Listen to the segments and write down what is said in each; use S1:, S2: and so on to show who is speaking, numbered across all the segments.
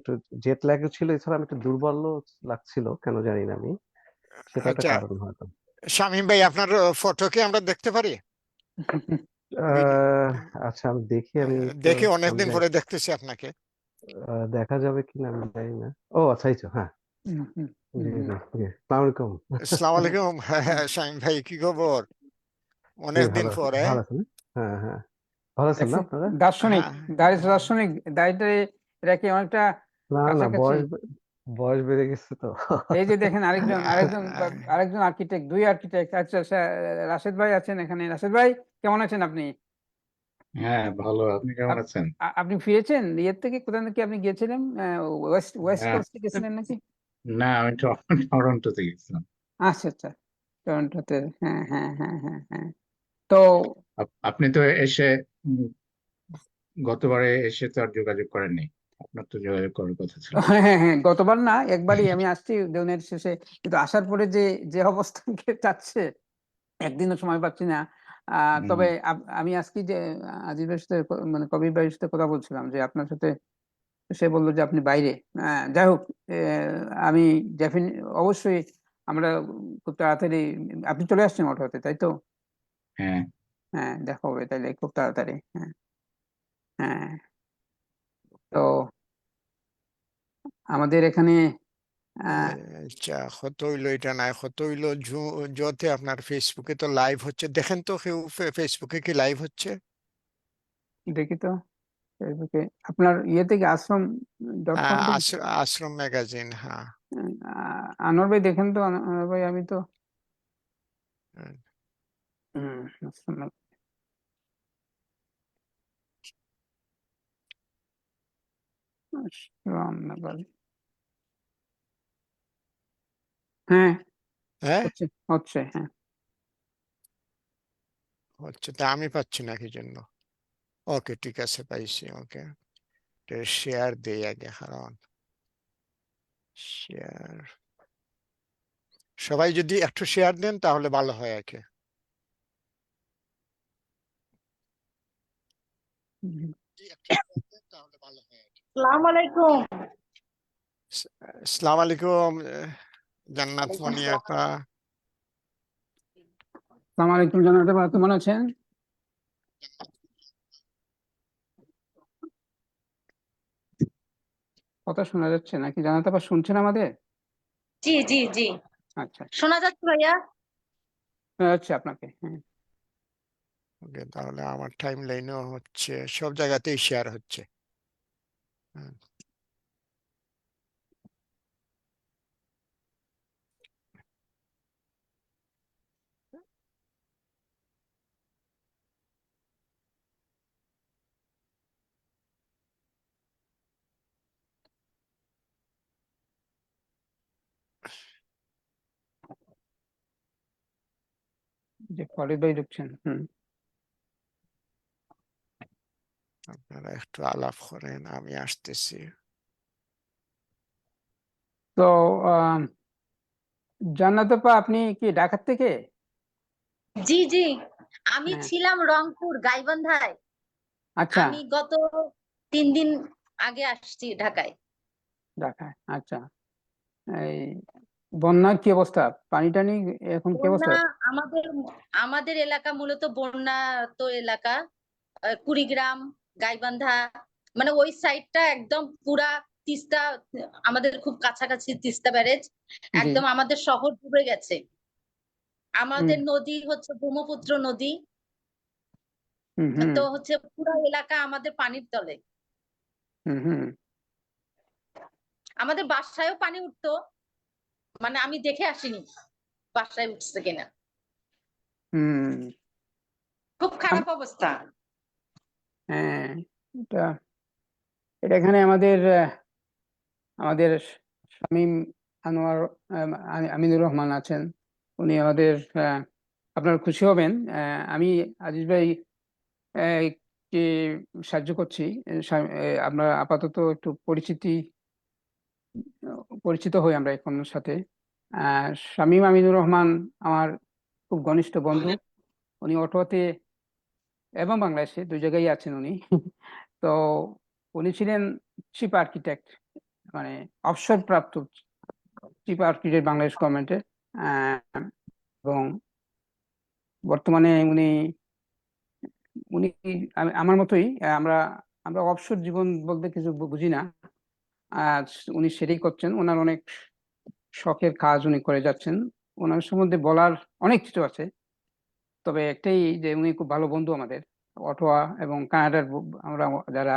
S1: একটু jet lag ছিল, এছাড়া আমি একটু দুর্বল লাগছিল, কেন জানি না আমি, সেটা একটা
S2: আচ্ছা
S1: কারণ হয়তো।
S2: শামীম ভাই, আপনার ফটো কি আমরা দেখতে পারি?
S1: আহ, আচ্ছা আমি দেখি, আমি একটু
S2: দেখি,
S1: আমি
S2: অনেকদিন
S1: যাই,
S2: পরে দেখতেছি আপনাকে।
S1: দেখা যাবে কিনা আমি জানি না। ও আচ্ছা, এই তো, হ্যাঁ।
S3: হুম, হুম,
S1: জি
S3: হুম,
S1: জি জি, আসসালামু আলাইকুম।
S2: আসসালামু আলাইকুম। হ্যাঁ
S3: হুম।
S2: হ্যাঁ, শামীম ভাই কি খবর?
S1: এই
S2: অনেকদিন
S1: ভালো আছেন,
S2: পরে।
S1: ভালো আছেন? হ্যাঁ হ্যাঁ, ভালো আছেন না
S3: দেখছেন
S1: আপনারা?
S3: দার্শনিক,
S2: হ্যাঁ
S3: দার্শনিক দায়িত্বে এটা কি অনেকটা
S1: না না,
S3: কাছাকাছি।
S1: বয়স বয়স বেড়ে গেছে তো।
S3: এই যে দেখেন আরেকজন আরেকজন
S2: হ্যাঁ,
S3: আরেকজন আর্কিটেক্ট, দুই আর্কিটেক্ট। আচ্ছা আচ্ছা, রাশেদ ভাই আছেন এখানে। রাশেদ ভাই কেমন আছেন আপনি?
S4: হ্যাঁ, ভালো। আপনি কেমন
S3: আপ-
S4: আছেন?
S3: আপনি ফিরেছেন ইয়ের থেকে? কোথা থেকে আপনি গিয়েছিলেন? ওয়েস্ট ওয়েস্ট
S4: হ্যাঁ,
S3: কোস্টে গেছিলেন নাকি?
S4: না, আমি টরন্টোতে গেছিলাম।
S3: আচ্ছা আচ্ছা, টরন্টোতে। হ্যাঁ হ্যাঁ হ্যাঁ হ্যাঁ হ্যাঁ। তো
S4: আপনি তো এসে উম, গতবারে এসে তো আর যোগাযোগ করেননি। আপনার তো যোগাযোগ করার কথা ছিল।
S3: হ্যাঁ হ্যাঁ হ্যাঁ, গতবার না, একবারই আমি আসছি দেউনের শেষে। কিন্তু আসার পরে যে যে অবস্থানকে চাচ্ছে, একদিনও সময় পাচ্ছি না।
S4: হুম,
S3: তবে আমি আজকে যে আজিজ ভাইয়ের সাথে মানে কবির ভাইয়ের সাথে কথা বলছিলাম যে আপনার সাথে, সে বললো যে আপনি বাইরে। যাই হোক, আমি অবশ্যই আমরা খুব তাড়াতাড়ি, আপনি চলে আসছেন অটোতে, তাই তো?
S4: হ্যাঁ।
S3: হ্যাঁ, দেখা হবে তাইলে খুব তাড়াতাড়ি। হ্যাঁ হ্যাঁ। তো আমাদের এখানে আহ
S2: আচ্ছা, কত হইলো এটা? নাই কত হইলো জোতে আপনার ফেসবুকে তো লাইভ হচ্ছে, দেখেন তো কেউ ফেসবুকে কি লাইভ হচ্ছে?
S3: দেখি তো ফেসবুকে, আপনার ইয়ে থেকে আশ্রম.com থেকে।
S2: আশ্রম ম্যাগাজিন, হ্যাঁ।
S3: আনোয়ার ভাই দেখেন তো, আনোয়ার ভাই, আমি তো আশ্রম আশ্রম, হ্যাঁ
S2: হ্যাঁ
S3: হচ্ছে হচ্ছে, হ্যাঁ।
S2: হচ্ছে, তা আমি পাচ্ছি না কি জন্য। ওকে, ঠিক আছে, পাইছি। ওকে, শেয়ার দেই আগে, কারণ শেয়ার, সবাই যদি একটু শেয়ার দেন তাহলে ভালো হয় আর কি।
S3: হুম।
S2: একটু share দেন তাহলে ভালো হয় আর কি।
S5: আসসালামু আলাইকুম।
S2: আসসালামু আলাইকুম। জান্নাত মনি আপা।
S3: আসসালামু আলাইকুম জানাতে পারা, কেমন আছেন? কথা শোনা যাচ্ছে নাকি জানাতে পারা? শুনছেন আমাদের?
S5: জি জি জি,
S3: আচ্ছা,
S5: শোনা যাচ্ছে ভাইয়া?
S3: শোনা যাচ্ছে আপনাকে, হ্যাঁ।
S2: ওকে, তাহলে আমার টাইম লাইনেও হচ্ছে, সব জায়গাতেই শেয়ার হচ্ছে। হুম,
S3: যে ফরিদ ভাই ঢুকছেন।
S2: আপনারা একটু আলাপ করেন, আমি আসতেছি।
S3: তো আহ জান্নাত আপা, আপনি কি ঢাকা থেকে?
S5: জি জি, আমি
S3: হ্যাঁ,
S5: ছিলাম রংপুর গাইবান্ধায়।
S3: আচ্ছা।
S5: আমি গত 3 দিন আগে আসছি ঢাকায়।
S3: ঢাকায়, আচ্ছা। এই বন্যার কি অবস্থা? পানি টানি এখন কি
S5: বন্যা,
S3: অবস্থা?
S5: আমাদের আমাদের এলাকা মূলত বন্যা তো এলাকা, কুড়িগ্রাম, গাইবান্ধা, মানে ওই সাইডটা একদম পুরা তিস্তা, আমাদের খুব কাছাকাছি তিস্তা ব্যারেজ,
S3: জি।
S5: একদম আমাদের শহর ডুবে গেছে।
S3: হুম
S5: আমাদের নদী হচ্ছে ব্রহ্মপুত্র নদী।
S3: হুম হুম
S5: তো হচ্ছে পুরো এলাকা আমাদের পানির তলে।
S3: হুম হুম
S5: আমাদের বাসায়ও পানি উঠতো, মানে আমি দেখে আসিনি বাসায় উঠছে কিনা।
S3: হুম।
S5: খুব খারাপ অবস্থা।
S3: হ্যাঁ, এটা এটা এখানে আমাদের আমাদের শামীম আনোয়ার, আমিনুর রহমান আছেন। উনি আমাদের, আপনার খুশি হবেন, আমি আজিজ ভাই কে সাহায্য করছি। আমরা আপাতত একটু পরিচিত হই আমরা এখন ওর সাথে। শামীম আমিনুর রহমান আমার খুব ঘনিষ্ঠ বন্ধু। উনি অটোতে এবং বাংলাদেশে দুই জায়গায় আছেন উনি। তো উনি ছিলেন চিফ আর্কিটেক্ট মানে অবসরপ্রাপ্ত চিফ আর্কিটেক্ট বাংলাদেশ গভর্নমেন্টের, এবং বর্তমানে উনি উনি আমার মতোই, আমরা আমরা অবসর জীবন বলতে কিছু বুঝি না। আর উনি সেটাই করছেন, ওনার অনেক শখের কাজ উনি করে যাচ্ছেন। ওনার সম্বন্ধে বলার অনেক কিছু আছে, তবে একটাই যে উনি খুব ভালো বন্ধু আমাদের, অটোয়া এবং কানাডার আমরা যারা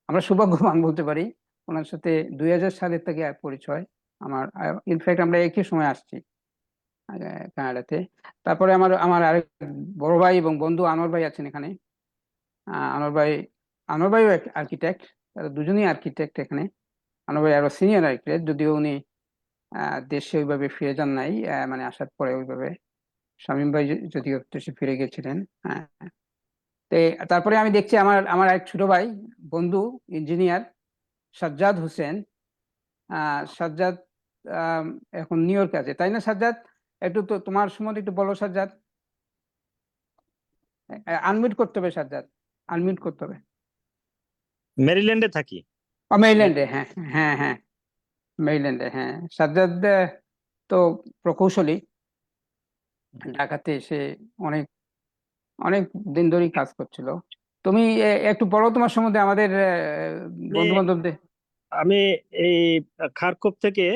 S3: আমরা সৌভাগ্যবান বলতে পারি। ওনার সাথে 2000 সালের থেকে পরিচয় আমার, ইনফ্যাক্ট আমরা একই সময় আসছি কানাডাতে। তারপরে আমার আমার আরেক বড় ভাই এবং বন্ধু আনোয়ার ভাই আছেন এখানে। আনোয়ার ভাইও আর্কিটেক্ট, তারা দুজনেই আর্কিটেক্ট এখানে। আনোয়ার ভাই আরো সিনিয়র আর্কিটেক্ট, যদিও উনি দেশে ওইভাবে ফিরে যান নাই, মানে আসার পরে ওইভাবে। শামীম ভাই যদিও দেশে ফিরে গেছিলেন। হ্যাঁ, তারপরে আমি দেখছি আমার আমার এক ছোট ভাই বন্ধু ইঞ্জিনিয়ার সাজ্জাদ হোসেন। সাজ্জাদ এখন নিউ ইয়র্কে আছে, তাই না সাজ্জাদ? একটু তো তোমার সম্বন্ধে একটু বলো সাজ্জাদ। আনমিউট করতে হবে সাজ্জাদ, আনমিউট করতে হবে।
S6: মেরিল্যান্ডে থাকি।
S3: মেরিল্যান্ডে, হ্যাঁ হ্যাঁ হ্যাঁ, মেরিল্যান্ডে, হ্যাঁ। সাজ্জাদ তো প্রকৌশলী, ঢাকাতে এসে অনেক অনেক দিন ধরেই কাজ করছিল। তুমি একটু বলো তোমার সম্বন্ধে আমাদের বন্ধু বান্ধবদের।
S6: আমি এই খারকোভ থেকে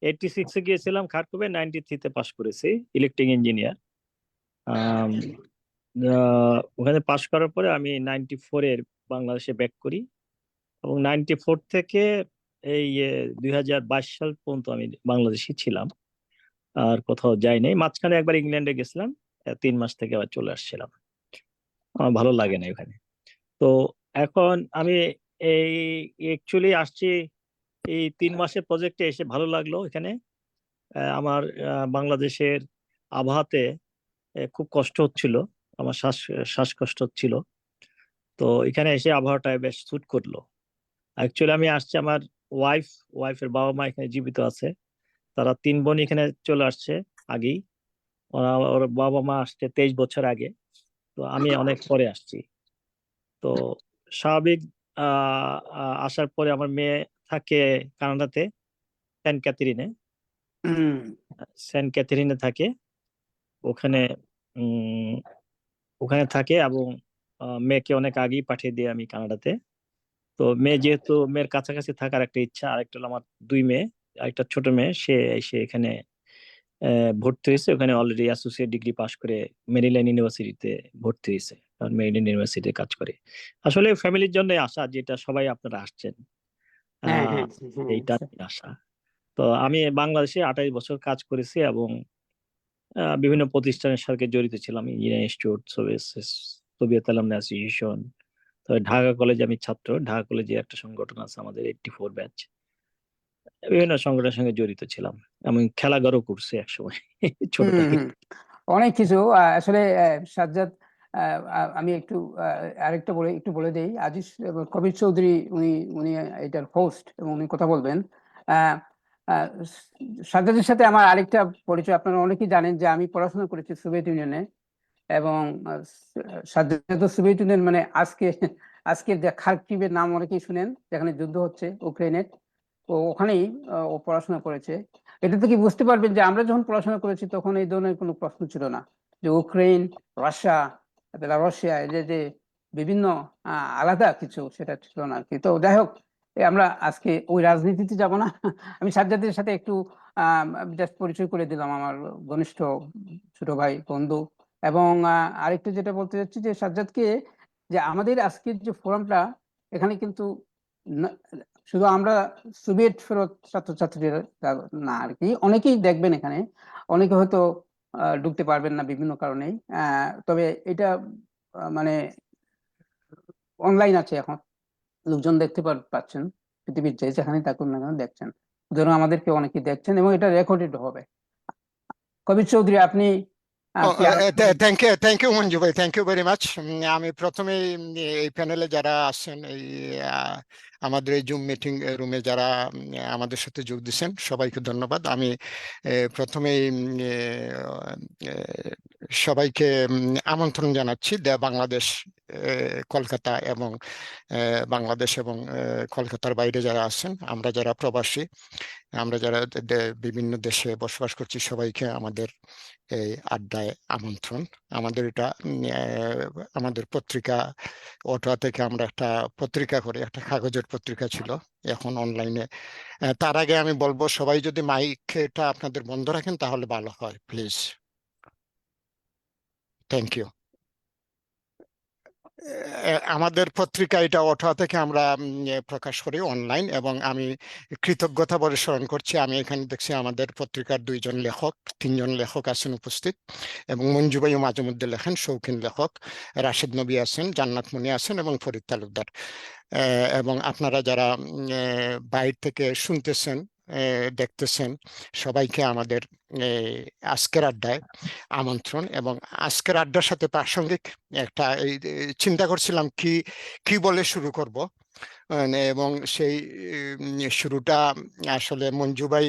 S6: 86-এ গিয়েছিলাম, খারকোভে 93-তে পাশ করেছি ইলেকট্রিক ইঞ্জিনিয়ার। ওখানে পাশ করার পরে আমি 94-এর বাংলাদেশে ব্যাক করি, এবং 94 থেকে এই 2022 সাল পর্যন্ত আমি বাংলাদেশে ছিলাম, আর কোথাও যাই নাই। মাঝখানে একবার ইংল্যান্ডে গেছিলাম, 3 মাস থেকে আবার চলে আসছিলাম। আমার ভালো লাগে না এখানে। তো এখন আমি এই অ্যাকচুয়ালি আসছি এই 3 মাসের প্রজেক্টে এসে ভালো লাগলো। এখানে আমার বাংলাদেশের আবহাওয়াতে খুব কষ্ট হচ্ছিল, আমার শ্বাসকষ্ট হচ্ছিল। তো এখানে এসে আবহাওয়াটা বেশ স্যুট করলো। অ্যাকচুয়ালি আমি আসছি, আমার ওয়াইফের বাবা মা এখানে জীবিত আছে, তারা 3 বোন এখানে চলে আসছে আগেই। ওর বাবা মা আসছে 23 বছর আগে, তো আমি অনেক পরে আসছি। তো স্বাভাবিক আসার পরে আমার মেয়ে থাকে কানাডাতে, সেন্ট ক্যাথরিনে। সেন্ট ক্যাথরিনে থাকে, ওখানে ওখানে থাকে, এবং মেয়েকে অনেক আগেই পাঠিয়ে দিই আমি কানাডাতে। তো মেয়ে যেহেতু, মেয়ের কাছাকাছি থাকার একটা ইচ্ছা, আরেকটা হলো আমার 2 মেয়ে, আরেকটা ছোট মেয়ে, সে এখানে ভর্তি হয়েছে। ওখানে অলরেডি অ্যাসোসিয়েট ডিগ্রি পাশ করে মেরিল্যান্ড ইউনিভার্সিটিতে ভর্তি হয়েছে, কারণ মেরিল্যান্ড ইউনিভার্সিটিতে কাজ করে। আসলে ফ্যামিলির জন্য আসা, যেটা সবাই আপনারা আসছেন, এইটা আসা। তো আমি বাংলাদেশে 28 বছর কাজ করেছি, এবং বিভিন্ন প্রতিষ্ঠানের সাথে জড়িত ছিলাম, engineering institute, Soviet alumni association. তো ঢাকা কলেজে আমি ছাত্র, ঢাকা কলেজে একটা সংগঠন আছে আমাদের 84 ব্যাচ, বিভিন্ন সংগঠনের সঙ্গে জড়িত ছিলাম। আমি খেলাঘরও করছি একসময় ছোট থেকে।
S3: অনেক কিছু আসলে সাজ্জাদ, আমি একটু আরেকটা একটু বলে দেই। আজিজ কবির চৌধুরী, উনি উনি এটার হোস্ট এবং উনি কথা বলবেন। সাজ্জাদের সাথে আমার আরেকটা পরিচয়, আপনারা অনেকেই জানেন যে আমি পড়াশোনা করেছি সোভিয়েত ইউনিয়নে, এবং সাজ্জাদ সোভিয়েত ইউনিয়ন মানে আজকের যে খার্কিভের নাম অনেকেই শুনেন, যেখানে যুদ্ধ হচ্ছে ইউক্রেনের, ওখানেই ও পড়াশোনা করেছে। এটা থেকে বুঝতে পারবেন যে আমরা যখন পড়াশোনা করেছি তখন এই ধরনের কোনো প্রশ্ন ছিল না, যে ইউক্রেন, রাশিয়া যে বিভিন্ন আলাদা কিছু, সেটা ছিল না আর কি। তো যাই হোক, আমরা আজকে ওই রাজনীতিতে যাব না। আমি সাজ্জাদের সাথে একটু জাস্ট পরিচয় করে দিলাম, আমার ঘনিষ্ঠ ছোট ভাই বন্ধু। এবং আরেকটা যেটা বলতে চাচ্ছি যে সাজ্জাদকে, যে আমাদের আজকের যে ফোরামটা, এখানে কিন্তু শুধু আমরা সোভিয়েত ফেরত ছাত্রছাত্রীরা না আর কি, অনেকেই দেখবেন এখানে, অনেকে হয়তো ঢুকতে পারবেন না বিভিন্ন কারণেই। তবে এটা মানে অনলাইন আছে এখন, লোকজন দেখতে পাচ্ছেন, পৃথিবীর যে যেখানে থাকুন না কেন দেখছেন, ধরুন আমাদেরকে অনেকেই দেখছেন, এবং এটা রেকর্ডেড হবে। কবির চৌধুরী, আপনি কি আরো
S2: থ্যাংক ইউ মঞ্জু ভাই, থ্যাংক ইউ ভেরি মাচ। আমি প্রথমেই এই প্যানেলে যারা আছেন, এই আমাদের এই জুম মিটিং রুমে যারা আমাদের সাথে যোগ দিচ্ছেন, সবাইকে ধন্যবাদ। আমি প্রথমেই সবাইকে আমন্ত্রণ জানাচ্ছি বাংলাদেশ, কলকাতা এবং বাংলাদেশ এবং কলকাতার বাইরে যারা আছেন, আমরা যারা প্রবাসী, আমরা যারা বিভিন্ন দেশে বসবাস করছি, সবাইকে আমাদের এই আড্ডায় আমন্ত্রণ। আমাদের এটা আমাদের পত্রিকা অটোয়া থেকে আমরা একটা পত্রিকা করি, একটা কাগজের পত্রিকা ছিল, এখন অনলাইনে। তার আগে আমি বলবো, সবাই যদি মাইকটা আপনাদের বন্ধ রাখেন তাহলে ভালো হয়, প্লিজ। Thank you. আমাদের পত্রিকা এটা অটোয়া থেকে আমরা প্রকাশ করি অনলাইন, এবং আমি কৃতজ্ঞতা বলে স্মরণ করছি। আমি এখানে দেখছি আমাদের পত্রিকার 2জন লেখক, 3জন লেখক আছেন উপস্থিত, এবং মঞ্জু ভাইও মাঝে মধ্যে লেখেন, শৌখিন লেখক। রাশিদ নবী আছেন, জান্নাত মুনি আছেন, এবং ফরিদ তালুকদার। এবং আপনারা যারা বাইরে থেকে শুনতেছেন, দেখতেছেন, সবাইকে আমাদের আজকের আড্ডায় আমন্ত্রণ। এবং আজকের আড্ডার সাথে প্রাসঙ্গিক একটা চিন্তা করছিলাম কি বলে শুরু করব, এবং সেই শুরুটা আসলে মঞ্জু ভাই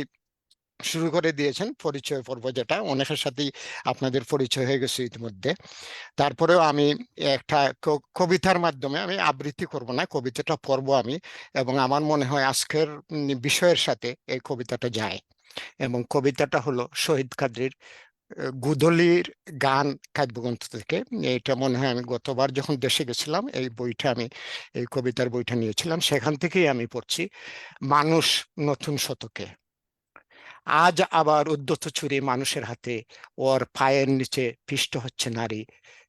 S2: শুরু করে দিয়েছেন, পরিচয় পর্ব, যেটা অনেকের সাথেই আপনাদের পরিচয় হয়ে গেছে ইতিমধ্যে। তারপরেও আমি একটা কবিতার মাধ্যমে, আমি আবৃত্তি করব না, কবিতাটা পড়বো আমি, এবং আমার মনে হয় আজকের বিষয়ের সাথে এই কবিতাটা যায়। এবং কবিতাটা হলো শহীদ কাদরীর গুদলির গান কাব্যগ্রন্থ থেকে। এটা মনে হয় আমি গতবার যখন দেশে গেছিলাম, এই কবিতার বইটা নিয়েছিলাম, সেখান থেকেই আমি পড়ছি। মানুষ নতুন শতকে, আজ আবার উদ্যত ছুরি মানুষের হাতে, ওর পায়ের নিচে পিষ্ট হচ্ছে নারী,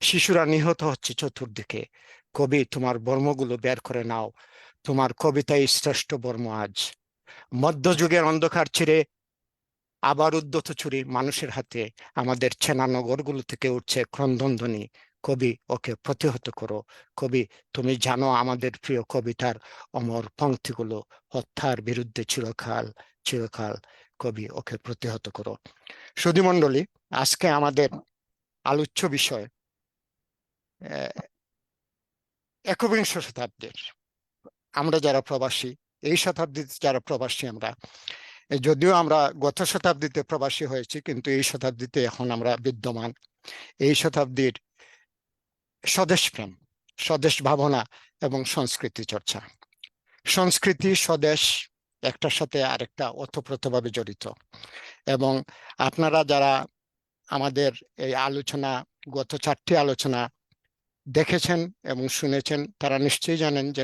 S2: শিশুরা নিহত হচ্ছে চতুর্দিকে। কবি, তোমার বর্মগুলো বের করে নাও, তোমার কবিতাই শ্রেষ্ঠ বর্ম আজ। মধ্যযুগের অন্ধকার ছিঁড়ে আবার উদ্যত ছুরি মানুষের হাতে, আমাদের চেনা নগরগুলো থেকে উঠছে ক্রন্দনধ্বনি। কবি, ওকে প্রতিহত করো। কবি, তুমি জানো আমাদের প্রিয় কবিতার অমর পংক্তিগুলো, হত্যার বিরুদ্ধে চিরকাল চিরকাল। কবি, ওকে প্রতিহত করো। সুধীমণ্ডলী, আজকে আমাদের আলোচ্য বিষয় একবিংশ শতাব্দীর আমরা যারা প্রবাসী, এই শতাব্দীতে যারা প্রবাসী আমরা, যদিও আমরা গত শতাব্দীতে প্রবাসী হয়েছি, কিন্তু এই শতাব্দীতে এখন আমরা বিদ্যমান। এই শতাব্দীর স্বদেশ প্রেম, স্বদেশ ভাবনা এবং সংস্কৃতি চর্চা। সংস্কৃতি, স্বদেশ একটার সাথে আরেকটা ওতপ্রোতভাবে জড়িত। এবং আপনারা যারা আমাদের এই আলোচনা, গত 4টি আলোচনা দেখেছেন এবং শুনেছেন, তারা নিশ্চয়ই জানেন যে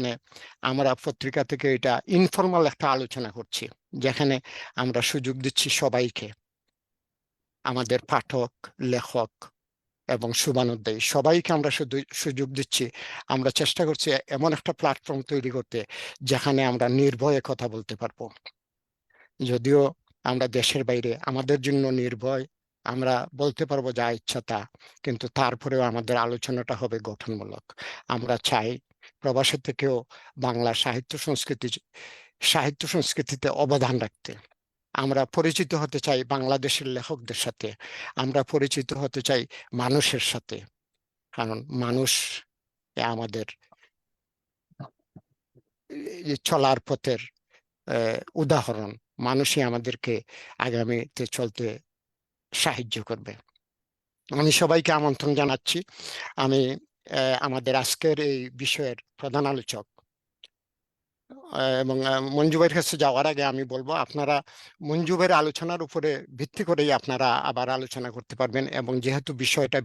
S2: আমরা পত্রিকা থেকে এটা ইনফর্মাল একটা আলোচনা করছি, যেখানে আমরা সুযোগ দিচ্ছি সবাইকে, আমাদের পাঠক, লেখক এবং শুভানুধ্যায়ী সবাইকে আমরা সুযোগ দিচ্ছি। আমরা চেষ্টা করছি এমন একটা প্ল্যাটফর্ম তৈরি করতে, যেখানে আমরা নির্ভয়ে কথা বলতে পারবো। যদিও আমরা দেশের বাইরে, আমাদের জন্য নির্ভয়, আমরা বলতে পারবো যা ইচ্ছা তা, কিন্তু তারপরেও আমাদের আলোচনাটা হবে গঠনমূলক। আমরা চাই প্রবাসী থেকেও বাংলা সাহিত্য সংস্কৃতিতে অবদান রাখতে। আমরা পরিচিত হতে চাই বাংলাদেশের লেখকদের সাথে, আমরা পরিচিত হতে চাই মানুষের সাথে, কারণ মানুষ আমাদের চলার পথের উদাহরণ। মানুষই আমাদেরকে আগামীতে চলতে সাহায্য করবে। আমি সবাইকে আমন্ত্রণ জানাচ্ছি। আমি আমাদের আজকের এই বিষয়ের প্রধান আলোচক এবং মঞ্জু ভাইয়ের কাছে যাওয়ার আগে আমি বলবো, আপনারা মঞ্জু ভাইয়ের আলোচনার উপরে ভিত্তি করেই আপনারা আবার আলোচনা করতে পারবেন। এবং যেহেতু বিষয়টা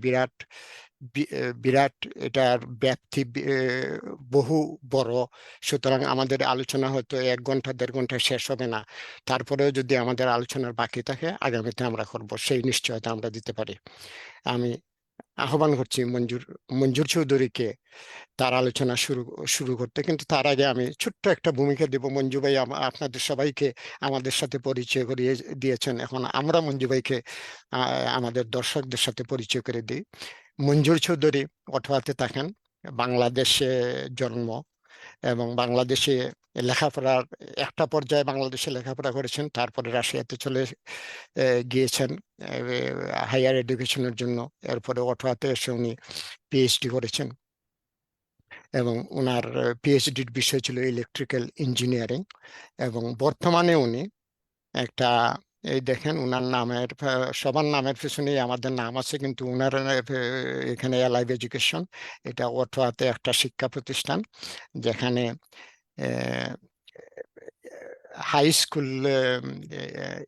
S2: বিরাট, এটার ব্যাপ্তি বহু বড়, সুতরাং আমাদের আলোচনা হয়তো 1 ঘন্টা 1.5 ঘন্টা শেষ হবে না। তারপরেও যদি আমাদের আলোচনার বাকি থাকে, আগামীতে আমরা করব, সেই নিশ্চয়তা আমরা দিতে পারি। আমি আহ্বান করছি মঞ্জুর চৌধুরীকে তার আলোচনা শুরু করতে। কিন্তু তার আগে আমি ছোট্ট একটা ভূমিকা দেব। মঞ্জু ভাই আপনাদের সবাইকে আমাদের সাথে পরিচয় করিয়ে দিয়েছেন, এখন আমরা মঞ্জু ভাইকে আমাদের দর্শকদের সাথে পরিচয় করে দিই। মঞ্জুর চৌধুরী অটোয়াতে থাকেন, বাংলাদেশে জন্ম, এবং বাংলাদেশে লেখাপড়ার একটা পর্যায়ে বাংলাদেশে লেখাপড়া করেছেন, তারপরে রাশিয়াতে চলে গিয়েছেন হায়ার এডুকেশনের জন্য। এরপরে অটোয়াতে এসে উনি পিএইচডি করেছেন এবং ওনার পিএইচডির বিষয় ছিল ইলেকট্রিক্যাল ইঞ্জিনিয়ারিং। এবং বর্তমানে উনি একটা, এই দেখেন ওনার নামের সবার নামের পিছনেই আমাদের নাম আছে, কিন্তু ওনার এখানে অ্যালাইভ এডুকেশন, এটা অটোয়াতে একটা শিক্ষা প্রতিষ্ঠান যেখানে হাই স্কুল,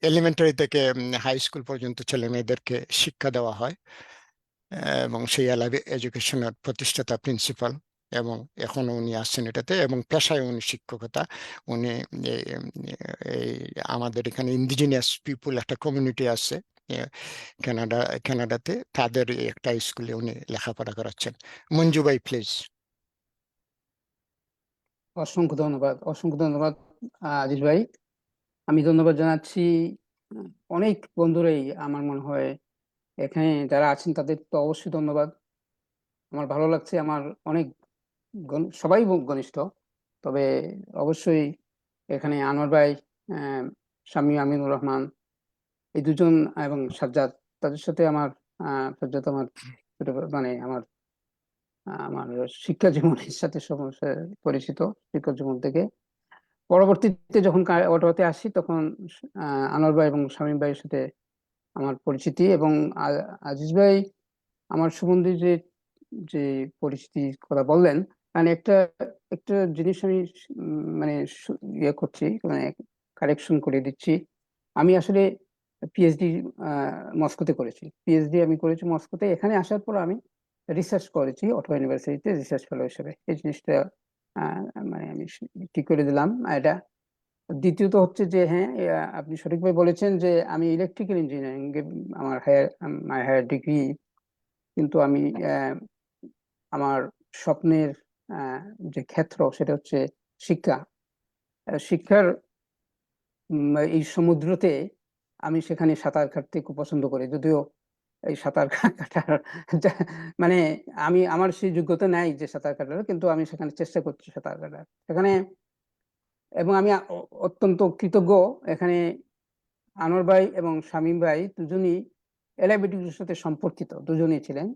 S2: এলিমেন্টারি থেকে হাই স্কুল পর্যন্ত ছেলে মেয়েদেরকে শিক্ষা দেওয়া হয়। এবং সেই অ্যালাইভ এডুকেশনের প্রতিষ্ঠাতা প্রিন্সিপাল, এবং এখনো উনি আসছেন এটাতে, এবং পেশায় উনি শিক্ষকতা। উনি এই আমাদের এখানে ইন্ডিজিনিয়াস পিপুল একটা কমিউনিটি আছে কানাডাতে, তাদের একটা স্কুলে উনি লেখাপড়া করাচ্ছেন। মঞ্জু ভাই প্লিজ।
S3: অসংখ্য ধন্যবাদ, অসংখ্য ধন্যবাদ আজিজ ভাই। আমি ধন্যবাদ জানাচ্ছি অনেক বন্ধুরাই, আমার মনে হয় এখানে যারা আছেন তাদের তো অবশ্যই ধন্যবাদ। আমার ভালো লাগছে, আমার অনেক সবাই ঘনিষ্ঠ, তবে অবশ্যই এখানে আনোয়ার ভাই, শামী আমিনুর রহমান, এই দুজন, এবং সাজ্জাদ, তাদের সাথে আমার সাজ্জাদ আমার মানে আমার আমার শিক্ষা জীবনের সাথে পরিচিত, শিক্ষা জীবন থেকে। পরবর্তীতে যখন অটোয়াতে আসি তখন আনোয়ার ভাই এবং শামীম ভাইয়ের সাথে আমার পরিচিতি, এবং আজিজ ভাই আমার সম্বন্ধে যে যে পরিচিতির কথা বললেন, মানে একটা একটা জিনিস আমি মানে ইয়ে করছি, মানে কারেকশন করে দিচ্ছি। আমি আসলে পিএইচডি মস্কোতে করেছি, পিএইচডি আমি করেছি মস্কোতে। এখানে আসার পর আমি রিসার্চ করেছি অটোয়া ইউনিভার্সিটিতে রিসার্চ ফেলো হিসেবে। এই জিনিসটা মানে আমি ঠিক করে দিলাম এটা। দ্বিতীয়ত হচ্ছে যে হ্যাঁ, আপনি সঠিকভাবে বলেছেন যে আমি ইলেকট্রিক্যাল ইঞ্জিনিয়ারিং আমার হায়ার ডিগ্রি, কিন্তু আমি আমার স্বপ্নের যে ক্ষেত্র সেটা হচ্ছে শিক্ষা। শিক্ষার এই সমুদ্রতে আমি সেখানে সাঁতার কাটতে খুব পছন্দ করি, যদিও এই সাঁতার কাটার মানে আমার সেই যোগ্যতা নাই যে সাঁতার কাটার, কিন্তু আমি সেখানে চেষ্টা করছি সাঁতার কাটার সেখানে। এবং আমি অত্যন্ত কৃতজ্ঞ, এখানে আনোয়ার ভাই এবং শামীম ভাই দুজনই এলাইভ সাথে সম্পর্কিত, দুজনই ছিলেন,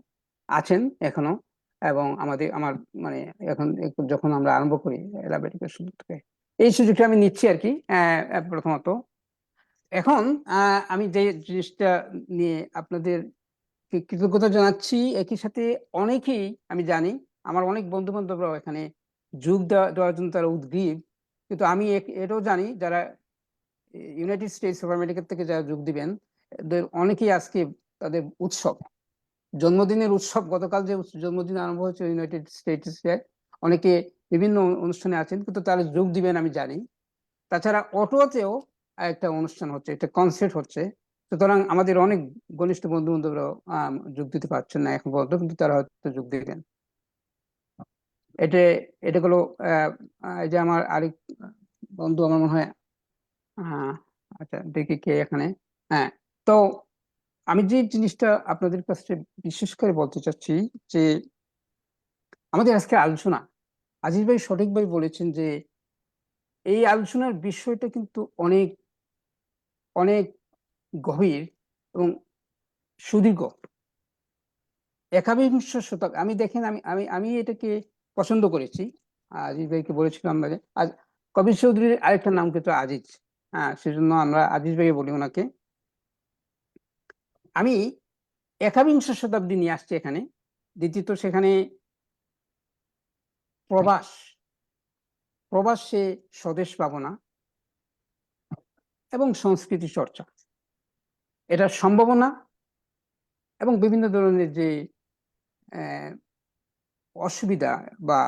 S3: আছেন এখনো। এবং আমার মানে এখন যখন আমরা আরম্ভ করি এলাইভ এডুকেশন থেকে, এই সুযোগটা আমি নিচ্ছি আর কি প্রথমত। এখন আমি যে জিনিসটা নিয়ে আপনাদের কৃতজ্ঞতা জানাচ্ছি, একই সাথে অনেকেই আমি জানি আমার অনেক বন্ধু বান্ধবরাও এখানে যোগ দেওয়ার জন্য তারা উদ্গ্রীব, কিন্তু আমি এটাও জানি যারা ইউনাইটেড স্টেটস অফ আমেরিকা থেকে যারা যোগ দিবেন অনেকেই আজকে তাদের উৎসব, জন্মদিনের উৎসব, গতকাল যে জন্মদিন আরম্ভ হয়েছে ইউনাইটেড স্টেটসে, অনেকে বিভিন্ন অনুষ্ঠানে আছেন, কিন্তু তারা যোগ দিবেন আমি জানি। তাছাড়া অটোতেও একটা অনুষ্ঠান হচ্ছে, একটা কনসার্ট হচ্ছে, সুতরাং আমাদের অনেক ঘনিষ্ঠ বন্ধু বান্ধবরাও যোগ দিতে পারছেন না এখন পর্যন্ত, কিন্তু তারা হয়তো যোগ দিবেন। এটা হলো এই যে আমার আরেক বন্ধু, আমার মনে হয় আচ্ছা দেখি কে এখানে। হ্যাঁ, তো আমি যে জিনিসটা আপনাদের কাছে বিশেষ করে বলতে চাচ্ছি যে আমাদের আজকে আলোচনা, আজিজ ভাই সঠিকভাবে বলেছেন যে এই আলোচনার বিষয়টা কিন্তু অনেক অনেক গভীর এবং সুদীর্ঘ। একবিংশ শতক, আমি দেখেন আমি আমি আমি এটাকে পছন্দ করেছি, আজিজ ভাইকে বলেছিলাম আজ কবির চৌধুরীর আরেকটা নাম কিন্তু আজিজ, সেজন্য আমরা আজিজ ভাই বলি ওনাকে। আমি একবিংশ শতাব্দী নিয়ে আসছি এখানে। দ্বিতীয়ত সেখানে প্রবাসে স্বদেশ ভাবনা এবং সংস্কৃতি চর্চা, এটার সম্ভাবনা এবং বিভিন্ন ধরনের যে অসুবিধা বা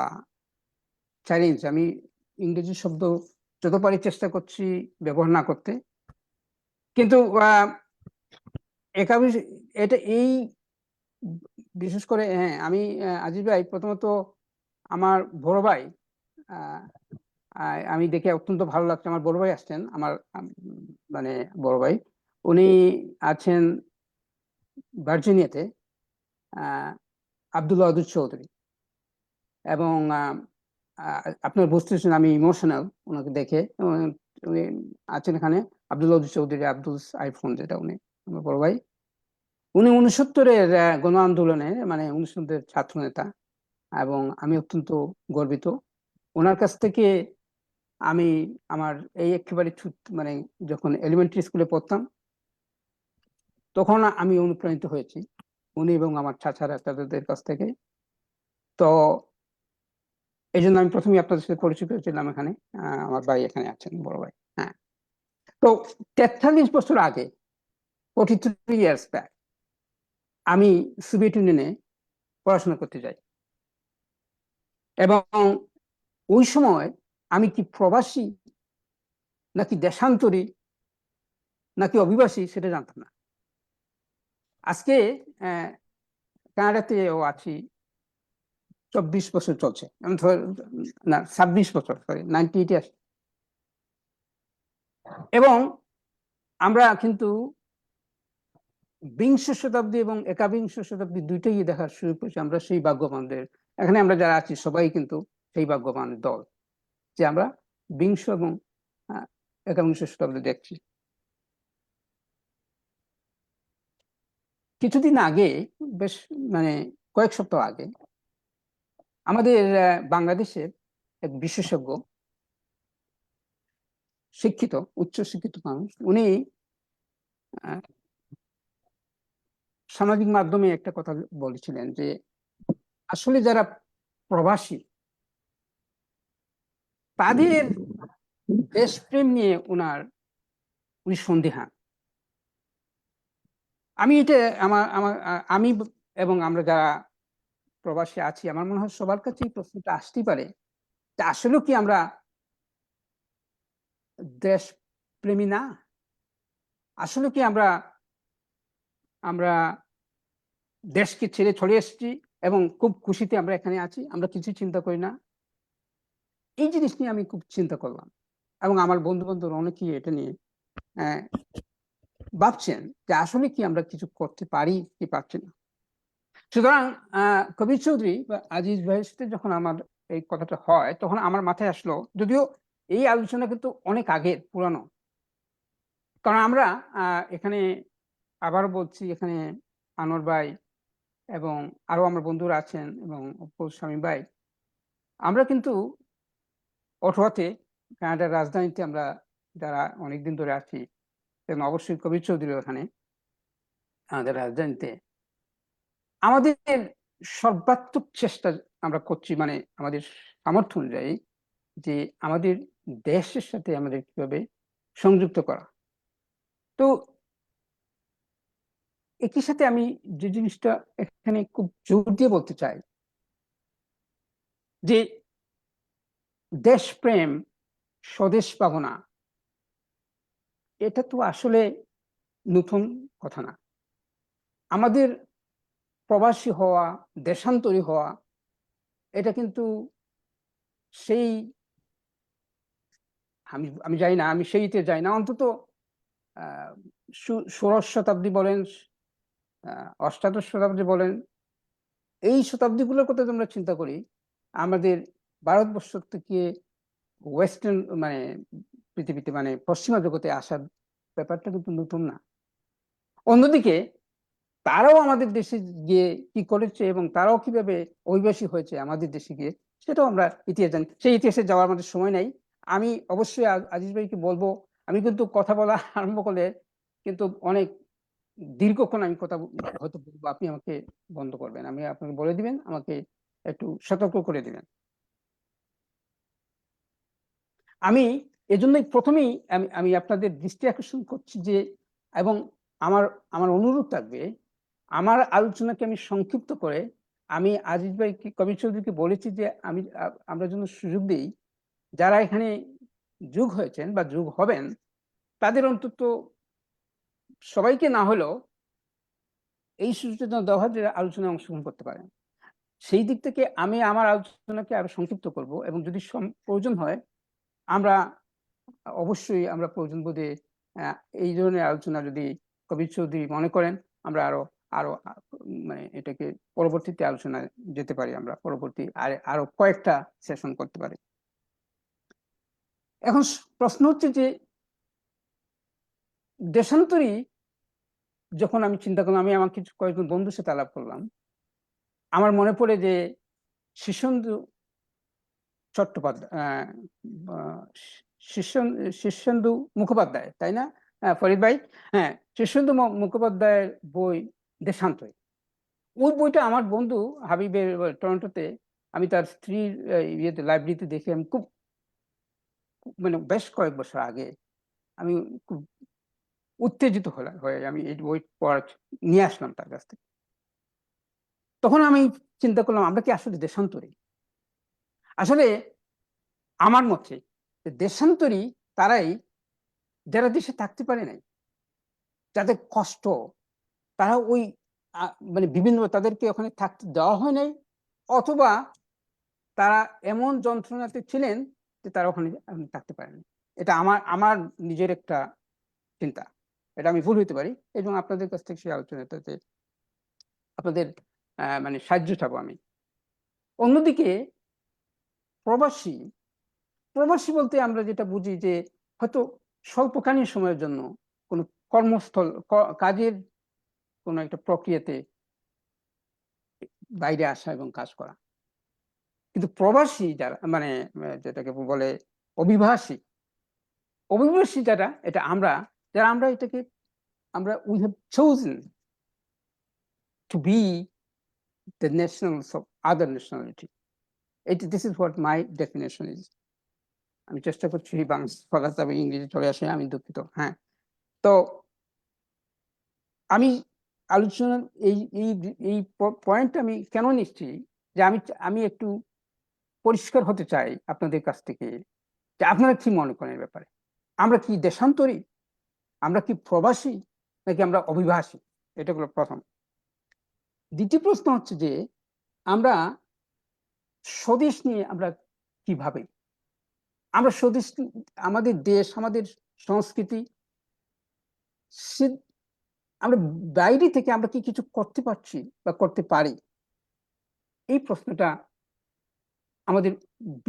S3: চ্যালেঞ্জ, আমি ইংরেজি শব্দ যত পারি চেষ্টা করছি ব্যবহার না করতে, কিন্তু এটা এই বিশেষ করে হ্যাঁ, আমি আজিজ ভাই প্রথমত আমার বড় ভাই, আমি দেখে অত্যন্ত ভালো লাগছে, আমার বড় ভাই আসছেন, আমার মানে বড় ভাই, উনি আছেন ভার্জিনিয়াতে, আব্দুল্লাহ চৌধুরী, এবং আপনার বুঝতেছেন আমি ইমোশনাল ওনাকে দেখে। উনি আছেন এখানে আব্দুল ওদুদ চৌধুরী, আব্দুল আইফোন, যেটা উনি আমার বড় ভাই। উনি 69-এর গণ আন্দোলনে, মানে 69-এর ছাত্র নেতা, এবং আমি অত্যন্ত গর্বিত। ওনার কাছ থেকে আমি আমার এই একেবারে মানে যখন এলিমেন্টারি স্কুলে পড়তাম তখন আমি অনুপ্রাণিত হয়েছি উনি এবং আমার চাচারা তাদের কাছ থেকে। তো এই জন্য আমি প্রথমে আপনাদের সাথে পরিচিত হয়েছিলাম এখানে। আমার ভাই এখানে আছেন, বড় ভাই। হ্যাঁ, তো 43 বছর আগে, 43 ইয়ার্স ব্যাক, আমি সোভিয়েত ইউনিয়নে পড়াশোনা করতে যাই, এবং ওই সময় আমি কি প্রবাসী নাকি দেশান্তরী নাকি অভিবাসী সেটা জানতাম না। আজকে কানাডাতেও আছি, 24 বছর চলছে, না 26 বছর, সরি 98 আসি। এবং আমরা কিন্তু বিংশ শতাব্দী এবং একাবিংশ শতাব্দী দুইটাই দেখার সুযোগ পেয়েছি। আমরা সেই ভাগ্যবানদের, এখানে আমরা যারা আছি সবাই কিন্তু সেই ভাগ্যবানের দল, যে আমরা বিংশ এবং একাবিংশ শতাব্দী দেখছি। কিছুদিন আগে, বেশ মানে কয়েক সপ্তাহ আগে, আমাদের বাংলাদেশের এক বিশেষজ্ঞ, শিক্ষিত, উচ্চ শিক্ষিত মানুষ, উনি সামাজিক মাধ্যমে একটা কথা বলেছিলেন যে আসলে যারা প্রবাসী তাদের দেশপ্রেম নিয়ে উনি সন্দিহান। আমি এটা আমি এবং আমরা যারা প্রবাসী আছি, আমার মনে হয় সবার কাছে এই প্রশ্নটা আসতেই পারে যে আসলে কি আমরা দেশপ্রেমী না? আসলে কি আমরা দেশকে ছেড়ে চলে এসেছি এবং খুব খুশিতে আমরা এখানে আছি, আমরা কিছু চিন্তা করি না? এই জিনিস নিয়ে আমি খুব চিন্তা করলাম, এবং আমার বন্ধু বান্ধব অনেকেই এটা নিয়ে ভাবছেন যে আসলে কি আমরা কিছু করতে পারি কি পারছি না। সুতরাং কবির চৌধুরী বা আজিজ ভাইয়ের সাথে যখন আমার এই কথাটা হয়, তখন আমার মাথায় আসলো, যদিও এই আলোচনা কিন্তু অনেক আগের, পুরানো, কারণ আমরা এখানে আবার বলছি, এখানে আনোয়ার ভাই এবং আরো আমার বন্ধুরা আছেন এবং স্বামী ভাই, আমরা কিন্তু অটোয়াতে, কানাডার রাজধানীতে আমরা যারা অনেকদিন ধরে আছি, এবং অবশ্যই কবির চৌধুরী ওখানে আমাদের রাজধানীতে, আমাদের সর্বাত্মক চেষ্টা আমরা করছি, মানে আমাদের সামর্থ্য অনুযায়ী, যে আমাদের দেশের সাথে আমাদের কিভাবে সংযুক্ত করা। তো একই সাথে আমি যে জিনিসটা এখানে খুব জোর দিয়ে বলতে চাই, যে দেশপ্রেম, স্বদেশ ভাবনা, এটা তো আসলে নতুন কথা না। আমাদের প্রবাসী হওয়া, দেশান্তরী হওয়া, এটা কিন্তু সেই, আমি যাই না, আমি সেইতে যাই না, অন্তত 16 শতাব্দী বলেন, অষ্টাদশ শতাব্দী বলেন, এই শতাব্দীগুলোর কথা তোমরা চিন্তা করি, আমাদের ভারতবর্ষ থেকে ওয়েস্টার্ন মানে পৃথিবীতে, মানে পশ্চিমা জগতে আসার ব্যাপারটা কিন্তু নতুন না। অন্যদিকে তারাও আমাদের দেশে গিয়ে কি করেছে এবং তারাও কিভাবে অভিবাসী হয়েছে আমাদের দেশে গিয়ে, সেটাও আমরা ইতিহাস জানি। সেই ইতিহাসে যাওয়ার আমাদের সময় নেই। আমি অবশ্যই আজিজ ভাইকে বলবো, আমি কিন্তু কথা বলা আরম্ভ করলে কিন্তু অনেক দীর্ঘক্ষণ আমি কথা হয়তো বলবো, আপনি আমাকে বন্ধ করবেন, আমি আপনাকে বলে দিবেন, আমাকে একটু সতর্ক করে দিবেন। আমি এজন্যই প্রথমেই আমি আপনাদের দৃষ্টি আকর্ষণ করছি যে, এবং আমার অনুরোধ থাকবে, আমার আলোচনাকে আমি সংক্ষিপ্ত করে, আমি আজিজ ভাই কবির চৌধুরীকে বলেছি যে আমরা যেন সুযোগ দিই, যারা এখানে যোগ হয়েছেন বা যোগ হবেন, তাদের অন্তত সবাইকে না হলেও এই সুযোগটা দেওয়া হয় যে আলোচনায় অংশগ্রহণ করতে পারেন। সেই দিক থেকে আমি আমার আলোচনাকে আরো সংক্ষিপ্ত করব, এবং যদি প্রয়োজন হয় আমরা অবশ্যই আমরা প্রয়োজন বোধে এই ধরনের আলোচনা যদি কবির চৌধুরী মনে করেন, আমরা আরো আরো মানে এটাকে পরবর্তীতে আলোচনা যেতে পারি, আমরা পরবর্তী আরো কয়েকটা সেশন করতে পারি। এখন প্রশ্ন হচ্ছে যে দেশান্তরী যখন আমি চিন্তা করলাম, আমি আমার কিছু কয়েকজন বন্ধুর সাথে আলাপ করলাম, আমার মনে পড়ে যে শীর্ষেন্দু চট্টোপাধ্যায়, শীর্ষেন্দু মুখোপাধ্যায়, তাই না ফরিদ ভাই? হ্যাঁ, শীর্ষেন্দু মুখোপাধ্যায়ের বই দেশান্তরী, ওই বইটা আমার বন্ধু হাবিবের টরন্টোতে, আমি তার স্ত্রীর ইয়েতে লাইব্রেরিতে দেখে আমি খুব মানে বেশ কয়েক বছর আগে আমি খুব উত্তেজিত হয়ে আমি এই বই পড়া নিয়ে আসলাম তার কাছ থেকে। তখন আমি চিন্তা করলাম, আমরা কি আসলে দেশান্তরী? আসলে আমার মতে দেশান্তরী তারাই যারা দেশে থাকতে পারে নাই, যাদের কষ্ট, তারা ওই মানে বিভিন্ন তাদেরকে ওখানে থাকতে দেওয়া হয় নাই, অথবা তারা এমন যন্ত্রণাতে ছিলেন যে তারা ওখানে থাকতে পারেনি। এটা আমার নিজের একটা চিন্তা, এটা আমি ভুল হইতে পারি, এবং আপনাদের কাছ থেকে সেই আলোচনাটাতে আপনাদের মানে সাহায্য চাবো আমি। অন্যদিকে প্রবাসী বলতে আমরা যেটা বুঝি যে হয়তো স্বল্পকালীন সময়ের জন্য কোনো কর্মস্থল কাজের কোনো একটা প্রক্রিয়াতে বাইরে আসা এবং কাজ করা। কিন্তু প্রবাসী যারা মানে যেটাকে বলে অভিবাসী যারা, এটা আমরা এটাকে we have chosen to be the nationals of other nationality. This is what my definition is. আমি চেষ্টা করছি বাংলা তবে ইংরেজি চলে আসে, আমি দুঃখিত। হ্যাঁ, তো আমি আলোচনার এই পয়েন্টটা আমি কেন নিচ্ছি যে আমি একটু পরিষ্কার হতে চাই আপনাদের কাছ থেকে, যে আপনারা কি মনে করেন এর ব্যাপারে? আমরা কি দেশান্তরী, আমরা কি প্রবাসী, নাকি আমরা অভিবাসী? এটা হলো প্রথম। দ্বিতীয় প্রশ্ন হচ্ছে যে আমরা স্বদেশ নিয়ে আমরা কি ভাবি? আমরা স্বদেশ, আমাদের দেশ, আমাদের সংস্কৃতি, আমরা বাইরে থেকে আমরা কি কিছু করতে পারছি বা করতে পারি? এই প্রশ্নটা আমাদের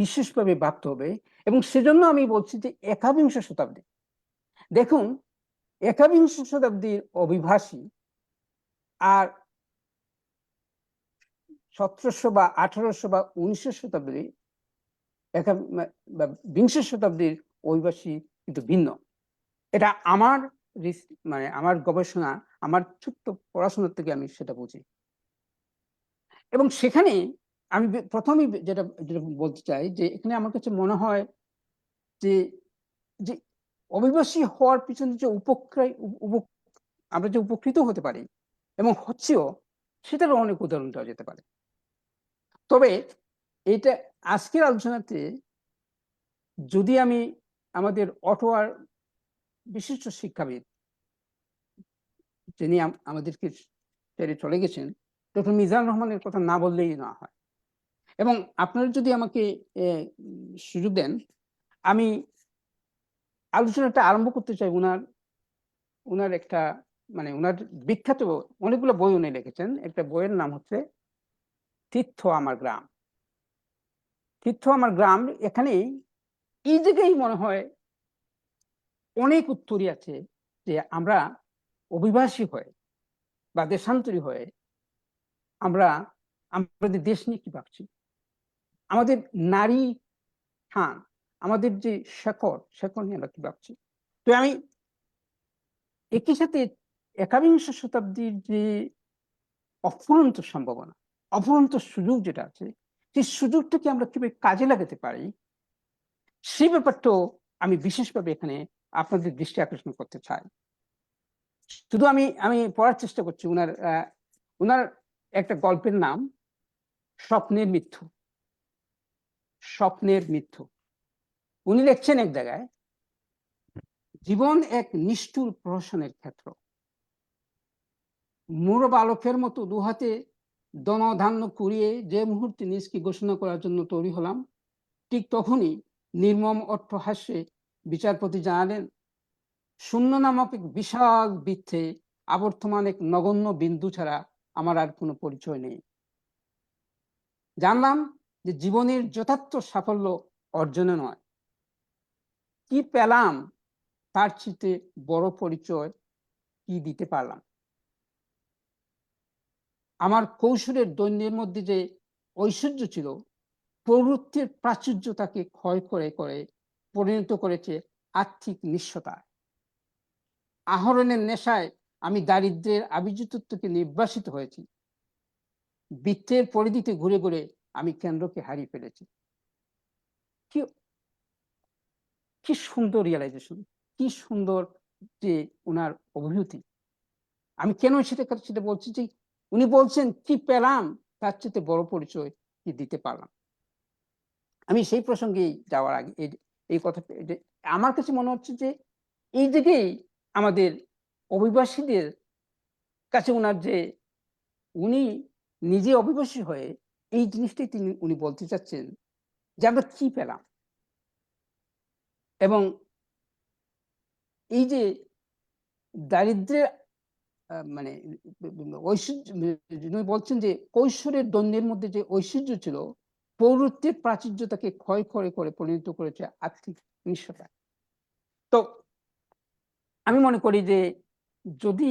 S3: বিশেষভাবে ভাবতে হবে, এবং সেজন্য আমি বলছি যে একবিংশ শতাব্দী, দেখুন একবিংশ শতাব্দীর অভিবাসী আর 1700 বা 1800 বা 1900 শতাব্দী বিংশ শতাব্দীর অভিবাসী কিন্তু ভিন্ন। এটা আমার মানে আমার গবেষণা, আমার ছোট্ট পড়াশোনার থেকে আমি সেটা বুঝি। এবং সেখানে আমি প্রথমেই যেটা বলতে চাই যে এখানে আমার কাছে মনে হয় যে যে অভিবাসী হওয়ার পিছনে যে আমরা যে উপকৃত হতে পারি এবং হচ্ছেও, সেটারও অনেক উদাহরণ দেওয়া যেতে পারে। তবে এটা আজকের আলোচনাতে যদি আমি আমাদের অটোয়ার বিশিষ্ট শিক্ষাবিদ, যিনি আমাদেরকে ছেড়ে চলে গেছেন, ডক্টর মিজানুর রহমানের কথা না বললেই না হয়। এবং আপনারা যদি আমাকে সুযোগ দেন, আমি আলোচনাটা আরম্ভ করতে চাই উনার একটা মানে উনার বিখ্যাত অনেকগুলো বই উনি লিখেছেন। একটা বইয়ের নাম হচ্ছে তীর্থ আমার গ্রাম। তীর্থ আমার গ্রাম, এখানেই এই জায়গায় মনে হয় অনেক উত্তরই আছে যে আমরা অভিবাসী হয়ে বা দেশান্তরী হয়ে আমাদের দেশ নিয়ে কি ভাবছি, আমাদের নারী স্থান, আমাদের যে শেকড় নিয়ে আমরা কি ভাবছি। তো আমি একই সাথে একবিংশ শতাব্দীর যে অফুরন্ত সম্ভাবনা, অফুরন্ত সুযোগ যেটা আছে, সেই সুযোগটাকে আমরা কিভাবে কাজে লাগাতে পারি, সেই ব্যাপারটাও আমি বিশেষভাবে এখানে আপনাদের দৃষ্টি আকর্ষণ করতে চাই। শুধু আমি পড়ার চেষ্টা করছি উনার একটা গল্পের নাম স্বপ্নের মৃত্যু। উনি লিখছেন এক জায়গায়, জীবন এক নিষ্ঠুর প্রহসনের ক্ষেত্র। মূঢ় বালকের মতো দুহাতে ধনধান্য কুড়িয়ে যে মুহূর্তে নিজকে ঘোষণা করার জন্য তৈরি হলাম, ঠিক তখনই নির্মম অট্টহাস্যে বিচারপতি জানালেন, শূন্য নামক এক বিশাল বৃত্তে আবর্তমান এক নগণ্য বিন্দু ছাড়া আমার আর কোনো পরিচয় নেই। জানলাম যে জীবনের যথার্থ সাফল্য অর্জনে নয়, কি পেলাম তার চেয়ে বড় পরিচয় কি দিতে পারলাম। আমার কৌশলের দৈন্যের মধ্যে যে ঐশ্বর্য ছিল, প্রবৃত্তির প্রাচুর্য তাকে ক্ষয় করে করে পরিণত করেছে আর্থিক নিঃস্বতা। আহরণের নেশায় আমি দারিদ্র্যের আভিজাত্যকে নির্বাসিত হয়েছি। বৃত্তের পরিধিতে ঘুরে ঘুরে আমি কেন্দ্রকে হারিয়ে ফেলেছি। কি কি সুন্দর রিয়েলাইজেশন, কি সুন্দর যে ওনার অভিভূতি। আমি কেন সেটা বলছি যে উনি বলছেন কি পেলাম তার চেয়ে বড় পরিচয় কি দিতে পারলাম। আমি সেই প্রসঙ্গেই যাওয়ার আগে এই কথা আমার কাছে মনে হচ্ছে যে এই দিকেই আমাদের অভিবাসীদের কাছে ওনার যে উনি নিজে অভিবাসী হয়ে এই জিনিসটাই উনি বলতে চাচ্ছেন যে আমরা কি পেলাম। এবং এই যে দারিদ্র্যের মানে ঐশ্বর্য, উনি বলছেন যে কৈশোরের দ্বন্দ্বের মধ্যে যে ঐশ্বর্য ছিল, প্রবৃত্তির প্রাচুর্যতাকে ক্ষয় করে করে পরিণত করেছে আর্থিক নিঃস্বতা। তো আমি মনে করি যে যদি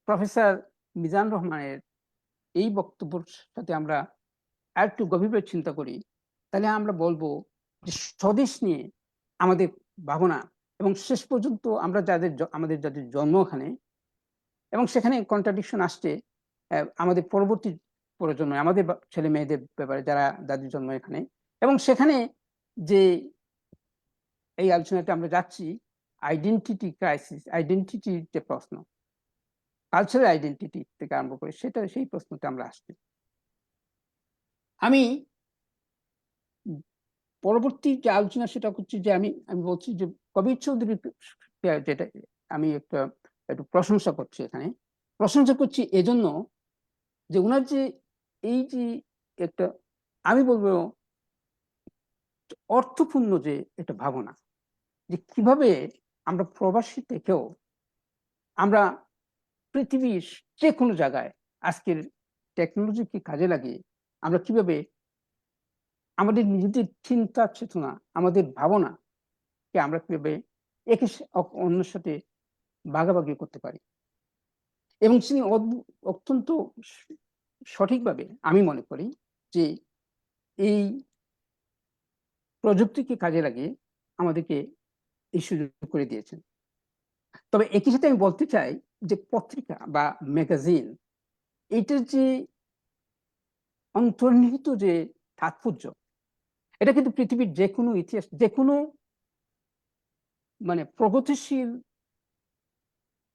S3: প্রফেসর মিজান রহমানের এই বক্তব্যের সাথে আমরা আর একটু গভীরভাবে চিন্তা করি, তাহলে আমরা বলবো যে স্বদেশ নিয়ে আমাদের ভাবনা, এবং শেষ পর্যন্ত আমরা আমাদের যাদের জন্ম ওখানে, এবং সেখানে কন্ট্রাডিকশন আসছে আমাদের পরবর্তী প্রজন্ম, আমাদের ছেলে মেয়েদের ব্যাপারে যারা যাদের জন্ম এখানে, এবং সেখানে যে এই আলোচনাটা আমরা যাচ্ছি আইডেন্টিটি ক্রাইসিস, আইডেন্টিটির যে প্রশ্ন, কালচারাল আইডেন্টিটি থেকে আরম্ভ করে সেই প্রশ্নটা আমরা আসছি। আমি পরবর্তী যে আলোচনা সেটা হচ্ছে যে আমি বলছি যে কবির চৌধুরী, যেটা আমি একটু প্রশংসা করছি, এখানে প্রশংসা করছি এজন্য যে ওনার যে এই যে একটা আমি বলবো অর্থপূর্ণ যে একটা ভাবনা, যে কিভাবে আমরা প্রবাসী থেকেও আমরা পৃথিবীর যে কোনো জায়গায় আজকের টেকনোলজিকে কাজে লাগিয়ে আমরা কিভাবে আমাদের নিজেদের চিন্তা চেতনা, আমাদের ভাবনাকে আমরা কিভাবে একে অন্যের সাথে ভাগাভাগি করতে পারি। এবং তিনি অত্যন্ত সঠিকভাবে আমি মনে করি যে এই প্রযুক্তিকে কাজে লাগিয়ে আমাদেরকে এই সুযোগ করে দিয়েছেন। তবে একই সাথে আমি বলতে চাই যে পত্রিকা বা ম্যাগাজিন, এইটার যে অন্তর্নিহিত যে তাৎপর্য, এটা কিন্তু পৃথিবীর যে কোনো ইতিহাস, যে কোনো মানে প্রগতিশীল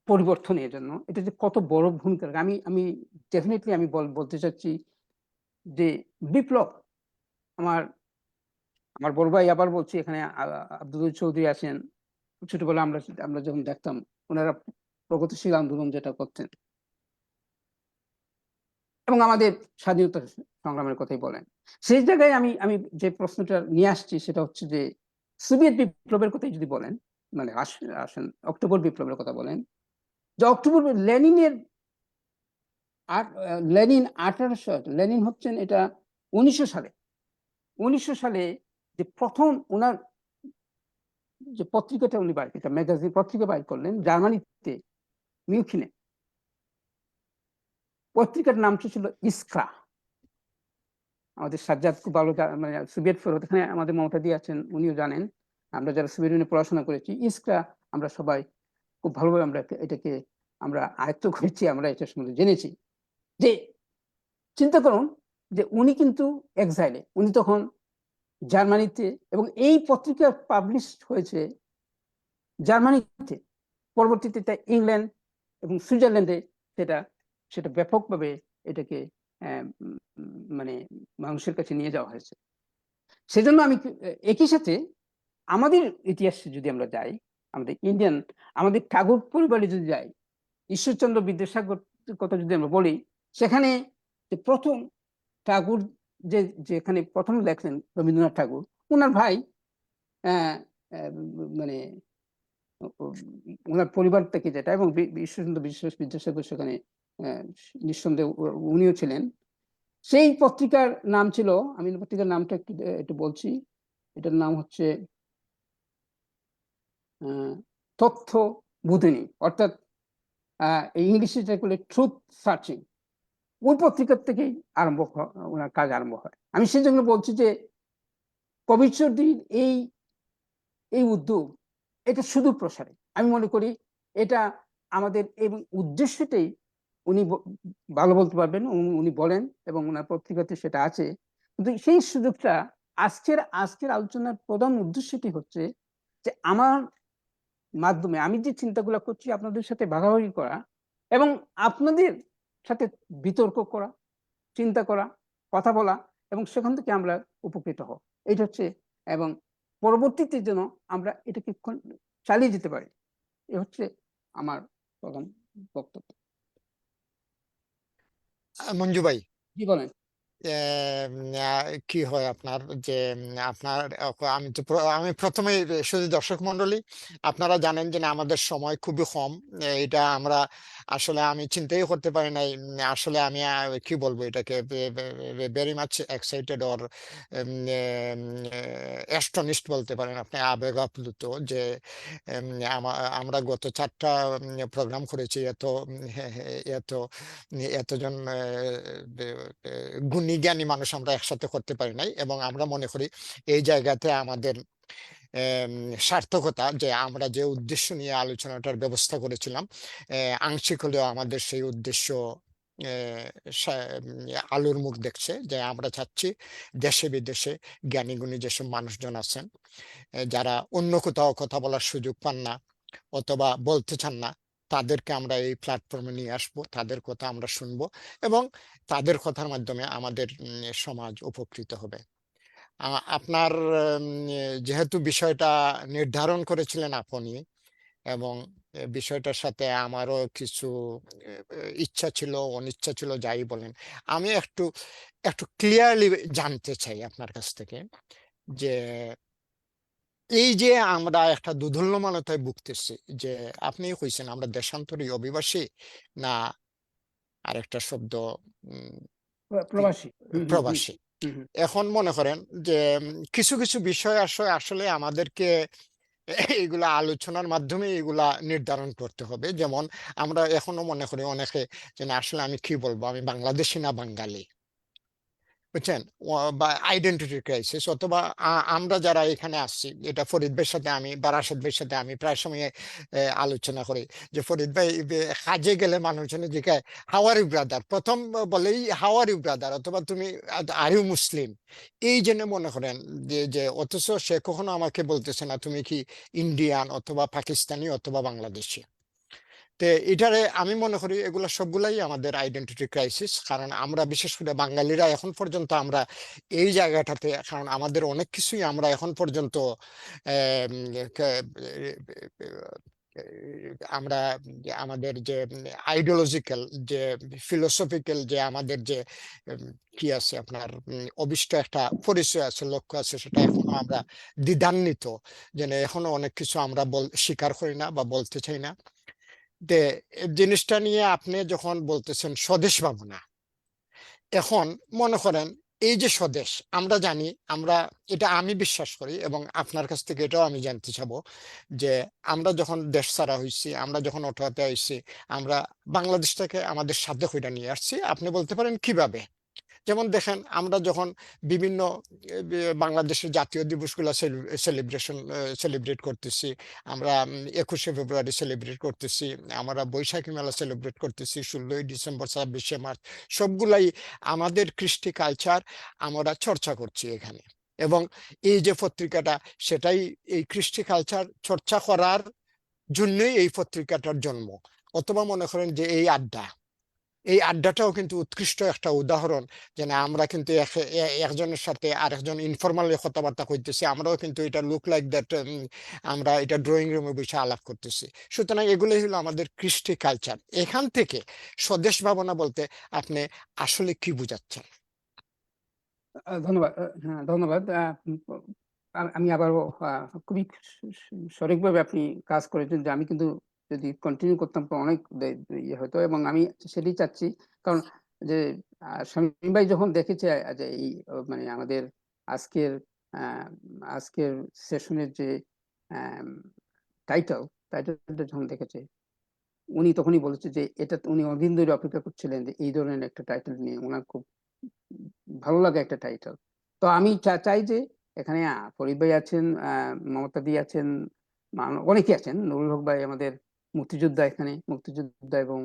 S3: পরিবর্তনের জন্য এটা যে কত বড় ভূমিকা রাখে, আমি ডেফিনেটলি আমি বলতে চাচ্ছি যে বিপ্লব, আমার বড় ভাই আবার বলছি এখানে আব্দুল চৌধুরী আছেন, ছোটবেলা আমরা যখন দেখতাম ওনারা প্রগতিশীল আন্দোলন যেটা করতেন এবং আমাদের স্বাধীনতা সংগ্রামের কথাই বলেন, সেই জায়গায় আমি যে প্রশ্নটা নিয়ে আসছি সেটা হচ্ছে যে সোভিয়েত বিপ্লবের কথাই যদি বলেন, মানে আসেন অক্টোবর বিপ্লবের কথা বলেন, যে অক্টোবর লেনিন 1800, লেনিন হচ্ছেন এটা 1900 সালে যে প্রথম ওনার যে পত্রিকাটা উনি বাইর, এটা ম্যাগাজিন পত্রিকা বাইর করলেন জার্মানিতে, মিউনখেনে। পত্রিকার নামটা ছিল ইস্ক্রা। আমাদের সাজ্জাদ খুব ভালো, মানে সোভিয়েত ফেরত, এখানে আমাদের মমতা দিয়ে আছেন, উনিও জানেন, আমরা যারা সোভিয়েত ইউনিয়নে পড়াশোনা করেছি, ইস্ক্রা আমরা সবাই খুব ভালোভাবে এটাকে আমরা আয়ত্ত করেছি, আমরা এটার সম্বন্ধে জেনেছি। যে চিন্তা করুন যে উনি কিন্তু এক্সাইলে, উনি তখন জার্মানিতে, এবং এই পত্রিকা পাবলিশ হয়েছে জার্মানিতে, পরবর্তীতে তা ইংল্যান্ড এবং সুইজারল্যান্ডে সেটা ব্যাপকভাবে এটাকে মানে মানুষের কাছে নিয়ে যাওয়া হয়েছে। সেজন্য আমি একই সাথে আমাদের ইতিহাসে যদি আমরা যাই, আমাদের আমাদের ঠাকুর পরিবারে যদি যাই, ঈশ্বরচন্দ্র বিদ্যাসাগর কথা যদি আমরা বলি, সেখানে যে প্রথম ঠাকুর যেখানে প্রথম লেখলেন রবীন্দ্রনাথ ঠাকুর, ওনার ভাই মানে ওনার পরিবার থেকে যেটা, এবং ঈশ্বরচন্দ্র বিদ্যাসাগর সেখানে নিঃসন্দেহে উনিও ছিলেন। সেই পত্রিকার নাম ছিল, আমি পত্রিকার নামটা একটু বলছি, এটার নাম হচ্ছে তথ্য বুধিনী, অর্থাৎ ইংলিশে যেটা বলে ট্রুথ সার্চিং। ওই পত্রিকার থেকেই ওনার কাজ আরম্ভ হয়। আমি সেই জন্য বলছি যে কবির চৌধুরীর এই উদ্যোগ, এটা শুধু প্রসারে, আমি মনে করি এটা আমাদের, এবং উদ্দেশ্যটাই উনি ভালো বলতে পারবেন, উনি বলেন এবং ওনার পত্রিকাতে সেটা আছে। কিন্তু সেই সুযোগটা আজকের আলোচনার প্রধান উদ্দেশ্যটি হচ্ছে যে আমার মাধ্যমে আমি যে চিন্তাগুলো করছি আপনাদের সাথে ভাগাভাগি করা, এবং আপনাদের সাথে বিতর্ক করা, চিন্তা করা, কথা বলা, এবং সেখান থেকে আমরা উপকৃত হব। এটা হচ্ছে, এবং পরবর্তীতে যেন আমরা এটাকে চালিয়ে যেতে পারি, এ হচ্ছে আমার প্রথম বক্তব্য।
S2: মঞ্জু ভাই,
S3: কি বলেন?
S2: কি হয় আপনার যে আপনার আমি প্রথমে শুধু দর্শক মন্ডলী, আপনারা জানেন যে না, আমাদের সময় খুবই কম। এটা আমরা আসলে আমি চিন্তাই করতে পারি নাই। আসলে আমি কি বলবো এটাকে, very much excited or astonished বলতে পারেন আপনি, আবেগ আপ্লুত যে আমরা গত 4টা প্রোগ্রাম করেছি, এত এতজন গুণী জ্ঞানী মানুষ আমরা একসাথে করতে পারি নাই। এবং আমরা মনে করি এই জায়গাতে আমাদের সার্থকতা, যে আমরা যে উদ্দেশ্য নিয়ে আলোচনাটার ব্যবস্থা করেছিলাম, আংশিক হলেও আমাদের সেই উদ্দেশ্য আলোর মুখ দেখছে। যে আমরা চাচ্ছি দেশে বিদেশে জ্ঞানী গুণী যেসব মানুষজন আছেন, যারা অন্য কোথাও কথা বলার সুযোগ পান না অথবা বলতে চান না, তাদেরকে আমরা এই প্ল্যাটফর্মে নিয়ে আসবো, তাদের কথা আমরা শুনবো, এবং তাদের কথার মাধ্যমে আমাদের সমাজ উপকৃত হবে। আপনার যেহেতু বিষয়টা নির্ধারণ করেছিলেন আপনি, এবং বিষয়টার সাথে আমারও কিছু ইচ্ছা ছিল, অনিচ্ছা ছিল, যাই বলেন, আমি একটু ক্লিয়ারলি জানতে চাই আপনার কাছ থেকে যে এই যে আমরা একটা দুধুল্যমানতায় ভুগতেছি, যে আপনি কইছেন আমরা দেশান্তরী অভিবাসী, না আরেকটা শব্দ
S3: প্রবাসী।
S2: প্রবাসী। এখন মনে করেন যে কিছু কিছু বিষয় আসলে আমাদেরকে এগুলা আলোচনার মাধ্যমে এগুলা নির্ধারণ করতে হবে। যেমন আমরা এখনো মনে করি অনেকে যে না, আসলে আমি কি বলবো, আমি বাংলাদেশি না বাঙালি, বুঝছেন, বা আইডেন্টিটি ক্রাইসিস। অথবা আমরা যারা এখানে আসছি, এটা ফরিদ ভাইয়ের সাথে আমি বা রাশেদ ভাইয়ের সাথে আমি প্রায় সময় আলোচনা করি যে ফরিদ ভাই কাজে গেলে মানুষজনের দিকে হাউ আর ইউ ব্রাদার, প্রথম বলেই হাউ আর ইউ ব্রাদার, অথবা তুমি আর ইউ মুসলিম, এই জন্য মনে করেন যে অথচ সে কখনো আমাকে বলতেছে না তুমি কি ইন্ডিয়ান অথবা পাকিস্তানি অথবা বাংলাদেশি। তো এটারে আমি মনে করি এগুলো সবগুলাই আমাদের আইডেন্টিটি ক্রাইসিস। কারণ আমরা বিশেষ করে বাঙালিরা এখন পর্যন্ত আমরা এই জায়গাটাতে, কারণ আমাদের অনেক কিছুই আমরা এখন পর্যন্ত আমরা আমাদের যে আইডিওলজিক্যাল, যে ফিলোসফিক্যাল, যে আমাদের যে কি আছে আপনার অভিষ্ট একটা পরিচয় আছে, লক্ষ্য আছে, সেটা এখনো আমরা দ্বিধান্বিত, যে এখনো অনেক কিছু আমরা স্বীকার করি না বা বলতে চাই না। জিনিসটা নিয়ে আপনি যখন বলতেছেন স্বদেশ ভাবনা, এখন মনে করেন এই যে স্বদেশ, আমরা জানি, আমরা এটা আমি বিশ্বাস করি, এবং আপনার কাছ থেকে এটাও আমি জানতে চাবো যে আমরা যখন দেশ ছাড়া হয়েছি, আমরা যখন অটোয়াতে আইছি, আমরা বাংলাদেশটাকে আমাদের সাথে কইরা নিয়ে আসছি। আপনি বলতে পারেন কিভাবে। যেমন দেখেন, আমরা যখন বিভিন্ন বাংলাদেশের জাতীয় দিবসগুলো সেলিব্রেট করতেছি, আমরা 21শে ফেব্রুয়ারি সেলিব্রেট করতেছি, আমরা বৈশাখী মেলা সেলিব্রেট করতেছি, 16ই ডিসেম্বর, 26শে মার্চ, সবগুলাই আমাদের কৃষ্টি কালচার আমরা চর্চা করছি এখানে। এবং এই যে পত্রিকাটা, সেটাই এই কৃষ্টি কালচার চর্চা করার জন্যই এই পত্রিকাটার জন্ম। অথবা মনে করেন যে এই আড্ডাটাও কিন্তু উৎকৃষ্ট একটা উদাহরণ, যে না, আমরা কিন্তু একজনের সাথে আরেকজন ইনফরমালি কথাবার্তা কইতেছি, আমরাও কিন্তু এটা লুক লাইক দ্যাট, আমরা এটা ড্রয়িং রুমে বসে আলাপ করতেছি। সুতরাং এগুলোই হলো আমাদের কৃষ্টি কালচার। এখান থেকে স্বদেশ ভাবনা বলতে আপনি আসলে কি বুঝাচ্ছেন?
S3: ধন্যবাদ। হ্যাঁ, ধন্যবাদ। আমি আবারও খুবই সঠিকভাবে আপনি কাজ করেছেন যে আমি কিন্তু যদি কন্টিনিউ করতাম তো অনেক ইয়ে হতো, এবং আমি সেটাই চাচ্ছি। কারণ যে শামীম ভাই যখন দেখেছে যে এই মানে আমাদের আজকের আজকের সেশনের যে টাইটেলটা যখন দেখেছে, উনি তখনই বলেছে যে এটা উনি অনেকদিন ধরে অপেক্ষা করছিলেন যে এই ধরনের একটা টাইটেল নিয়ে, ওনার খুব ভালো লাগে একটা টাইটেল। তো আমি চাই যে এখানে ফরিদ ভাই আছেন, মমতা দি আছেন, অনেকে আছেন, নুরুল হক ভাই আমাদের মুক্তিযোদ্ধা, এখানে মুক্তিযোদ্ধা, এবং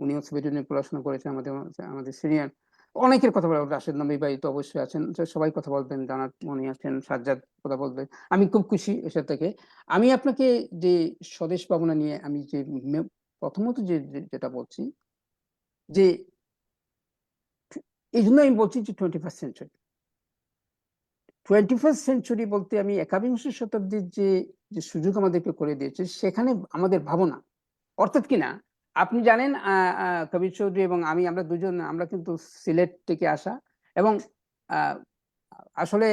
S3: উনিও সিভিল নিয়ে পড়াশোনা করেছেন, আমাদের সিনিয়র। অনেকের কথা বলবেন, রাশেদ নবী ভাই তো অবশ্যই আছেন, সবাই কথা বলবেন, জানাত মনি আছেন, সাজ্জাদ কথা বলবেন। আমি খুব খুশি এসব থেকে। আমি আপনাকে যে স্বদেশ ভাবনা নিয়ে আমি যে প্রথমত যেটা বলছি, যে এই জন্য আমি বলছি যে 21st সেঞ্চুরি। 21st সেঞ্চুরি বলতে আমি একাবিংশ শতাব্দীর যে সুযোগ আমাদেরকে করে দিয়েছে, সেখানে আমাদের ভাবনা, অর্থাৎ কিনা আপনি জানেন কবির চৌধুরী এবং আমরা দুজন, আমরা কিন্তু সিলেট থেকে আসা, এবং আসলে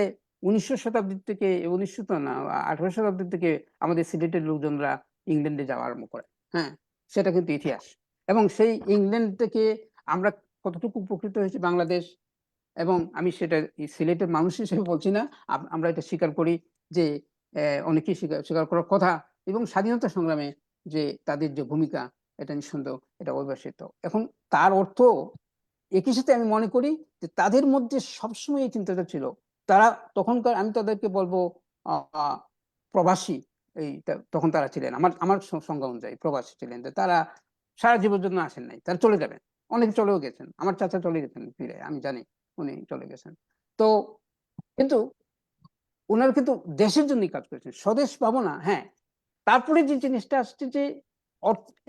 S3: 1900 শতাব্দীর থেকে, 1900 তো না, 18 শতাব্দীর থেকে আমাদের সিলেটের লোকজনরা ইংল্যান্ডে যাওয়া আরম্ভ করে। হ্যাঁ, সেটা কিন্তু ইতিহাস। এবং সেই ইংল্যান্ড থেকে আমরা কতটুকু উপকৃত হয়েছি বাংলাদেশ, এবং আমি সেটা সিলেটের মানুষ হিসেবে বলছি না, আমরা এটা স্বীকার করি যে অনেকেই স্বীকার করার কথা, এবং স্বাধীনতা সংগ্রামে যে তাদের যে ভূমিকা, এটা নিঃসন্দেহ এটা অভিবাসিত। এখন তার অর্থ একই সাথে আমি মনে করি যে তাদের মধ্যে সবসময় এই চিন্তাটা ছিল, তারা তখনকার, আমি তাদেরকে বলবো প্রবাসী, এই তখন তারা ছিলেন, আমার সংজ্ঞা অনুযায়ী প্রবাসী ছিলেন, যে তারা সারা জীবনের জন্য আসেন নাই, তারা চলে যাবেন, অনেকে চলেও গেছেন, আমার চাচা চলে গেছেন ফিরে, আমি জানি উনি চলে গেছেন। তো কিন্তু ওনারা কিন্তু দেশের জন্যই কাজ করেছেন, স্বদেশ ভাবনা। হ্যাঁ, তারপরে যে জিনিসটা আসছে যে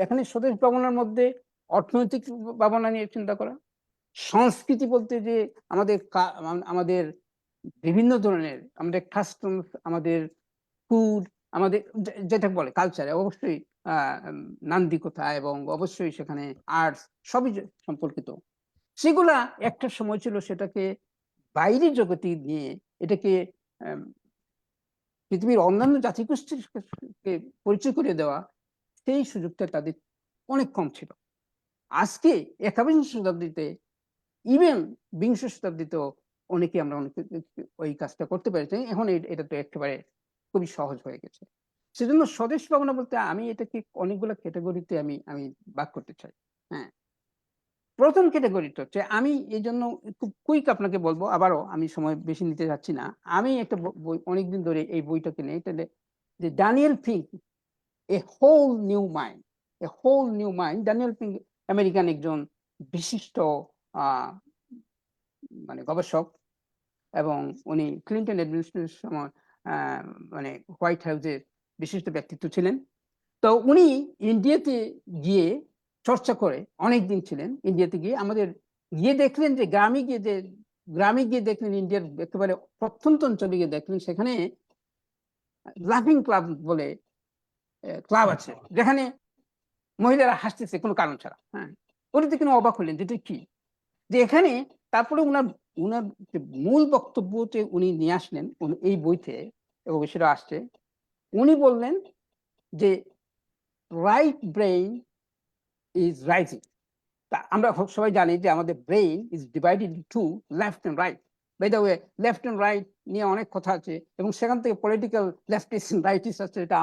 S3: এখানে স্বদেশ ভাবনার মধ্যে অর্থনৈতিক ভাবনা নিয়ে চিন্তা করা, সংস্কৃতি বলতে যে আমাদের বিভিন্ন ধরনের, আমাদের কাস্টম, আমাদের ফুড, আমাদের যেটা বলে কালচারে, অবশ্যই নান্দিকতা, এবং অবশ্যই সেখানে আর্টস সবই সম্পর্কিত। সেগুলা একটা সময় ছিল, সেটাকে বাইরের জগতে নিয়ে এটাকে পৃথিবীর অন্যান্য জাতিগোষ্ঠীর পরিচয় করিয়ে দেওয়া, সেই সুযোগটা তাদের অনেক কম ছিল। আজকে একবিংশ শতাব্দীতে, ইভেন বিংশ শতাব্দীতেও অনেকে আমরা ওই কাজটা করতে পেরেছি। এখন এটা তো একেবারে খুবই সহজ হয়ে গেছে। সেজন্য স্বদেশ ভাবনা বলতে আমি এটাকে অনেকগুলো ক্যাটাগরিতে আমি ভাগ করতে চাই। হ্যাঁ, প্রথম ক্যাটাগরিটা হচ্ছে, আমি এই জন্য খুব কুইক আপনাকে বলবো, আবারও আমি সময় বেশি নিতে যাচ্ছি না। আমি একটা বই অনেকদিন ধরে এই বইটাকে নিয়ে, এটা যে Daniel Pink, a whole new mind, a whole new mind. Daniel Pink American একজন বিশিষ্ট মানে গবেষক, এবং উনি ক্লিন্টন অ্যাডমিনিস্ট্রেশনের সময় মানে হোয়াইট হাউসের বিশিষ্ট ব্যক্তিত্ব ছিলেন। তো উনি ইন্ডিয়াতে গিয়ে চর্চা করে অনেকদিন ছিলেন, ইন্ডিয়াতে গিয়ে গিয়ে দেখলেন যে গ্রামে গিয়ে দেখলেন, ইন্ডিয়ার একেবারে প্রত্যন্ত অঞ্চলে গিয়ে দেখলেন, সেখানে লাফিং ক্লাব বলে ক্লাব আছে, যেখানে মহিলারা হাসতেছে কোনো কারণ ছাড়া। হ্যাঁ, ওটাতে কিন্তু অবাক হলেন যেটা কি, যে এখানে। তারপরে উনার যে মূল বক্তব্যতে উনি নিয়ে আসলেন এই বইতে, এবং সেটা আসছে, উনি বললেন যে রাইট ব্রেইন ইজ রাইজিং। আমরা সবাই জানি যে আমাদের brain is divided to left and right. By the way, left and right নিয়ে অনেক কথা আছে, এবং সেখান থেকে পলিটিক্যাল লেফটিস্ট রাইটিস্ট আছে, এটা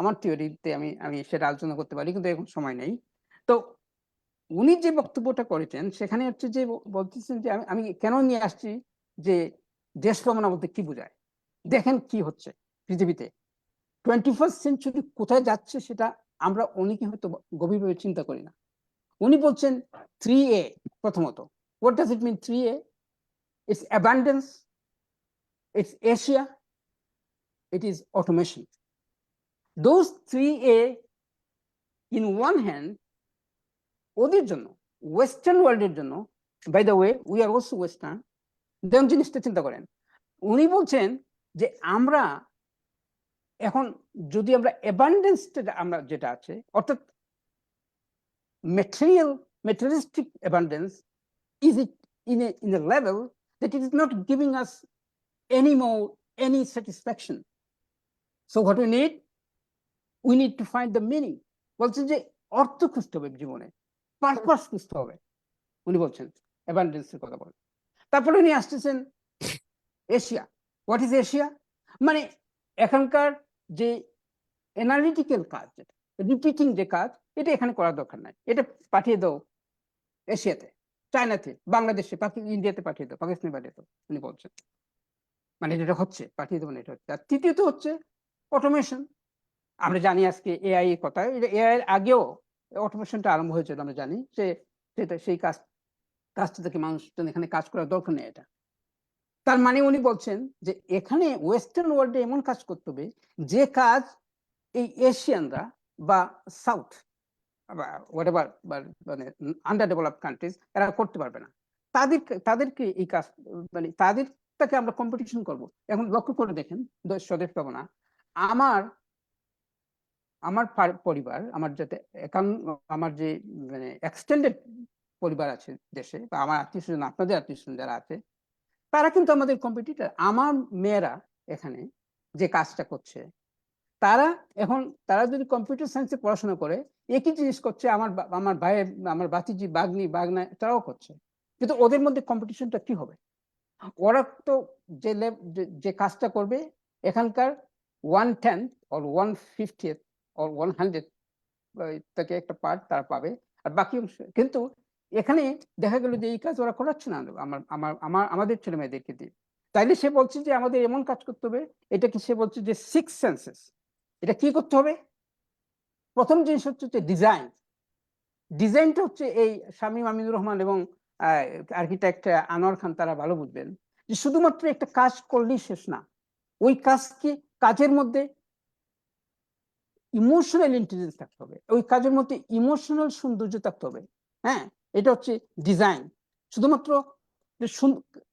S3: আমার থিওরিতে আমি সেটা আলোচনা করতে পারি, কিন্তু এখন সময় নেই। তো উনি যে বক্তব্যটা করেছেন, সেখানে হচ্ছে যে বলতেছেন যে আমি কেন নিয়ে আসছি, যে দেশ ভাবনা বলতে কি বোঝায়। দেখেন কি হচ্ছে পৃথিবীতে, 21st সেঞ্চুরি কোথায় যাচ্ছে, সেটা আমরা অনেকে হয়তো গভীরভাবে চিন্তা করি না। উনি বলছেন 3A, প্রথমত, what does it mean 3A? It's abundance, it's Asia, it is automation. Those 3A in one hand, ওদের জন্য, ওয়েস্টার্ন ওয়ার্ল্ডের জন্য, by the way we are also western, then জিনিসটা চিন্তা করেন। উনি বলছেন যে আমরা এখন যদি আমরা অ্যাবান্ডেন্সটা আমরা যেটা আছে, অর্থাৎ materialistic abundance, is it in a level that it is not giving us any more any satisfaction. So what we need to find the meaning. বলছেন যে অর্থ খুঁজতে হবে জীবনে, পারপাস খুঁজতে হবে, উনি বলছেন অ্যাবান্ডেন্সের কথা বলেন। তারপরে উনি আসতেছেন এশিয়া। What is Asia? মানে এখানকার যে অ্যানালিটিক্যাল কাজ, যেটা রিপিটিং যে কাজ, এটা এখানে করার দরকার নাই, এটা পাঠিয়ে দাও এশিয়াতে, চায়নাতে, বাংলাদেশে, ইন্ডিয়াতে পাঠিয়ে দাও, পাকিস্তানে পাঠিয়ে দাও, উনি বলছেন। মানে যেটা হচ্ছে পাঠিয়ে দেবেন, এটা হচ্ছে। আর তৃতীয়ত হচ্ছে অটোমেশন। আমরা জানি আজকে এআই এর কথা, এআই এর আগেও অটোমেশনটা আরম্ভ হয়েছিল, আমরা জানি যে সেটা সেই কাজটা থেকে মানুষজন এখানে কাজ করার দরকার নেই। এটা তার মানে উনি বলছেন যে এখানে ওয়েস্টার্ন ওয়ার্ল্ডে এমন কাজ করতে হবে যে কাজ এই এশিয়ানরা বা সাউথ বা হোয়াটএভার মানে আন্ডার ডেভেলপড কান্ট্রিজ এরা করতে পারবে না। তাদেরকে এই কাজ মানে তাদেরটাকে আমরা কম্পিটিশন করব। এখন লক্ষ্য করে দেখেন স্বদেশ ভাবনা, আমার পরিবার, আমার যাতে আমার যে মানে এক্সটেন্ডেড পরিবার আছে দেশে, বা আমার আত্মীয় স্বজন, আপনাদের আত্মীয় স্বজন যারা আছে, তারা কিন্তু আমাদের কম্পিটিটর। আমার মেয়েরা এখানে যে কাজটা করছে, তারা যদি কম্পিউটার সায়েন্সে পড়াশোনা করে, একই জিনিস করছে আমার ভাইয়ের, আমার বাতিজি, বাগনা তারাও করছে, কিন্তু ওদের মধ্যে কম্পিটিশনটা কি হবে? ওরা তো যে কাজটা করবে এখানকার 1/10 or 1/50 or 100 থেকে একটা পার্ট তারা পাবে, আর বাকি অংশ কিন্তু এখানে দেখা গেল যে এই কাজ ওরা করাচ্ছে না আমাদের ছেলে মেয়েদেরকে দিয়ে। তাইলে সে বলছে যে আমাদের এমন কাজ করতে হবে, এটাকে সে বলছে যে 6 সেন্সেস। এটা কি করতে হবে? প্রথম জিনিস হচ্ছে ডিজাইনটা হচ্ছে এই শামীম আমিনুর রহমান এবং আর্কিটেক্ট আনোয়ার খান তারা ভালো বুঝবেন যে শুধুমাত্র একটা কাজ করলেই শেষ না, ওই কাজের মধ্যে ইমোশনাল ইন্টেলিজেন্স থাকতে হবে, ওই কাজের মধ্যে ইমোশনাল সৌন্দর্য থাকতে হবে। হ্যাঁ, এটা হচ্ছে ডিজাইন। শুধুমাত্র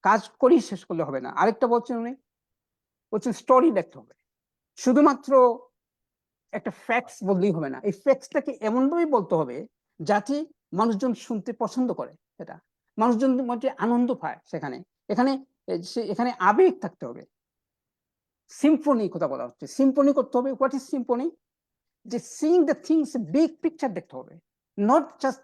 S3: কাজ করেই শেষ করলে হবে না। আরেকটা বলছেন উনি, বলছেন স্টোরি দেখতে হবে। শুধুমাত্র একটা ফ্যাক্টস বললেই হবে না, এই ফ্যাক্টসটাকে এমনভাবেই বলতে হবে যাতে মানুষজন শুনতে পছন্দ করে, সেটা মানুষজন মধ্যে আনন্দ পায়। এখানে আবেগ থাকতে হবে। সিম্ফনি কথা বলা হচ্ছে, সিম্ফনি করতে হবে। What is symphony? যে seeing the things big picture দেখতে হবে, নট জাস্ট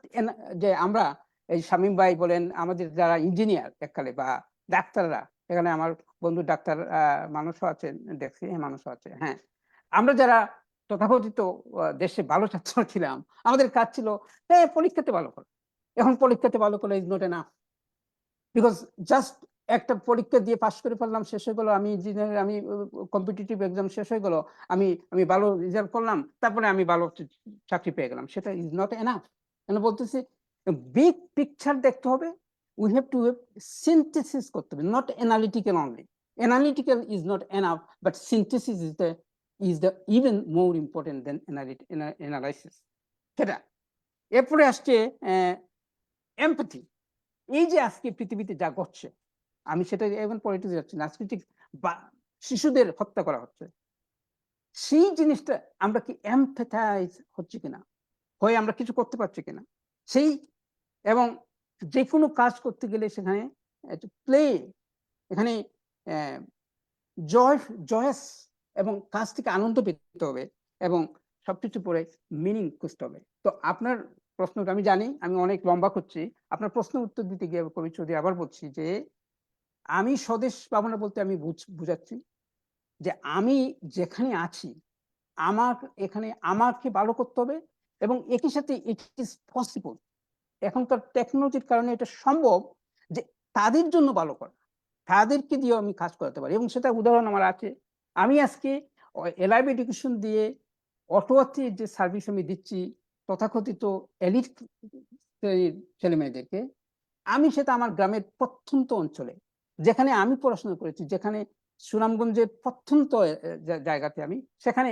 S3: যে আমরা এই শামীম ভাই বলেন, আমাদের যারা ইঞ্জিনিয়ার এককালে বা ডাক্তাররা, এখানে আমার বন্ধু ডাক্তার মানুষও আছেন, দেখছি মানুষও আছে। হ্যাঁ, আমরা যারা তথাকথিত দেশে ভালো ছাত্র ছিলাম, আমাদের কাজ ছিল পরীক্ষাতে ভালো করা। এখন পরীক্ষাতে ভালো করলে is not enough, because just একটা পরীক্ষা দিয়ে পাশ করে ফেললাম, শেষ হয়ে গেল, আমি ইঞ্জিনিয়ার, আমি কম্পিটিটিভ এক্সাম শেষ হয়ে গেল, আমি ভালো রেজাল্ট করলাম, তারপরে আমি ভালো চাকরি পেয়ে গেলাম, সেটা ইজ নট এনাফ। কেন বলতেছি, বিগ পিকচার দেখতে হবে, উই হ্যাভ টু সিনথেসিস করতে হবে, not analytical only. Analytical is not enough, but synthesis is the even more important than analysis. সেটা। এরপরে আসছে এমপ্যাথি। এই যে আজকে পৃথিবীতে যা ঘটছে, আমি সেটা এখন পলিটিক্স যাচ্ছি না, আজকে ঠিক শিশুদের হত্যা করা হচ্ছে, সেই জিনিসটা আমরা কি এমপ্যাথাইজ হচ্ছে কিনা, হয় আমরা কিছু করতে পারছি কিনা, সেই এবং যে কোনো কাজ করতে গেলে সেখানে প্লে, এখানে জয়েস এবং কাজ থেকে আনন্দ পেতে হবে, এবং সবকিছু পরে মিনিং খুঁজতে হবে। তো আপনার প্রশ্নটা আমি জানি আমি অনেক লম্বা করছি, আপনার প্রশ্ন উত্তর দিতে গিয়ে কবি চৌধুরী আবার বলছি যে আমি স্বদেশ ভাবনা বলতে আমি বুঝাচ্ছি যে আমি যেখানে আছি এখানে আমাকে ভালো করতে হবে, এবং একই সাথে ইট ইজ পসিবল, এখনকার টেকনোলজির কারণে এটা সম্ভব যে তাদের জন্য ভালো করা, তাদেরকে দিয়েও আমি কাজ করাতে পারি। এবং সেটা উদাহরণ আমার আছে। আমি আজকে এলাইভ এডুকেশন দিয়ে অটোয়াতে যে সার্ভিস আমি দিচ্ছি তথাকথিত এলিট ছেলে মেয়েদেরকে, আমি সেটা আমার গ্রামের প্রত্যন্ত অঞ্চলে, যেখানে আমি পড়াশোনা করেছি, যেখানে সুনামগঞ্জের প্রত্যন্ত জায়গাতে, আমি সেখানে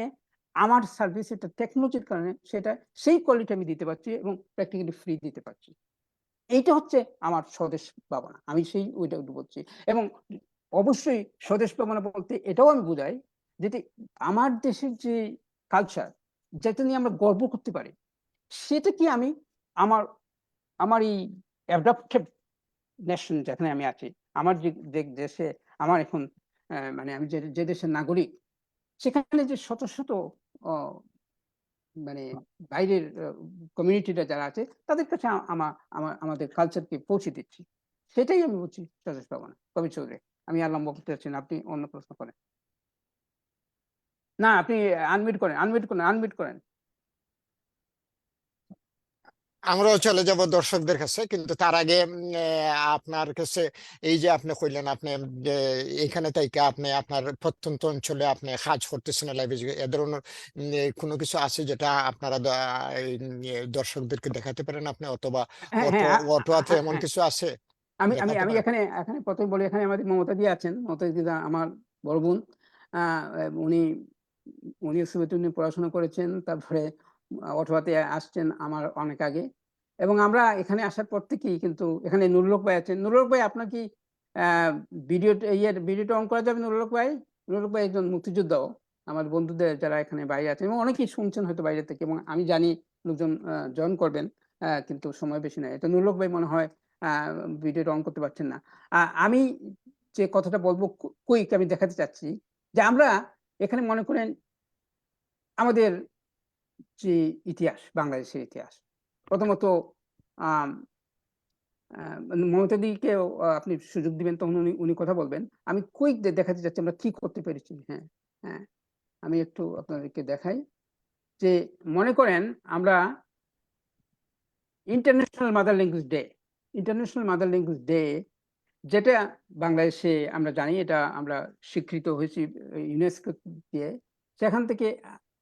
S3: আমার সার্ভিস, এটা টেকনোলজির কারণে সেই কোয়ালিটি আমি দিতে পারছি এবং প্র্যাকটিক্যালি ফ্রি দিতে পারছি। এইটা হচ্ছে আমার স্বদেশ ভাবনা, আমি ওইটা বলছি। এবং অবশ্যই স্বদেশ ভাবনা বলতে এটাও আমি বুঝাই যেটি আমার দেশের যে কালচার, যেটা নিয়ে আমরা গর্ব করতে পারি, সেটা কি আমি আমার এই অ্যাডাপ্টেড নেশন যেখানে আমি আছি, আমার যে দেশে আমার এখন মানে আমি যে দেশের নাগরিক, সেখানে যে শত শত মানে বাইরের কমিউনিটিটা যারা আছে তাদের কাছে আমাদের কালচারকে পৌঁছে দিচ্ছি, সেটাই আমি বলছি যথেষ্ট হবে না। কবি চৌধুরী, আমি আর লম্বা করতে চাচ্ছি না, আপনি অন্য প্রশ্ন করেন। না, আপনি আনমিউট করেন।
S2: আমরাও চলে যাব দর্শকদের কাছে, কিন্তু তার আগে আপনার কাছে এই যে আপনি কইলেন আপনি এইখানে থেকে আপনি আপনার প্রত্যন্ত অঞ্চলে আপনি কাজ করতেছেন লাইভে, এ ধরনের কোনো কিছু আছে যেটা আপনারা দর্শকদেরকে দেখাতে পারেন আপনি, অথবা
S3: হ্যাঁ,
S2: অটো
S3: হ্যাঁ,
S2: অটোতে এমন
S3: হ্যাঁ।
S2: কিছু আছে
S3: আমি আমি
S2: দেখাতে
S3: আমি
S2: পারেন?
S3: এখানে এখানে প্রথমে বলি, এখানে আমাদের মমতা দি আছেন। মমতা দিদা আমার বড় বোন। উনি সোভিয়েত ইউনিয়নে পড়াশোনা করেছেন। তারপরে অটোয়াতে আসছেন আমার অনেক আগে। এবং আমরা এখানে আসার পর থেকেই কিন্তু এখানে নুরুল হক ভাই আছেন। নুরুল হক ভাই, আপনার কি আ ভিডিওটা অন করা যাবে নুরুল হক ভাই? নুরুল হক ভাই একজন মুক্তিযোদ্ধাও। আমার বন্ধুদের যারা এখানে বাইরে আছেন এবং অনেকেই শুনছেন হয়তো বাইরে থেকে, এবং আমি জানি লোকজন জয়েন করবেন। কিন্তু সময় বেশি নাই। তো নুরুল হক ভাই মনে হয় আ ভিডিওটা অন করতে পারছেন না। আমি যে কথাটা বলবো কুইক আমি দেখাতে চাচ্ছি যে আমরা এখানে মনে করেন আমাদের যে ইতিহাস, বাংলাদেশের ইতিহাস। প্রথমত আম আ মমতাদিকেও আপনি সুযোগ দিবেন, তখন উনি কথা বলবেন। আমি কুইক দেখাতে চাচ্ছি আমরা কি করতে পেরেছি। হ্যাঁ, হ্যাঁ। আমি একটু আপনাদেরকে দেখাই যে মনে করেন আমরা ইন্টারন্যাশনাল মাদার ল্যাঙ্গুয়েজ ডে যেটা বাংলাদেশে আমরা জানি, এটা আমরা স্বীকৃত হয়েছি ইউনেস্কো দিয়ে। সেখান থেকে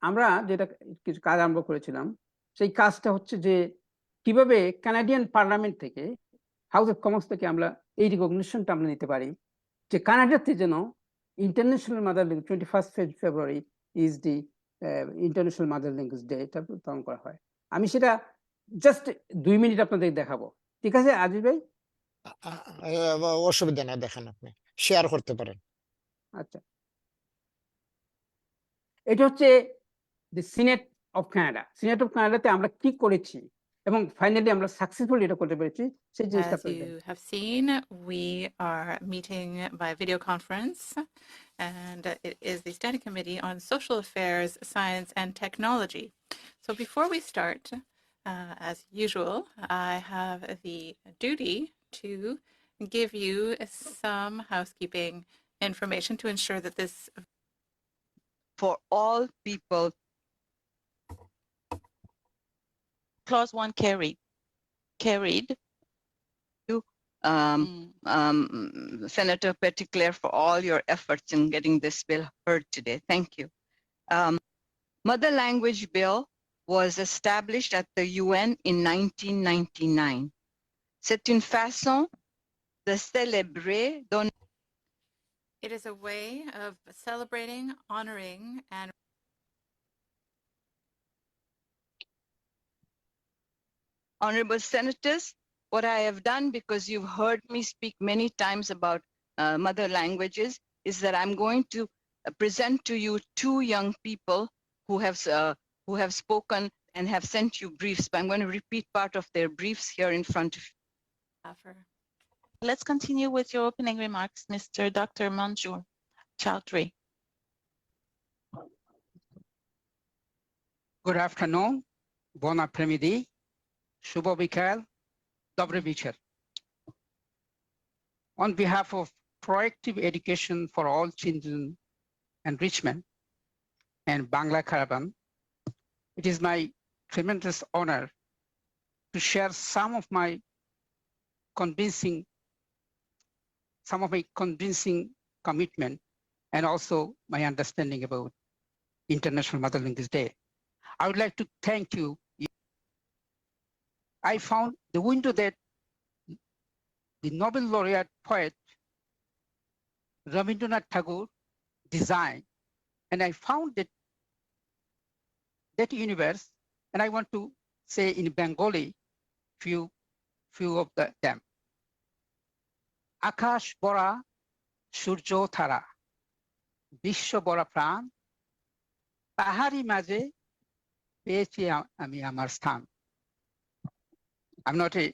S3: আমরা যেটা কিছু কাজ আরম্ভ করেছিলাম, সেই কাজটা হচ্ছে যে কিভাবে কানাডিয়ান পার্লামেন্ট থেকে, হাউস অফ কমন্স থেকে আমরা এই রিকগনিশনটা আমরা নিতে পারি যে কানাডাতে যেন international mother language 21st February is the international mother language day, এটা পালন করা হয়। আমি সেটা জাস্ট ২ মিনিট আপনাদের দেখাবো। ঠিক আছে আজিজ ভাই?
S2: অসুবিধা নাই, দেখেন আপনি শেয়ার করতে পারেন।
S3: আচ্ছা। এটা হচ্ছে the senate of Canada. Senate of কানাডাতে আমরা কি করেছি এবং ফাইনালি আমরা সাকসেসফুলি এটা করতে পেরেছি, সেই জিনিসটা
S7: As
S3: আপনাদের
S7: you have seen, we are meeting by video conference, and it is the Standing Committee on Social Affairs, Science, and Technology. So before we start, as usual, I have the duty to give you some housekeeping information to ensure that this
S8: for all people. Clause 1 carried. You, Senator Petitclerc, for all your efforts in getting this bill heard today. Thank you. Mother Language Bill was established at the UN in 1999. C'est une façon de célébrer.
S7: it is a way of celebrating, honoring, and
S8: Honorable Senators, what I have done, because you've heard me speak many times about mother languages, is that I'm going to present to you two young people who have spoken and have sent you briefs. But I'm going to repeat part of their briefs here in front of you.
S9: Let's continue with your opening remarks, Mr. Dr. Manjur Chowdhury.
S10: Good afternoon, bon après-midi, Shubho Bikhel, Dobre Bicher. On behalf of Proactive Education for All Children Enrichment and Bangla Caravan, it is my tremendous honor to share some of my convincing commitment and also my understanding about International Mother Language Day. I would like to thank you. I found the window that the Nobel laureate poet Rabindranath Tagore designed, and I found that universe, and I want to say in Bengali few of them. Akash bora surjo thara, Bishwa bora pran, Tahari maje পেয়েছি আমি আমার স্থান. I'm not a,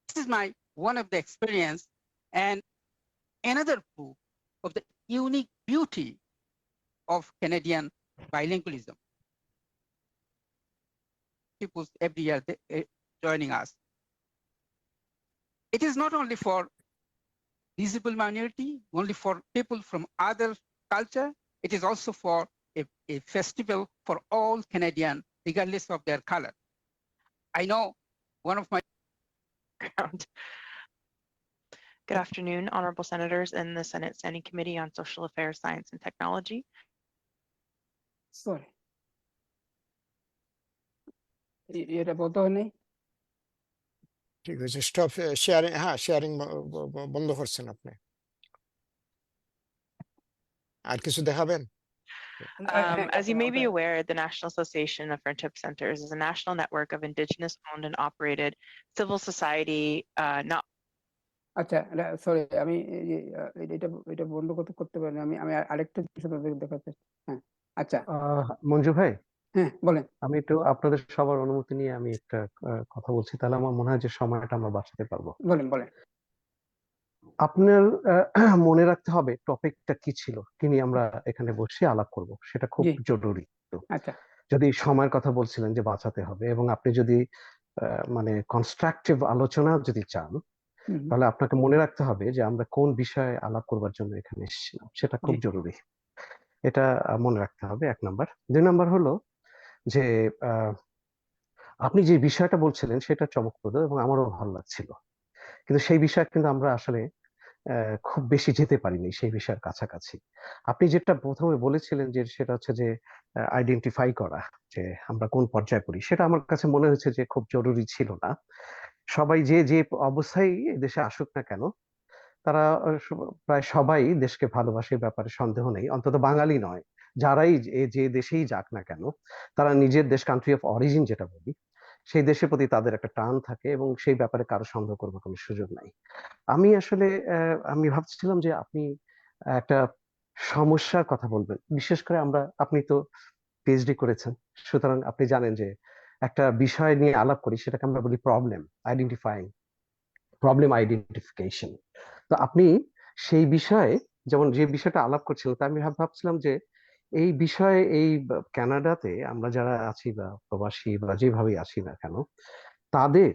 S10: this is my one of the experience, and another proof of the unique beauty of Canadian bilingualism. People every year joining us. It is not only for visible minority, only for people from other culture. It is also for a festival for all Canadian, regardless of their color. I know one of my
S11: Ground. Good afternoon, honorable senators in the Senate Standing Committee on Social Affairs, Science and Technology.
S3: Sorry. এটা বলতে হয় নাই?
S2: ঠিক আছে, stop sharing. হ্যাঁ, sharing বন্ধ করছেন আপনি। আর কিছু দেখাবেন?
S11: As you may be aware, the National Association of Friendship Centers is a national network of Indigenous owned and operated civil society, not
S3: আচ্ছা, সরি, আমি এটা বন্ধ করতে পারিনি। আমি আরেকটা বিষয় দেখাতে। হ্যাঁ, আচ্ছা,
S1: মঞ্জু ভাই,
S3: হ্যাঁ বলেন।
S1: আমি একটু আপনাদের সবার অনুমতি নিয়ে আমি একটা কথা বলছি, তাহলে আমার মনে হয় যে সময়টা আমরা বাঁচাতে পারবো।
S3: বলেন।
S1: আপনার মনে রাখতে হবে টপিকটা কি ছিল, কি নিয়ে আমরা এখানে বসে আলাপ করব, সেটা খুব
S3: জি।
S1: জরুরি।
S3: আচ্ছা,
S1: যদি সময়ের কথা বলছিলেন যে বাঁচাতে হবে, এবং আপনি যদি মানে কনস্ট্রাকটিভ আলোচনা যদি চান, তাহলে আপনাকে মনে রাখতে হবে যে আমরা কোন বিষয়ে আলাপ করবার জন্য এখানে এসেছিলাম, সেটা খুব
S3: জি।
S1: জরুরি। এটা মনে রাখতে হবে, 1 নাম্বার। 2 নাম্বার হলো যে আপনি যে বিষয়টা বলছিলেন সেটা চমকপ্রদ এবং আমারও ভালো লাগছিল, কিন্তু সেই বিষয়ে কিন্তু আমরা আসলে খুব বেশি যেতে পারিনি সেই বিষয়ের কাছাকাছি। আপনি যেটা প্রথমে বলেছিলেন যে সেটা হচ্ছে যে আইডেন্টিফাই করা যে আমরা কোন পর্যায়ে পড়ি, সেটা আমার কাছে মনে হয়েছে যে খুব জরুরি ছিল না। সবাই যে অবস্থায় দেশে আসুক না কেন, তারা প্রায় সবাই দেশকে ভালোবাসে, ব্যাপারে সন্দেহ নেই। অন্তত বাঙালি নয়, যারাই যে দেশেই যাক না কেন, তারা নিজের দেশ, কান্ট্রি অফ অরিজিন যেটা বলি, সেই দেশের প্রতি তাদের একটা টান থাকে এবং সেই ব্যাপারে কারো সন্দেহ করবার কোনো সুযোগ নাই। আমি আসলে আমি ভাবছিলাম যে আপনি একটা সমস্যার কথা বলবেন, বিশেষ করে আপনি তো পিএইচডি করেছেন, সুতরাং আপনি জানেন যে একটা বিষয় নিয়ে আলাপ করি সেটাকে আমরা বলি প্রবলেম আইডেন্টিফিকেশন। তো আপনি সেই বিষয়ে, যেমন যে বিষয়টা আলাপ করছিলেন, তা আমি ভাবছিলাম যে এই বিষয়ে এই কানাডাতে আমরা যারা আছি বা প্রবাসী বা যেভাবেই আছি না কেন, তাদের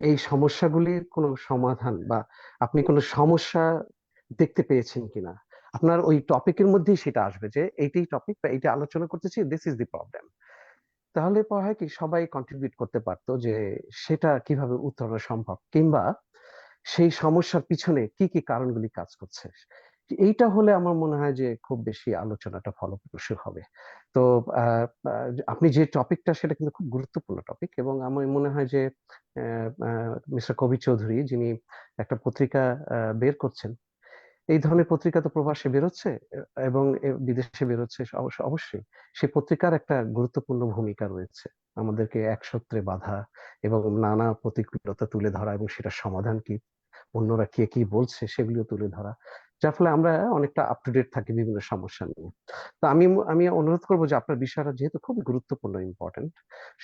S1: এই সমস্যাগুলির কোনো সমাধান বা আপনি কোনো সমস্যা দেখতে পেয়েছেন কিনা, আপনার ওই টপিকের মধ্যেই সেটা আসবে যে এইটাই টপিক বা এইটা আলোচনা করতেছি, দিস ইজ দি প্রবলেম। তাহলে পরে হয় কি, সবাই কন্ট্রিবিউট করতে পারতো যে সেটা কিভাবে উত্তরণ সম্ভব, কিংবা সেই সমস্যার পিছনে কি কি কারণগুলি কাজ করছে। এইটা হলে আমার মনে হয় যে খুব বেশি আলোচনাটা ফলপ্রসূ হবে। তো আপনি যে টপিকটা, সেটা কিন্তু খুব গুরুত্বপূর্ণ টপিক, এবং আমার মনে হয় যে মিস্টার কবি চৌধুরী, যিনি একটা পত্রিকা বের করছেন, এই ধরনের পত্রিকা তো প্রবাসে বেরোচ্ছে এবং বিদেশে বেরোচ্ছে, অবশ্যই সেই পত্রিকার একটা গুরুত্বপূর্ণ ভূমিকা রয়েছে আমাদেরকে এক সূত্রে বাঁধা এবং নানা প্রতিকূলতা তুলে ধরা, এবং সেটার সমাধান কি, অন্যরা কে কি বলছে সেগুলো তুলে ধরা, যার ফলে আমরা অনেকটা আপ টু ডেট থাকি বিভিন্ন সমস্যা নিয়ে। তো আমি অনুরোধ করবো যে আপনার বিষয়টা যেহেতু খুব গুরুত্বপূর্ণ, ইম্পর্টেন্ট,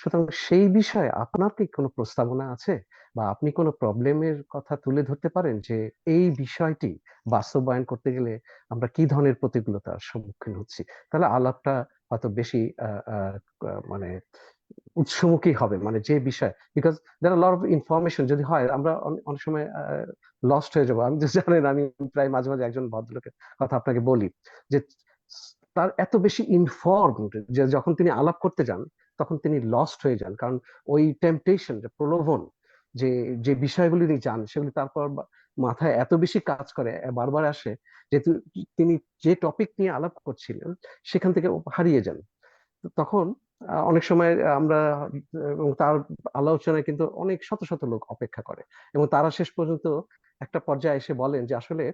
S1: সুতরাং সেই বিষয়ে আপনার কি কোনো প্রস্তাবনা আছে, বা আপনি কোনো প্রবলেমের কথা তুলে ধরতে পারেন যে এই বিষয়টি বাস্তবায়ন করতে গেলে আমরা কি ধরনের প্রতিকূলতার সম্মুখীন হচ্ছি, তাহলে আলাপটা হয়তো বেশি মানে উৎসমুখী হবে, মানে যে বিষয়, because there are lot of information যদি হয়, আমরা অনেক সময় লস্ট হয়ে যাবো। আমি তো জানেন, আমি প্রায় মাঝে মাঝে একজন ভদ্রলোকের কথা আপনাকে বলি যে তার এত বেশি ইনফর্মড যে যখন তিনি আলাপ করতে যান তখন তিনি লস্ট হয়ে যান, কারণ ওই টেম্পটেশন, যে প্রলোভন, যে বিষয়গুলি তিনি জান, সেগুলি তারপর মাথায় এত বেশি কাজ করে, বারবার আসে, যে তিনি যে টপিক নিয়ে আলাপ করছিলেন সেখান থেকে হারিয়ে যান। তখন অনেক সময় আমরা, এবং তার আলোচনায় কিন্তু অনেক শত শত লোক অপেক্ষা করে, এবং তারা শেষ পর্যন্ত একটা পর্যায়ে এসে বলেন যে আসলে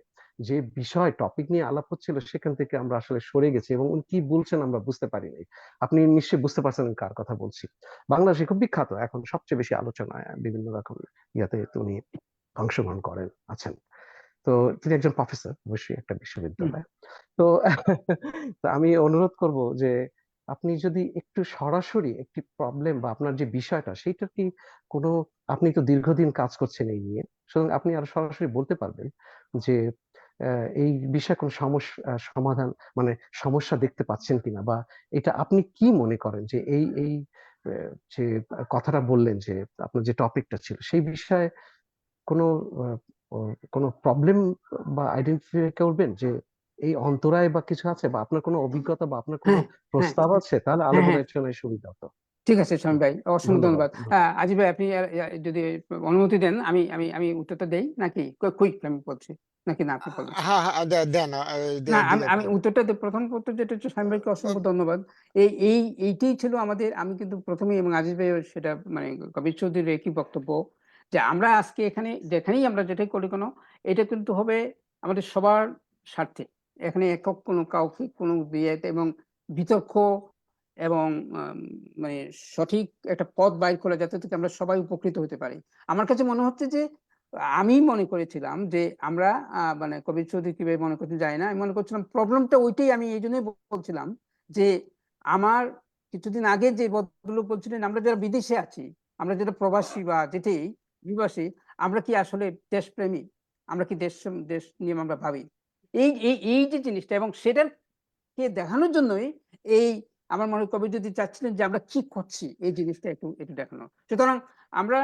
S1: যে বিষয় টপিক নিয়ে আলাপ হচ্ছিল সেখান থেকে আমরা আসলে সরে গেছি, এবং উনি কি বলছেন আমরা বুঝতে পারিনি। আপনি নিশ্চয়ই বুঝতে পারছেন কার কথা বলছি। বাংলাদেশে খুব বিখ্যাত, এখন সবচেয়ে বেশি আলোচনায় বিভিন্ন রকম ইয়াতে উনি অংশগ্রহণ করেন আছেন। তো তিনি একজন প্রফেসর, অবশ্যই একটা বিশ্ববিদ্যালয়। তো আমি অনুরোধ করব যে আপনি যদি একটু সরাসরি একটি প্রবলেম বা আপনার যে বিষয়টা, সেইটা কি কোনো, আপনি তো দীর্ঘদিন কাজ করছেন এই নিয়ে, সুতরাং আপনি আরো সরাসরি বলতে পারবেন যে এই বিষয়ে কোনো সমাধান মানে সমস্যা দেখতে পাচ্ছেন কিনা, বা এটা আপনি কি মনে করেন যে এই যে কথাটা বললেন যে আপনার যে টপিকটা ছিল সেই বিষয়ে কোনো কোনো প্রবলেম বা আইডেন্টিফাই করবেন যে এই অন্তরায় বা কিছু আছে, বা আপনার কোনো অভিজ্ঞতা বা আপনার কোনো
S3: হ্যাঁ হ্যাঁ
S1: প্রস্তাব আছে, তাহলে
S3: হ্যাঁ
S1: আলাপ
S3: হ্যাঁ
S1: আলোচনায় সুবিধা হতো।
S3: ঠিক আছে শামীম ভাই, অসংখ্য
S1: ধন্যবাদ।
S3: ধন্যবাদ। আজিজ ভাই, আপনি যদি অনুমতি দেন আমি আমি আমি উত্তরটা দেই নাকি? কুইক আমি বলছি নাকি, না আপনি বলেন?
S2: হ্যাঁ হ্যাঁ দেন
S3: না, আমি
S2: দিলে
S3: আমি
S2: ভালো।
S3: উত্তরটা প্রথম উত্তর যেটা হচ্ছে, শামীম ভাইকে অসংখ্য ধন্যবাদ। এইটাই ছিল আমাদের, আমি কিন্তু প্রথমেই, এবং আজিজ ভাই সেটা মানে কবির চৌধুরীর একই বক্তব্য, যে আমরা আজকে এখানে যেখানেই আমরা যেটাই করি কেন, এটা কিন্তু হবে আমাদের সবার স্বার্থে। এখানে একক কোনো কাউকে কোনো বিয়েতে এবং বিতর্ক এবং মানে সঠিক একটা পথ বাইর করা, যাতে থেকে আমরা সবাই উপকৃত হতে পারি। আমার কাছে মনে হচ্ছে যে আমি মনে করেছিলাম যে আমরা মানে কবির চৌধুরী কিভাবে মনে করতে যায় না, আমি মনে করছিলাম প্রবলেমটা ওইটাই। আমি এই জন্যই বলছিলাম যে আমার কিছুদিন আগে যে ভদ্রলোক বলছিলেন, আমরা যারা বিদেশে আছি, আমরা যারা প্রবাসী বা যেটাই বিবাসী, আমরা কি আসলে দেশপ্রেমী? আমরা কি দেশ নিয়ে আমরা ভাবি? এই যে জিনিসটা, এবং সেটাকে দেখানোর জন্যই এই আমার মনে হয় কবি যদি চাচ্ছিলেন যে আমরা কি করছি, এই জিনিসটা একটু একটু দেখানো। সুতরাং আমরা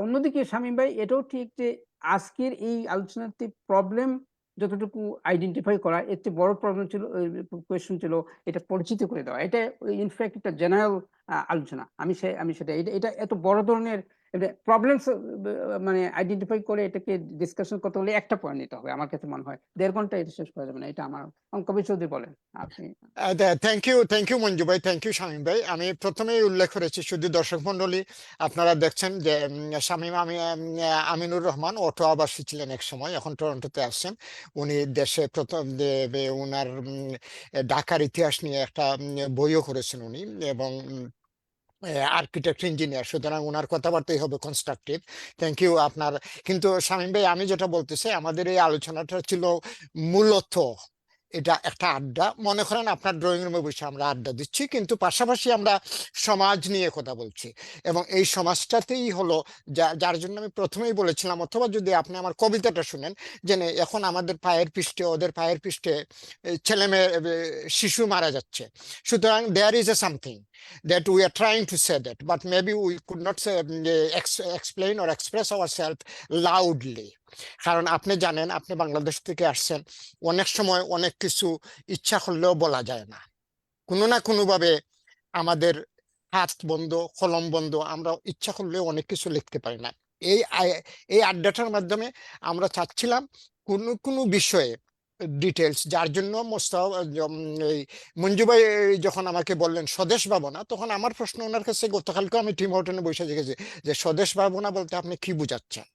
S3: অন্যদিকে শামীম ভাই, এটাও ঠিক যে আজকের এই আলোচনাতে প্রবলেম যতটুকু আইডেন্টিফাই করা, এর চেয়ে বড় প্রবলেম ছিল, কোয়েশ্চেন ছিল এটা পরিচিত করে দেওয়া। এটা ইনফ্যাক্ট একটা জেনারেল আলোচনা। আমি সেটা এটা এত বড় ধরনের প্রবলেমস মানে আইডেন্টিফাই করে এটাকে ডিসকাশন করতে হলে একটা পয়েন্ট নিতে হবে। আমার কাছে মনে হয় 1.5 ঘন্টা এটা শেষ করা যাবে না। এটা আমার কবির চৌধুরী বলেন আপনি।
S2: থ্যাংক ইউ মঞ্জু ভাই, থ্যাংক ইউ শামীম ভাই। আমি প্রথমেই উল্লেখ করেছি, শুধু দর্শক মন্ডলী আপনারা দেখছেন যে শামীম আমিনুর রহমান অটোয়াবাসী ছিলেন এক সময়, এখন টরন্টোতে আসছেন। উনি দেশে প্রথম উনার ঢাকার ইতিহাস নিয়ে একটা বইও করেছেন উনি, এবং আর্কিটেক্ট ইঞ্জিনিয়ার, সুতরাং ওনার কথাবার্তাই হবে কনস্ট্রাকটিভ। থ্যাংক ইউ আপনার। কিন্তু শামীম ভাই, আমি যেটা বলতে চাই, আমাদের এই আলোচনাটা ছিল মূলত এটা একটা আড্ডা। মনে করেন আপনার ড্রয়িং রুমে বসে আমরা আড্ডা দিচ্ছি, কিন্তু পাশাপাশি আমরা সমাজ নিয়ে কথা বলছি, এবং এই সমাজটাতেই হলো যার জন্য আমি প্রথমেই বলেছিলাম, অথবা যদি আপনি আমার কবিতাটা শুনেন, যে এখন আমাদের পায়ের পিষ্টে, ওদের পায়ের পিষ্টে ছেলে মেয়ে শিশু মারা যাচ্ছে। সুতরাং there is a something that we are trying to say that, but maybe we could not say, explain or express ourselves loudly. কারণ আপনি জানেন, আপনি বাংলাদেশ থেকে আসছেন, অনেক সময় অনেক কিছু ইচ্ছা করলেও বলা যায় না, কোনো না কোনো ভাবে আমাদের হাত বন্ধ, কলম বন্ধ, আমরা ইচ্ছা করলেও অনেক কিছু লিখতে পারি না। এই আড্ডাটার মাধ্যমে আমরা চাচ্ছিলাম কোনো বিষয়ে ডিটেলস, যার জন্য মঞ্জু ভাই যখন আমাকে বললেন স্বদেশ ভাবনা, তখন আমার প্রশ্ন ওনার কাছে, গতকালকে আমি টিম হোটেলে বসে দেখেছি যে স্বদেশ ভাবনা বলতে আপনি কি বুঝাচ্ছেন।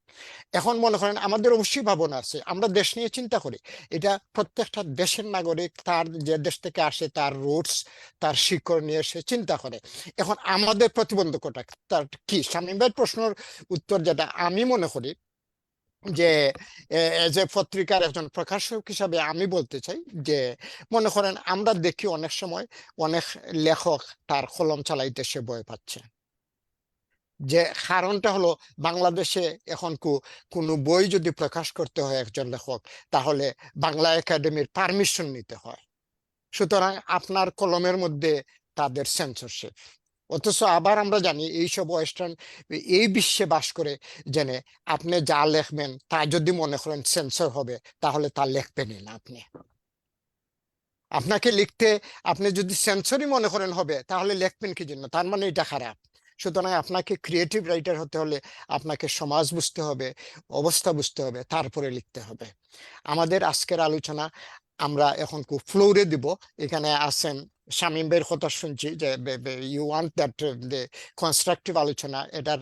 S2: এখন মনে করেন আমাদের অবশ্যই ভাবনা আছে, আমরা দেশ নিয়ে চিন্তা করি, এটা প্রত্যেকটা দেশের নাগরিক তার যে দেশ থেকে আসে তার রুটস, তার শিকড় নিয়ে সে চিন্তা করে। এখন আমাদের প্রতিবন্ধকতা তার কি? শামীম ভাইয়ের প্রশ্নের উত্তর যেটা আমি মনে করি, যে এজ এ পত্রিকার একজন প্রকাশক হিসাবে আমি বলতে চাই যে, মনে করেন আমরা দেখি অনেক সময় অনেক লেখক তার কলম চালাইতে সে ভয় পাচ্ছে। যে কারণটা হলো, বাংলাদেশে এখন কোনো বই যদি প্রকাশ করতে হয় একজন লেখক, তাহলে বাংলা একাডেমির পারমিশন নিতে হয়। সুতরাং আপনার কলমের মধ্যে তাদের সেন্সরশিপ। অথচ আবার আমরা জানি এইসব ওয়েস্টার্ন এই বিশ্বে বাস করে, জেনে আপনি যা লেখবেন তা যদি মনে করেন সেন্সর হবে, তাহলে তা লিখবেনই না আপনি। আপনাকে লিখতে, আপনি যদি সেন্সরই মনে করেন হবে, তাহলে লিখবেন কি জন্য? তার মানে এটা খারাপ। সুতরাং আপনাকে ক্রিয়েটিভ রাইটার হতে হলে আপনাকে সমাজ বুঝতে হবে, অবস্থা বুঝতে হবে, তারপরে লিখতে হবে। আমাদের আজকের আলোচনা আমরা এখন খুব ফ্লোরে দিব। এখানে আছেন শামীম ভাইয়ের কথা শুনছি যে ইউ ওয়ান্ট দ্যাট কনস্ট্রাকটিভ আলোচনা, এটার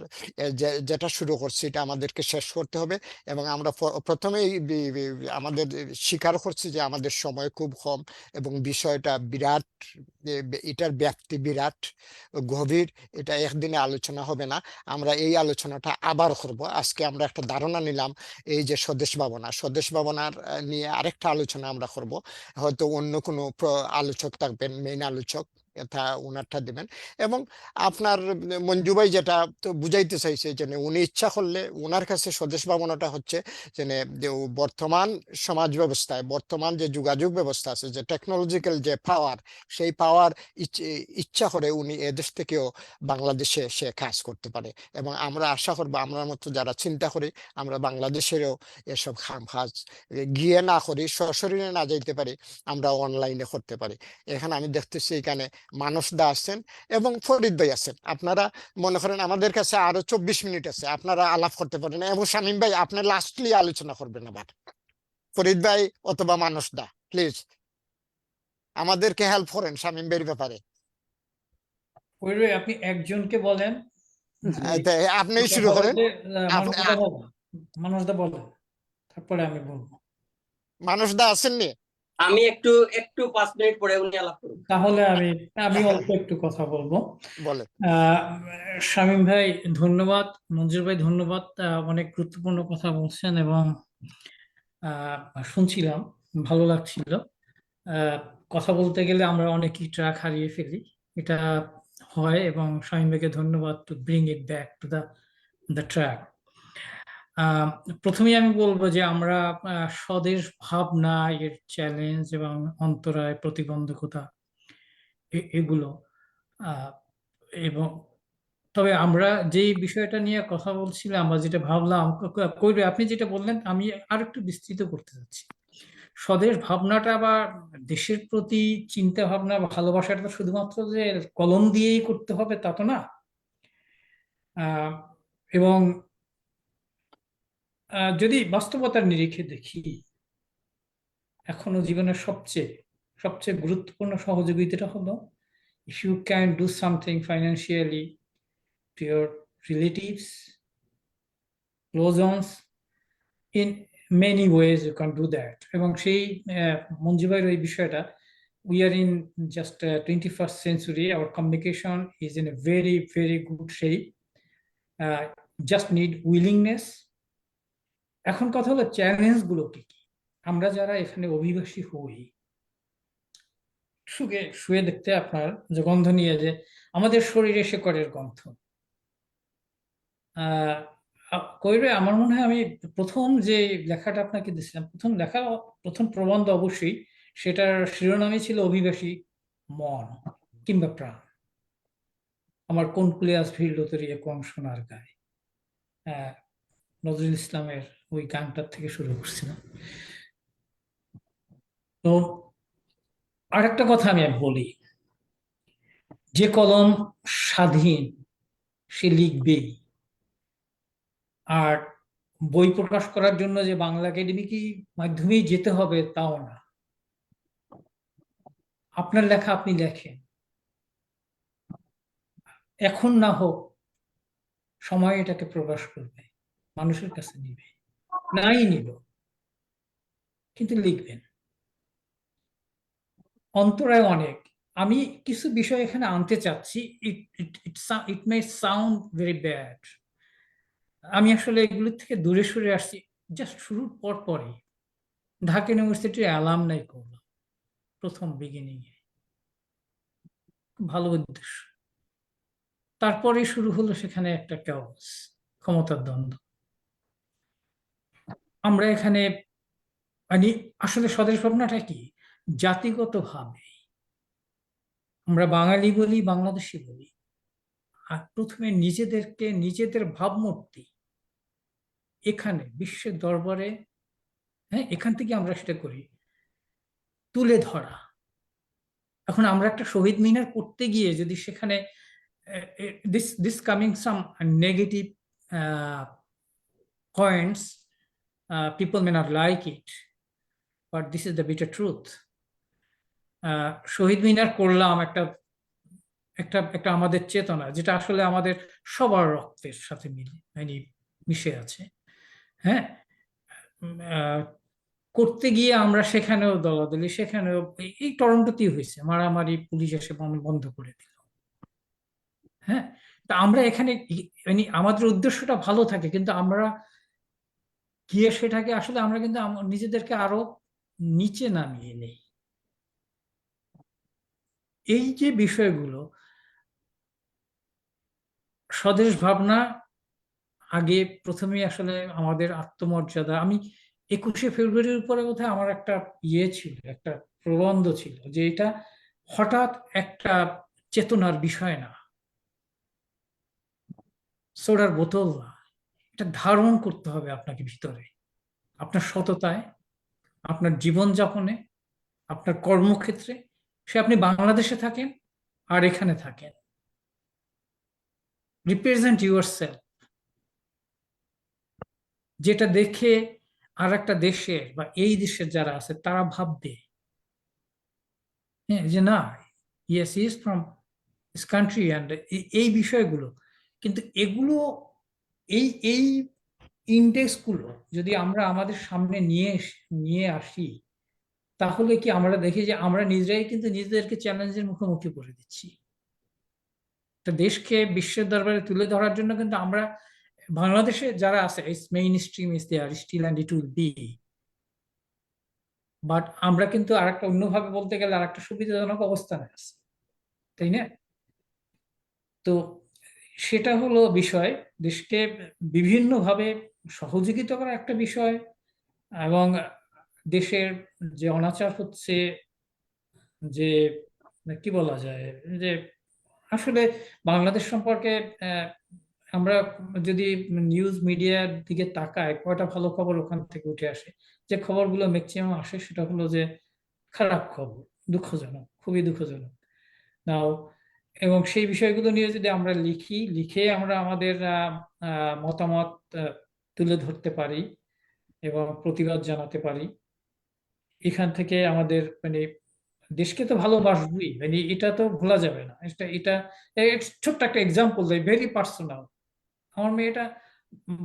S2: যেটা শুরু করছি এটা আমাদেরকে শেষ করতে হবে। এবং আমরা প্রথমেই আমাদের স্বীকার করছি যে আমাদের সময় খুব কম, এবং বিষয়টা বিরাট, এটার ব্যাপ্তি বিরাট গভীর। এটা একদিনে আলোচনা হবে না, আমরা এই আলোচনাটা আবার করব। আজকে আমরা একটা ধারণা নিলাম, এই যে স্বদেশ ভাবনার নিয়ে আরেকটা আলোচনা আমরা করব। হয়তো অন্য কোনো আলোচক থাকবেন, মেইন আলোচক, এটা উনারটা দিবেন। এবং আপনার মঞ্জু ভাই যেটা তো বুঝাইতে চাইছে যে উনি ইচ্ছা করলে উনার কাছে স্বদেশ ভাবনাটা হচ্ছে যে বর্তমান সমাজ ব্যবস্থায় বর্তমান যে যোগাযোগ ব্যবস্থা আছে, যে টেকনোলজিক্যাল যে পাওয়ার, সেই পাওয়ার ইচ্ছা করে উনি এদেশ থেকেও বাংলাদেশে সে কাজ করতে পারে। এবং আমরা আশা করবো, আমরা মতো যারা চিন্তা করি, আমরা বাংলাদেশেরও এসব কাজ গিয়ে না করি, সশরীরে না যাইতে পারি, আমরা অনলাইনে করতে পারি। এখানে আমি দেখতেছি এখানে মানস দা আছেন এবং ফরিদ ভাই আছেন। আপনারা মনে করেন আমাদের কাছে আরো 24 মিনিট আছে, আপনারা আলাপ করতে পারেন। এবং শামীম ভাই আপনি লাস্টলি আলোচনা করবেন আবার। ফরিদ ভাই অথবা মানস দা প্লিজ আমাদেরকে হেল্প করেন শামীম ভাইয়ের ব্যাপারে।
S12: আপনি একজনকে বলেন,
S2: আপনি শুরু করেন।
S12: মানুষ দা বলেন, তারপরে আমি বলবো।
S2: মানুষ দা আসেননি?
S13: আমি একটু 5 মিনিট পরে উনি আলাপ করুন।
S12: তাহলে আমি অল্প একটু কথা বলবো।
S2: বলেন।
S12: শামীম ভাই ধন্যবাদ, মঞ্জুর ভাই ধন্যবাদ, অনেক গুরুত্বপূর্ণ কথা বলছেন এবং শুনছিলাম, ভালো লাগছিল। কথা বলতে গেলে আমরা অনেকই ট্র্যাক হারিয়ে ফেলি, এটা হয়, এবং শামীম ভাইকে ধন্যবাদ to bring it back to the track. প্রথমেই আমি বলবো যে আমরা স্বদেশ ভাবনা, এর চ্যালেঞ্জ এবং অন্তরায়, প্রতিবন্ধকতা এগুলো, এবং তবে আমরা যেই বিষয়টা নিয়ে কথা বলছিলাম বা যেটা ভাবলাম, আপনি যেটা বললেন আমি আর একটু বিস্তৃত করতে চাচ্ছি। স্বদেশ ভাবনাটা বা দেশের প্রতি চিন্তা ভাবনা, ভালোবাসাটা শুধুমাত্র যে কলম দিয়েই করতে হবে তা তো না। এবং যদি বাস্তবতার নিরিখে দেখি, এখনো জীবনের সবচেয়ে গুরুত্বপূর্ণ সহযোগিতাটা হলো, if you can do something financially to your relatives, close ones, in many ways you can do that. এবং সেই মঞ্জু ভাইয়ের ওই বিষয়টা, we are in just 21st century, our communication is in a very, very good shape, just need willingness. এখন কথা হলো challenge গুলো কি কি। আমরা যারা এখানে অভিবাসী হই, শুয়ে দেখতে আপনার যে গন্ধ নিয়ে, যে আমাদের শরীরে শেকড়ের গন্ধ, কইরে আমার মনে হয় আমি প্রথম যে লেখাটা আপনাকে দিয়েছিলাম, প্রথম প্রবন্ধ অবশ্যই সেটার শিরোনামই ছিল অভিবাসী মন কিংবা প্রাণ। আমার কোন কুলে আজ ভিড়ল তরিয়ে কোন সোনার গায়ে, নজরুল ইসলামের ওই গানটার থেকে শুরু করছিলাম। তো আরেকটা কথা আমি বলি, যে কলম স্বাধীন সে লিখবেই। আর বই প্রকাশ করার জন্য যে বাংলা একাডেমিক মাধ্যমেই যেতে হবে তাও না। আপনার লেখা আপনি লেখেন, এখন না হোক সময় এটাকে প্রকাশ করবে, মানুষের কাছে নিবে, নাই নিল, কিন্তু লিখবেন। অন্তরায় অনেক। আমি কিছু বিষয় এখানে আনতে চাচ্ছি, ইট মে সাউন্ড ভেরি ব্যাড। আমি আসলে এগুলো থেকে দূরে সরে আসছি জাস্ট শুরুর পরই। ঢাকা ইউনিভার্সিটির অ্যালামনাই করলাম প্রথম বিগিনিং এ, ভালো উদ্দেশ্য। তারপরে শুরু হলো সেখানে একটা chaos, ক্ষমতার দ্বন্দ্ব। আমরা এখানে মানে আসলে স্বদেশ ভাবনাটা কি, জাতিগত ভাবে আমরা বাঙালি বলি, বাংলাদেশি বলি, আর প্রথমে নিজেদের ভাবমূর্তি এখানে বিশ্বের দরবারে, এখান থেকে আমরা সেটা করি, তুলে ধরা। এখন আমরা একটা শহীদ মিনার করতে গিয়ে যদি সেখানে this coming some negative points, people may not like it, but this is the bitter truth. শহীদ মিনার করলাম একটা আমাদের চেতনা, যেটা আসলে আমাদের সবার রক্তের সাথে মিশে আছে। হ্যাঁ, করতে গিয়ে আমরা সেখানেও দলাদলি, সেখানেও এই টরন্টোতেই হয়েছে মারামারি, পুলিশ এসে বন্ধ করে দিল। হ্যাঁ, তা আমরা এখানে আমাদের উদ্দেশ্যটা ভালো থাকে, কিন্তু আমরা গিয়ে সেটাকে আসলে আমরা কিন্তু নিজেদেরকে আরো নিচে নামিয়ে নেই। এই যে বিষয়গুলো, স্বদেশ ভাবনা আগে প্রথমেই আসলে আমাদের আত্মমর্যাদা, আমি 21শে ফেব্রুয়ারির উপরে বোধহয় আমার একটা ছিল, একটা প্রবন্ধ ছিল যে এটা হঠাৎ একটা চেতনার বিষয় না, সোডার বোতল না, এটা ধারণ করতে হবে আপনাকে ভিতরে, আপনার সততায়, আপনার জীবনযাপনে, আপনার কর্মক্ষেত্রে, সে আপনি বাংলাদেশে থাকেন আর এখানে থাকেন। রিপ্রেজেন্ট ইউর সেলফ, যেটা দেখে আর একটা দেশের বা এই দেশের যারা আছে তারা ভাববে হ্যাঁ যে না, yes is from this country and এই বিষয়গুলো। কিন্তু এগুলো এই এই ইন্ডেক্সগুলো যদি আমরা আমাদের সামনে নিয়ে আসি, তাহলে কি আমরা দেখি যে আমরা নিজেরাই কিন্তু নিজেদেরকে চ্যালেঞ্জের মুখোমুখি করে দিচ্ছি। একটা দেশকে বিশ্বের দরবারে তুলে ধরার জন্য কিন্তু আমরা বাংলাদেশে যারা আছে, mainstream is there still and it will be, but আমরা কিন্তু আরেকটা অন্যভাবে বলতে গেলে আরেকটা সুবিধাজনক অবস্থানে আছে, তাই না? তো সেটা হলো বিষয়, দেশকে বিভিন্নভাবে সহযোগিতা করা একটা বিষয়, এবং দেশের যে অনাচার হচ্ছে, যে কি বলা যায়, যে আসলে বাংলাদেশ সম্পর্কে আমরা যদি নিউজ মিডিয়ার দিকে তাকাই, কয়টা ভালো খবর ওখান থেকে উঠে আসে, যে খবরগুলো ম্যাক্সিমাম আসে সেটা হলো যে খারাপ খবর, দুঃখজনক, খুবই দুঃখজনক। নাও এবং সেই বিষয়গুলো নিয়ে যদি আমরা লিখে আমরা আমাদের মতামত তুলে ধরতে পারি এবং প্রতিবাদ জানাতে পারি, এখান থেকে আমাদের মানে দেশকে তো ভালোবাসবই, মানে এটা তো ভোলা যাবে না। এটা ছোট্ট একটা এক্সাম্পল দেয়, ভেরি পার্সোনাল। আমার মেয়েটা,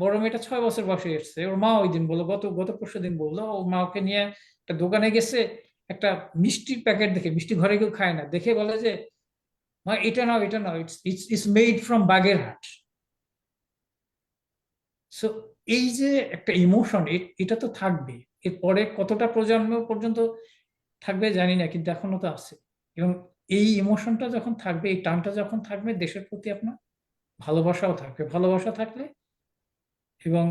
S12: বড় মেয়েটা 6 বছর বয়সে এসছে, ওর মা ওই দিন বললো, গত পরশু দিন বললো, ও মা ওকে নিয়ে একটা দোকানে গেছে, একটা মিষ্টির প্যাকেট দেখে, মিষ্টি ঘরে কেউ খায় না, দেখে বলে যে মা এটা নাও, it's made from Bagerhat. So এই যে একটা ইমোশন, এটা তো থাকবে, এরপরে কতটা প্রজন্ম পর্যন্ত থাকবে জানি না, কিন্তু এখনো তো আছে। এবং এই ইমোশনটা যখন থাকবে, এই টানটা যখন থাকবে, দেশের প্রতি আপনার ভালোবাসাও থাকবে। ভালোবাসা থাকলে এবং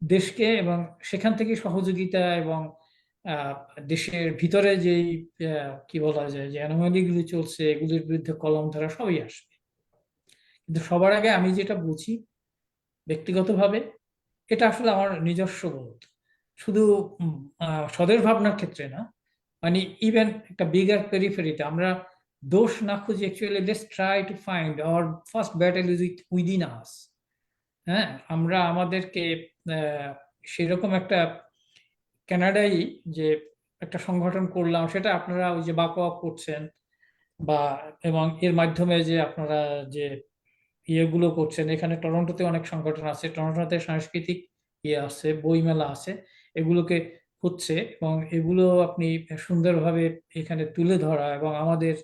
S12: দেশকে, এবং সেখান থেকে সহযোগিতা এবং দেশের ভিতরে যেই কি বলা যায় যে অ্যানোমালিগুলি চলছে, এগুলির বিরুদ্ধে কলম ধরা সবই আসবে। কিন্তু সবার আগে আমি যেটা বুঝি ব্যক্তিগতভাবে, এটা আসলে আমার নিজস্ব বোধ, শুধু স্বদেশ ভাবনার ক্ষেত্রে না, মানে ইভেন একটা বিগার পেরিফেরিতে আমরা দোষ না খুঁজে, actually let's try to find our first battle is within us. হ্যাঁ, আমরা আমাদেরকে সেরকম একটা কানাডায় যে একটা সংগঠন করলাম, সেটা আপনারা ওই যে বাকওয়াক করছেন বা, এবং এর মাধ্যমে যে আপনারা যে ইয়েগুলো করছেন, এখানে টরন্টোতে অনেক সংগঠন আছে, টরন্টোতে সাংস্কৃতিক ইয়ে আছে, বইমেলা আছে, এগুলোকে হচ্ছে, এবং এগুলো আপনি সুন্দরভাবে এখানে তুলে ধরা, এবং আমাদের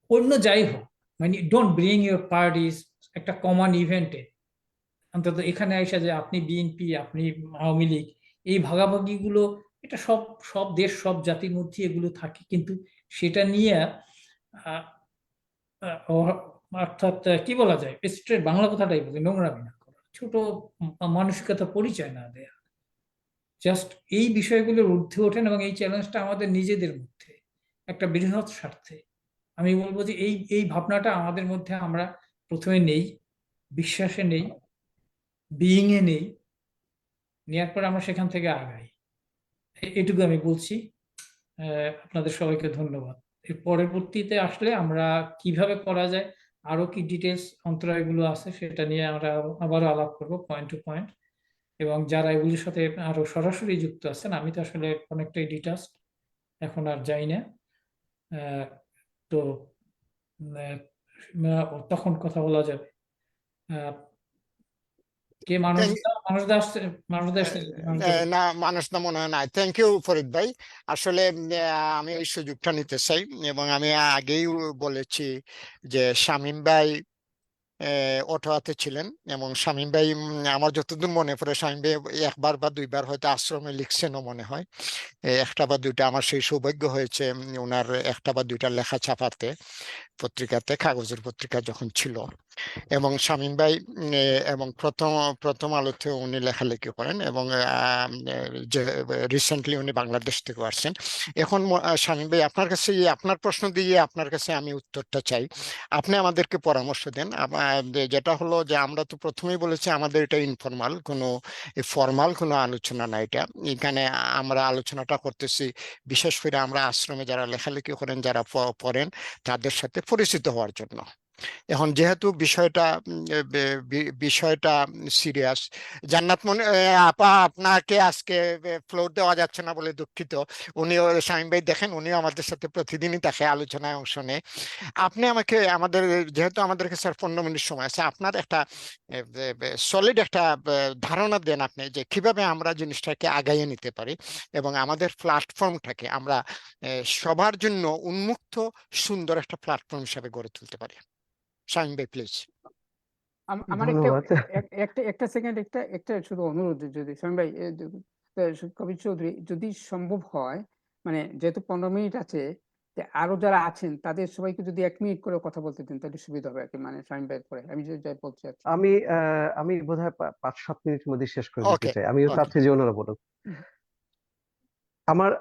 S12: অন্য যাই হোক, মানে ডোন্ট ব্রিং ইউর পার্টিস একটা কমন ইভেন্টে, অন্তত এখানে এসে যে আপনি বিএনপি, আপনি আওয়ামী লীগ, এই ভাগাভাগিগুলো, এটা সব দেশ, সব জাতির মধ্যে এগুলো থাকে, কিন্তু সেটা নিয়ে অর্থাৎ কি বলা যায়, স্ট্রেট বাংলা কথাটাই বলি, নোংরামি না করা, ছোট মানসিকতা পরিচয় না দেয়া, জাস্ট এই বিষয়গুলোর ঊর্ধ্বে ওঠেন, এবং এই চ্যালেঞ্জটা আমাদের নিজেদের মধ্যে একটা বৃহৎ স্বার্থে। আমি বলবো যে এই ভাবনাটা আমাদের মধ্যে আমরা প্রথমে নেই, বিশ্বাসে নেই, বিইং এ নেই, নেওয়ার পর আমরা সেখান থেকে আগাই। এটুকু আমি বলছি। আপনাদের সবাইকে ধন্যবাদ। এর পরবর্তীতে আসলে আমরা কিভাবে করা যায়, আরো কি ডিটেলস অন্তরায়গুলো আছে, সেটা নিয়ে আমরা আবারও আলাপ করবো পয়েন্ট টু পয়েন্ট, এবং যারা এগুলির সাথে আরো সরাসরি যুক্ত আছেন, আমি তো আসলে অনেকটাই ডিটাচড, এখন আর যাই না, তো তখন কথা বলা যাবে। কে মানুষদা আসছে?
S2: না, মানুষদা মনে হয় নাই। থ্যাংক ইউ ফরিদ ভাই। আসলে আমি ওই সুযোগটা নিতে চাই, এবং আমি আগেই বলেছি যে শামীম ভাই অটোয়াতে ছিলেন, এবং শামীম ভাই আমার যতদূর মনে পড়ে শামীম ভাই একবার বা দুইবার হয়তো আশ্রমে লিখছেনও মনে হয়, একটা বা দুইটা আমার সেই সৌভাগ্য হয়েছে ওনার একটা বা দুইটা লেখা ছাপাতে পত্রিকাতে, কাগজের পত্রিকা যখন ছিল। এবং শামীম ভাই এবং প্রথম আলোতে উনি লেখালেখি করেন, এবং যে রিসেন্টলি উনি বাংলাদেশ থেকে আসছেন। এখন শামীম ভাই আপনার কাছে আপনার প্রশ্ন দিয়ে আপনার কাছে আমি উত্তরটা চাই, আপনি আমাদেরকে পরামর্শ দেন। যেটা হলো যে আমরা তো প্রথমেই বলেছি আমাদের এটা ইনফরমাল, কোনো ফর্মাল কোনো আলোচনা না, এটা এখানে আমরা আলোচনাটা করতেছি বিশেষ করে আমরা আশ্রমে যারা লেখালেখি করেন, যারা পড়েন, তাদের সাথে পরিচিত হওয়ার জন্য। এখন যেহেতু বিষয়টা সিরিয়াস, জান্নাত মনে আপা আপনাকে আজকে ফ্লোর দেওয়া যাচ্ছে না বলে দুঃখিত। উনিও শামীম ভাই দেখেন, উনিও আমাদের সাথে প্রতিদিনই তাকে আলোচনায় অংশ নেয়। আপনি আমাকে যেহেতু আমাদের কাছে 15 মিনিট সময় আছে, আপনার একটা সলিড একটা ধারণা দেন আপনি, যে কিভাবে আমরা জিনিসটাকে আগাইয়ে নিতে পারি এবং আমাদের প্ল্যাটফর্মটাকে আমরা সবার জন্য উন্মুক্ত সুন্দর একটা প্ল্যাটফর্ম হিসাবে গড়ে তুলতে পারি। শামীম ভাই প্লিজ।
S3: আমার
S1: ধন্যবাদ।
S3: একটা সেকেন্ড, একটা শুধু অনুরোধ, যদি শামীম ভাই, কবির চৌধুরী, যদি সম্ভব হয়, মানে যেহেতু 15 মিনিট আছে, যে আরো যারা আছেন তাদের সবাইকে যদি 1 মিনিট করে কথা বলতে দেন তাহলে সুবিধা হবে আর কি, মানে শামীম ভাইয়ের পরে আমি যে যাই বলতে চাচ্ছি।
S1: আমি বোধহয় 5-7 মিনিটের মধ্যে শেষ করে দিতে
S2: ওকে
S1: চাই। আমিও
S2: ওকে
S1: চাচ্ছি যে ওনারা বলুক। আমার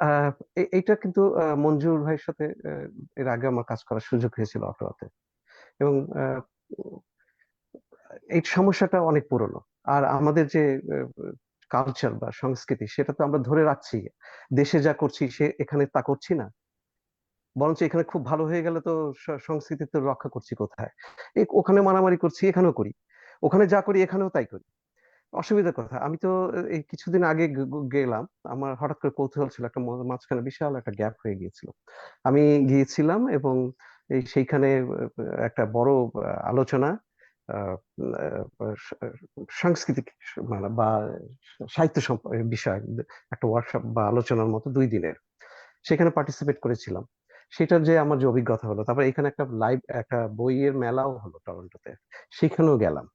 S1: এইটা কিন্তু মঞ্জুর ভাইয়ের সাথে এর আগে আমার কাজ করার সুযোগ হয়েছিল অটোয়াতে, এবং এই সমস্যাটা অনেক পুরনো। আর আমাদের যে কালচার বা সংস্কৃতি, সেটা তো আমরা ধরে রাখছি, দেশে যা করছি সে এখানে তা করছি না, বরঞ্চ এখানে খুব ভালো হয়ে গেলে তো সংস্কৃতি তো রক্ষা করছি কোথায়? ওখানে মারামারি করছি, এখানেও করি, ওখানে যা করি এখানেও তাই করি। অসুবিধার কথা, আমি তো এই কিছুদিন আগে গেলাম, আমার হঠাৎ করে কৌতূহল ছিল, একটা মাঝখানে বিশাল একটা গ্যাপ হয়ে গিয়েছিল। আমি গিয়েছিলাম এবং সেইখানে একটা বড় আলোচনা, সাংস্কৃতিক মানে বা সাহিত্য বিষয়, একটা ওয়ার্কশপ বা আলোচনার মতো 2 দিনের, সেখানে পার্টিসিপেট করেছিলাম। সেটার যে আমার যে অভিজ্ঞতা হলো, তারপর এখানে একটা বইয়ের মেলাও হলো টরন্টোতে, সেখানেও গেলাম।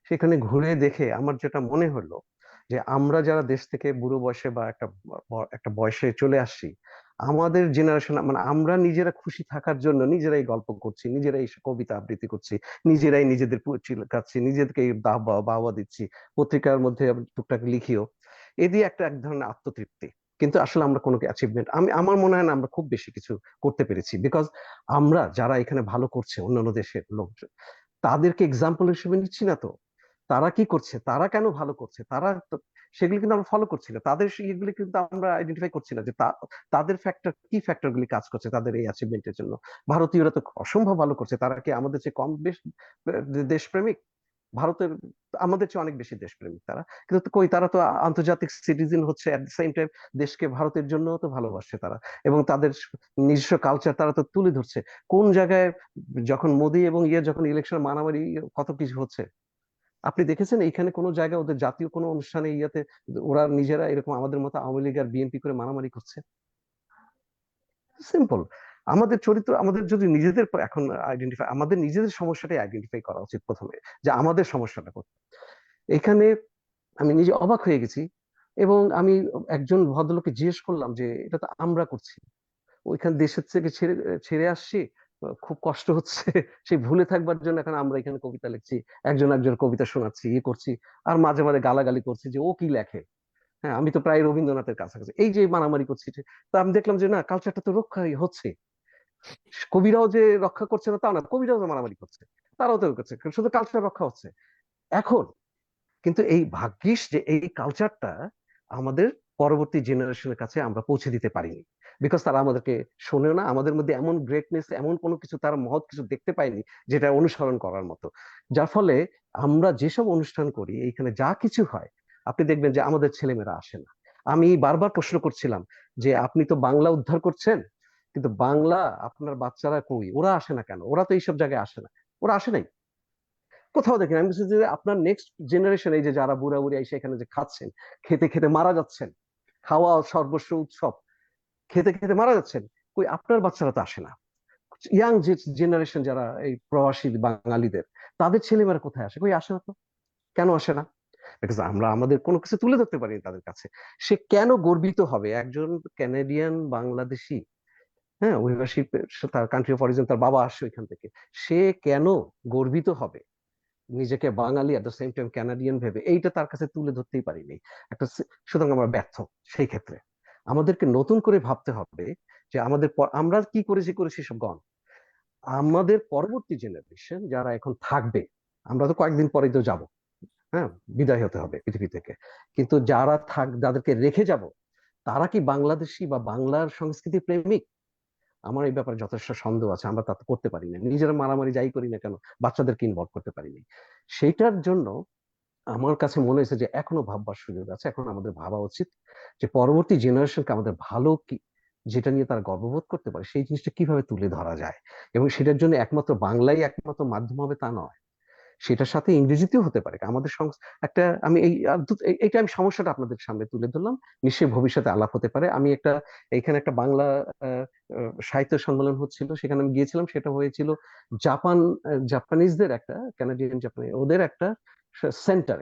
S1: সেখানে ঘুরে দেখে আমার যেটা মনে হলো, যে আমরা যারা দেশ থেকে বুড়ো বয়সে বা একটা বয়সে চলে আসছি, আমাদের জেনারেশন, মানে আমরা নিজেরা খুশি থাকার জন্য নিজেরাই গল্প করছি, নিজেরাই কবিতা আবৃত্তি করছি, নিজেরাই নিজেদের কাছে নিজেদেরকে বাহবা দিচ্ছি, পত্রিকার মধ্যে টুকটাক লিখিও, এ দিয়ে এক ধরনের আত্মতৃপ্তি। কিন্তু আসলে আমরা কোনো অ্যাচিভমেন্ট, আমার মনে হয় না আমরা খুব বেশি কিছু করতে পেরেছি, বিকজ আমরা যারা এখানে ভালো করছে অন্যান্য দেশের লোক, তাদেরকে এক্সাম্পল হিসেবে নিচ্ছি না তো। তারা কি করছে, তারা কেন ভালো করছে, সেগুলি কিন্তু আমরা ফলো করছি না, তাদের এগুলি কিন্তু আমরা আইডেন্টিফাই করছি না, যে তাদের কি ফ্যাক্টর গুলি কাজ করছে তাদের এই অ্যাচিভমেন্টের জন্য। ভারতীয়রা তো অসম্ভব ভালো করছে, তারা কি আমাদের চেয়ে কম দেশপ্রেমিক? ভারতের আমাদের চেয়ে অনেক বেশি দেশপ্রেমিক তারা, কিন্তু কই, তারা তো আন্তর্জাতিক সিটিজেন হচ্ছে, এট দ্য সেম টাইম দেশকে ভারতের জন্য তো ভালোবাসছে তারা, এবং তাদের নিজস্ব কালচার তারা তো তুলে ধরছে। কোন জায়গায় যখন মোদি এবং যখন ইলেকশন মারামারি কত কিছু হচ্ছে, আপনি দেখেছেন এইখানে কোনো জায়গায় ওদের জাতীয় কোনো অনুষ্ঠানে ওরা নিজেরা এরকম আমাদের মতো আওয়ামী লীগ আর বিএনপি করে মারামারি করছে? সিম্পল। আমাদের চরিত্র, আমাদের যদি নিজেদের এখন আমাদের নিজেদের সমস্যাটাই আইডেন্টিফাই করা উচিত প্রথমে, যে আমাদের সমস্যাটা কোথায়। এখানে আমি নিজে অবাক হয়ে গেছি, এবং আমি একজন ভদ্রলোককে জিজ্ঞেস করলাম যে এটা তো আমরা করছি, ওইখান দেশের থেকে ছেড়ে ছেড়ে আসছি, খুব কষ্ট হচ্ছে, সেই ভুলে থাকবার জন্য এখন আমরা এখানে কবিতা লিখছি, একজন কবিতা শোনাচ্ছি, করছি, আর মাঝে মাঝে গালাগালি করছি যে ও কি লেখে। হ্যাঁ, আমি তো প্রায় রবীন্দ্রনাথের কাছাকাছি, এই যে মারামারি করছি। তো আমি দেখলাম যে না, কালচারটা তো রক্ষাই হচ্ছে, কবিরাও যে রক্ষা করছে না তা না, কবিরাও তো মারামারি করছে, তারাও তো করছে, শুধু কালচার রক্ষা হচ্ছে এখন। কিন্তু এই ভাগ্যিস যে এই কালচারটা আমাদের পরবর্তী জেনারেশনের কাছে আমরা পৌঁছে দিতে পারিনি, বিকজ তারা আমাদেরকে শোনেও না, আমাদের মধ্যে এমন গ্রেটনেস, এমন কোনো কিছু, তারা মহৎ কিছু দেখতে পায়নি যেটা অনুসরণ করার মতো। যার ফলে আমরা যেসব অনুষ্ঠান করি, এইখানে যা কিছু হয়, আপনি দেখবেন যে আমাদের ছেলেমেয়েরা আসে না। আমি বারবার প্রশ্ন করছিলাম যে আপনি তো বাংলা উদ্ধার করছেন, কিন্তু বাংলা আপনার বাচ্চারা কই, ওরা আসে না কেন? ওরা তো এইসব জায়গায় আসে না, ওরা আসে নাই, কোথাও দেখেন। আমি বলছি যে আপনার নেক্সট জেনারেশন, এই যে যারা বুড়া বুড়ি এসে এখানে যে খাচ্ছেন, খেতে খেতে মারা যাচ্ছেন, খাওয়া সর্বস্ব উৎসব, খেতে খেতে মারা যাচ্ছেন, কই আপনার বাচ্চারা তো আসে না। ইয়াং যে জেনারেশন যারা এই প্রবাসী বাঙালিদের, তাদের ছেলেমেয়েরা কোথায় আসে? কই আসে না তো। কেন আসে না? বিকজ আমরা আমাদের কোনো কিছু তুলে ধরতে পারিনি তাদের কাছে। সে কেন গর্বিত হবে একজন ক্যানাডিয়ান বাংলাদেশী, হ্যাঁ, অভিবাসী, তার কান্ট্রি অফ অরিজিন, তার বাবা আসছে ওইখান থেকে, সে কেন গর্বিত হবে নিজেকে Bengali at the same time Canadian ভেবে? এইটা তার কাছে তুলে ধরতেই পারিনি সুতরাং আমরা ব্যর্থ। সেই ক্ষেত্রে আমাদেরকে নতুন করে ভাবতে হবে যে আমরা কি করেছি সব গণ, আমাদের পরবর্তী জেনারেশন যারা এখন থাকবে, আমরা তো কয়েকদিন পরেই তো যাবো, হ্যাঁ, বিদায় হতে হবে পৃথিবী থেকে, কিন্তু যাদেরকে রেখে যাব, তারা কি বাংলাদেশী বা বাংলার সংস্কৃতি প্রেমিক? আমার এই ব্যাপারে যথেষ্ট সন্দেহ আছে। আমরা তা তো করতে পারি না, নিজেরা মারামারি যাই করি না কেন বাচ্চাদেরকে ইনভলভ করতে পারিনি। সেইটার জন্য আমার কাছে মনে হয়েছে যে এখনো ভাববার সুযোগ আছে। এখন আমাদের ভাবা উচিত যে পরবর্তী জেনারেশনকে আমাদের ভালো কি, যেটা নিয়ে তারা গর্ববোধ করতে পারে, সেই জিনিসটা কিভাবে তুলে ধরা যায়। এবং সেটার জন্য একমাত্র বাংলাই একমাত্র মাধ্যম হবে তা নয়, সেটার সাথে ইংরেজিতেও হতে পারে। আমাদের একটা আমি এইটা আমি সমস্যাটা আপনাদের সামনে তুলে ধরলাম, নিশ্চয়ই ভবিষ্যতে আলাপ হতে পারে। আমি এইখানে একটা বাংলা সাহিত্য সম্মেলন হচ্ছিল, সেখানে আমি গিয়েছিলাম। সেটা হয়েছিল জাপানিজদের একটা, কানাডিয়ান জাপানি, ওদের একটা সেন্টার।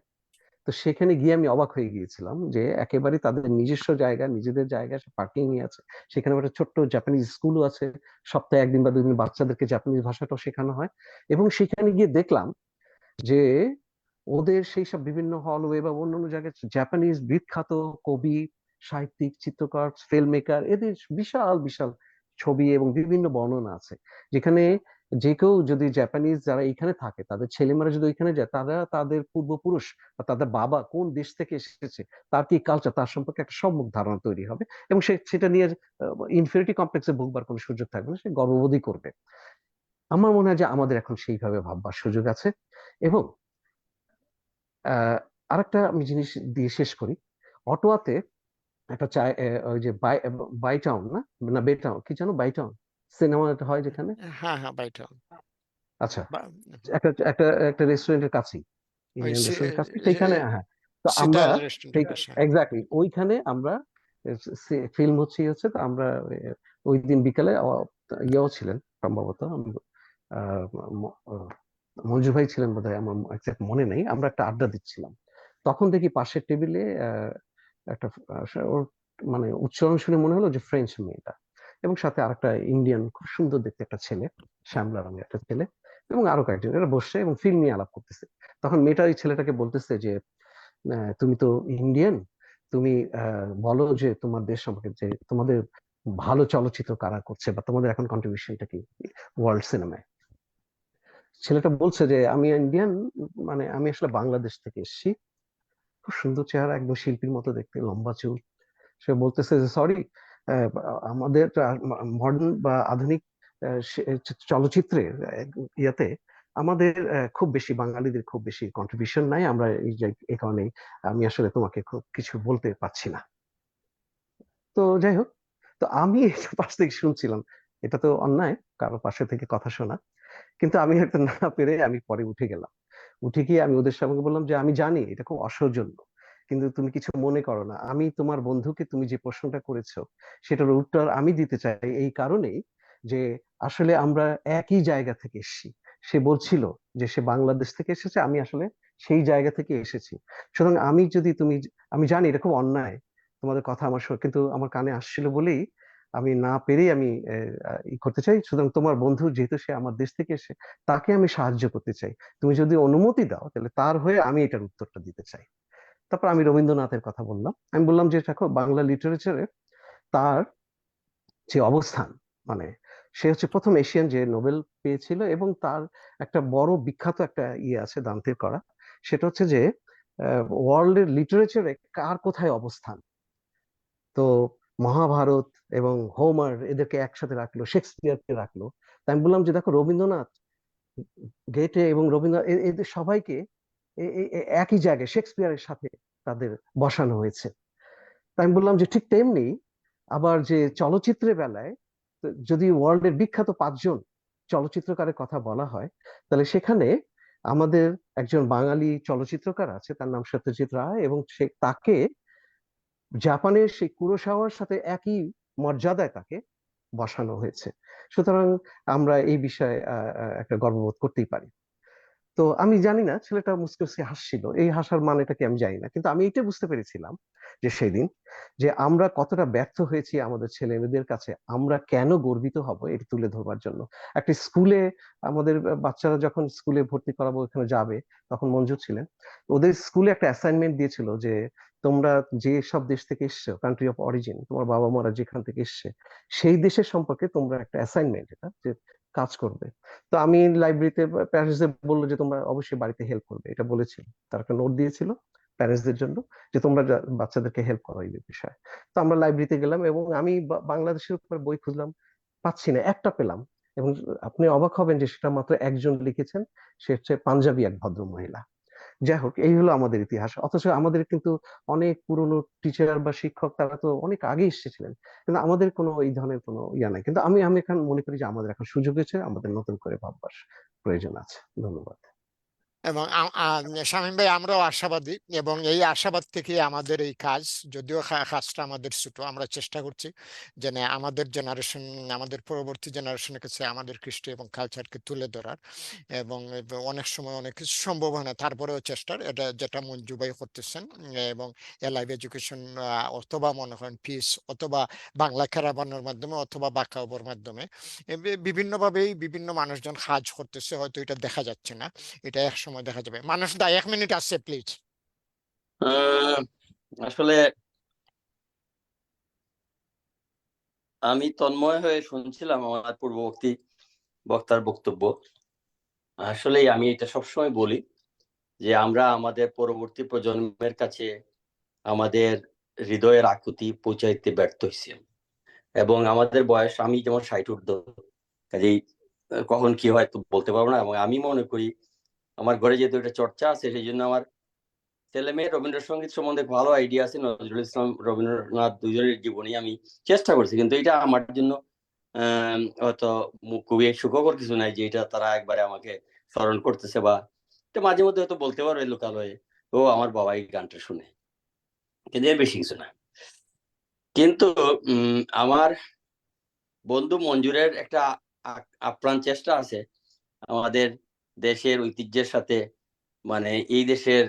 S1: তো সেখানে গিয়ে আমি অবাক হয়ে গিয়েছিলাম যে একেবারে তাদের নিজস্ব জায়গা, নিজেদের জায়গা, পার্কিং আছে, সেখানে একটা ছোট্ট জাপানিজ স্কুলও আছে। সপ্তাহে 1 দিন বা 2 দিন বাচ্চাদেরকে জাপানিজ ভাষাটাও শেখানো হয়। এবং সেখানে গিয়ে দেখলাম যে ওদের সেই সব বিভিন্ন হলওয়ে বা অন্যান্য জায়গায় জাপানিজ বিখ্যাত কবি, সাহিত্যিক, চিত্রকর, ফিল্ম মেকার, এদের বিশাল বিশাল ছবি এবং বিভিন্ন বর্ণনা আছে, যেখানে যে কেউ যদি জাপানিজ যারা এখানে থাকে তাদের ছেলেমেয়েরা যদি ওইখানে যায়, তারা তাদের পূর্বপুরুষ বা তাদের বাবা কোন দেশ থেকে এসেছে, তার কি কালচার, তার সম্পর্কে একটা সম্যক ধারণা তৈরি হবে। এবং সেটা নিয়ে ইনফিরিটি কমপ্লেক্সে ভুগবার কোনো সুযোগ থাকবে না, সে গর্ববোধই করবে। আমার মনে হয় যে আমাদের এখন সেইভাবে ভাববার সুযোগ আছে। এবং আরেকটা আমি জিনিস দিয়ে শেষ করি। অটোয়াতে একটা ওই যে বাই টাউন না বে টাউন, কি জানো, বাই টাউন সিনেমাটা হয় যেখানে।
S2: হ্যাঁ হ্যাঁ, বাইটা।
S1: আচ্ছা, একটা একটা একটা রেস্টুরেন্টের কাছেই,
S2: ওই
S1: ইন্ডিয়ান রেস্টুরেন্টের কাছে, সেইখানে, হ্যাঁ। তো আমরা
S2: সিতার রেস্টুরেন্টের পাশে।
S1: এক্স্যাক্টলি ওইখানে আমরা ফিল্ম হচ্ছে, তো আমরা ওই দিন বিকালে ইয়েও ছিলেন সম্ভবত, মঞ্জু ভাই ছিলেন বোধহয়, আমার এক্সাক্ট মনে নেই। আমরা একটা আড্ডা দিচ্ছিলাম, তখন দেখি পাশের টেবিলে একটা ওর মানে উচ্চারণ শুনে মনে হলো যে ফ্রেঞ্চ মেয়েটা, এবং সাথে আরেকটা ইন্ডিয়ান খুব সুন্দর দেখতে একটা ছেলে, শ্যামলা রঙের একটা ছেলে, এবং আরো কয়েকজন, এরা বসে এবং ফিল্ম নিয়ে আলাপ করতেছে। তখন মেয়েটা ওই ছেলেটাকে বলতেছে যে তুমি তো ইন্ডিয়ান, তুমি বলো যে তোমার দেশ সম্পর্কে, যে তোমাদের ভালো চলচ্চিত্র কারা করছে বা তোমাদের এখন কন্ট্রিবিউশনটা কি ওয়ার্ল্ড সিনেমায়। ছেলেটা বলছে যে আমি ইন্ডিয়ান, মানে আমি আসলে বাংলাদেশ থেকে এসেছি। খুব সুন্দর চেহারা, একদম শিল্পীর মতো দেখতে, লম্বা চুল। সে বলতেছে যে সরি, আমাদের মডার্ন বা আধুনিক চলচ্চিত্রের ইয়াতে আমাদের খুব বেশি, বাঙালিদের খুব বেশি কন্ট্রিবিউশন নাই, আমরা এই কারণেই আমি আসলে তোমাকে খুব কিছু বলতে পারছি না। তো যাই হোক, তো আমি পাশ থেকে শুনছিলাম, এটা তো অন্যায় কারো পাশে থেকে কথা শোনা, কিন্তু আমি হয়তো না পেরে আমি পরে উঠে গেলাম। উঠে গিয়ে আমি ওদের সঙ্গে বললাম যে আমি জানি এটা খুব অসৌজন্য, কিন্তু তুমি কিছু মনে করো না, আমি তোমার বন্ধুকে তুমি যে প্রশ্নটা করেছো সেটার উত্তর আমি দিতে চাই এই কারণেই যে আসলে আমরা একই জায়গা থেকে এসেছি। সে বলছিল যে সে বাংলাদেশ থেকে এসেছে, আমি আসলে সেই জায়গা থেকে এসেছি। সুতরাং আমি জানি এটা খুব অন্যায়, তোমাদের কথা আমার কিন্তু আমার কানে আসছিল বলেই আমি না পেরেই আমি করতে চাই। সুতরাং তোমার বন্ধু যেহেতু সে আমার দেশ থেকে এসে, তাকে আমি সাহায্য করতে চাই, তুমি যদি অনুমতি দাও তাহলে তার হয়ে আমি এটার উত্তরটা দিতে চাই। তারপর আমি রবীন্দ্রনাথের কথা বললাম। আমি বললাম যে দেখো, বাংলা লিটারেচারে তার যে অবস্থান, মানে সে হচ্ছে প্রথম এশিয়ান যে নোবেল পেয়েছিল, এবং তার একটা বড় বিখ্যাত একটা ইয়ে আছে দান্তের করা, সেটা হচ্ছে যে ওয়ার্ল্ডের লিটারেচারে কার কোথায় অবস্থান। তো মহাভারত এবং হোমার এদেরকে একসাথে রাখলো, শেক্সপিয়ারকে রাখলো। তাই আমি বললাম যে দেখো, রবীন্দ্রনাথ, গেটে এবং রবীন্দ্রনাথ এদের সবাইকে একই জায়গায় শেক্সপিয়ারের সাথে তাদের বসানো হয়েছে। তাই আমি বললাম যে ঠিক তেমনি আবার যে চলচ্চিত্রের বেলায় যদি ওয়ার্ল্ডের বিখ্যাত 5 জন চলচ্চিত্রকারের কথা বলা হয়, তাহলে সেখানে আমাদের একজন বাঙালি চলচ্চিত্রকার আছে, তার নাম সত্যজিৎ রায়, এবং তাকে জাপানের সেই কুরোসাওয়ার সাথে একই মর্যাদায় তাকে বসানো হয়েছে। সুতরাং আমরা এই বিষয়ে একটা গর্ববোধ করতেই পারি। তো আমি জানি না, ছেলেটা মুচকি হাসছিল, এই হাসার মানেটা কি আমি জানি না, কিন্তু আমি এটা বুঝতে পেরেছিলাম যে সেদিন যে আমরা কতটা ব্যর্থ হয়েছি আমাদের ছেলে মেয়েদের কাছে, আমরা কেন গর্বিত হব এটা তুলে ধরবার জন্য। একটা স্কুলে আমাদের বাচ্চারা যখন স্কুলে ভর্তি করাবো, ওখানে যাবে, তখন মঞ্জুর ছিলেন, ওদের স্কুলে একটা অ্যাসাইনমেন্ট দিয়েছিল যে তোমরা যে সব দেশ থেকে এসছো, কান্ট্রি অফ অরিজিন, তোমার বাবা মারা যেখান থেকে এসছে, সেই দেশের সম্পর্কে তোমরা একটা অ্যাসাইনমেন্ট, এটা যে কাজ করবে। তো আমি লাইব্রেরিতে, প্যারেন্টসদের বললো যে তোমরা অবশ্যই বাড়িতে হেল্প করবে, এটা বলেছিল। তার একটা নোট দিয়েছিল প্যারেন্টসদের জন্য যে তোমরা বাচ্চাদেরকে হেল্প করো এই বিষয়ে। তো আমরা লাইব্রেরিতে গেলাম এবং আমি বাংলাদেশের উপর বই খুঁজলাম, পাচ্ছি না, একটা পেলাম। এবং আপনি অবাক হবেন যে সেটা মাত্র একজন লিখেছেন, সে হচ্ছে পাঞ্জাবি এক ভদ্র মহিলা। যাই হোক, এই হলো আমাদের ইতিহাস। অথচ আমাদের কিন্তু অনেক পুরনো টিচার বা শিক্ষক, তারা তো অনেক আগে এসেছিলেন, কিন্তু আমাদের কোনো এই ধরনের কোনো ইয়া নাই। কিন্তু আমি আমি এখন মনে করি যে আমাদের এখন সুযোগ হয়েছে, আমাদের নতুন করে ভাববার প্রয়োজন আছে। ধন্যবাদ।
S2: এবং শামীম ভাই, আমরাও আশাবাদী, এবং এই আশাবাদ থেকে আমাদের এই কাজ, যদিও কাজটা আমাদের ছোট, আমরা চেষ্টা করছি যে না, আমাদের জেনারেশন, আমাদের পরবর্তী জেনারেশনের কাছে আমাদের কৃষ্টি এবং কালচারকে তুলে ধরার, এবং অনেক সময় অনেক কিছু সম্ভব হয় না, তারপরেও চেষ্টার, এটা যেটা মঞ্জু ভাই করতেছেন, এবং লাইভ এডুকেশন, অথবা মনে করেন পিস, অথবা বাংলা ক্যারাভানের মাধ্যমে, অথবা বাঁকাওয়ার মাধ্যমে, বিভিন্নভাবেই বিভিন্ন মানুষজন কাজ করতেছে, হয়তো এটা দেখা যাচ্ছে না, এটা এক সময় দেখা যাবে। মানুষ দা 1 মিনিট আছে প্লিজ।
S13: আসলে আমি তন্ময় হয়ে শুনছিলাম আমার পূর্ববর্তী বক্তার বক্তব্য। আসলে আমি এটা সবসময় বলি যে আমরা আমাদের পরবর্তী প্রজন্মের কাছে আমাদের হৃদয়ের আকুতি পৌঁছাইতে ব্যর্থ হয়েছি, এবং আমাদের বয়স, আমি যেমন 60 ঊর্ধ্ব, কাজেই কখন কি হয় তো বলতে পারবো না। এবং আমি মনে করি আমার ঘরে যেহেতু এটা চর্চা আছে, সেই জন্য আমার ছেলে মেয়ে রবীন্দ্রসঙ্গীত সম্বন্ধে ভালো আইডিয়া আছে। নজরুল ইসলাম, রবীন্দ্রনাথ দুজনের জীবনী আমি চেষ্টা করছি, কিন্তু এটা আমার জন্য হয়তো খুবই সুখকর কিছু নাই যে এটা তারা একবারে আমাকে স্মরণ করতেছে, বা এটা মাঝে মধ্যে হয়তো বলতে পারবে লোকালয়ে, ও আমার বাবা এই গানটা শুনে, কিন্তু এর বেশি কিছু না। কিন্তু আমার বন্ধু মঞ্জুরের একটা আপ্রাণ চেষ্টা আছে আমাদের দেশের ঐতিহ্যের সাথে, মানে এই দেশের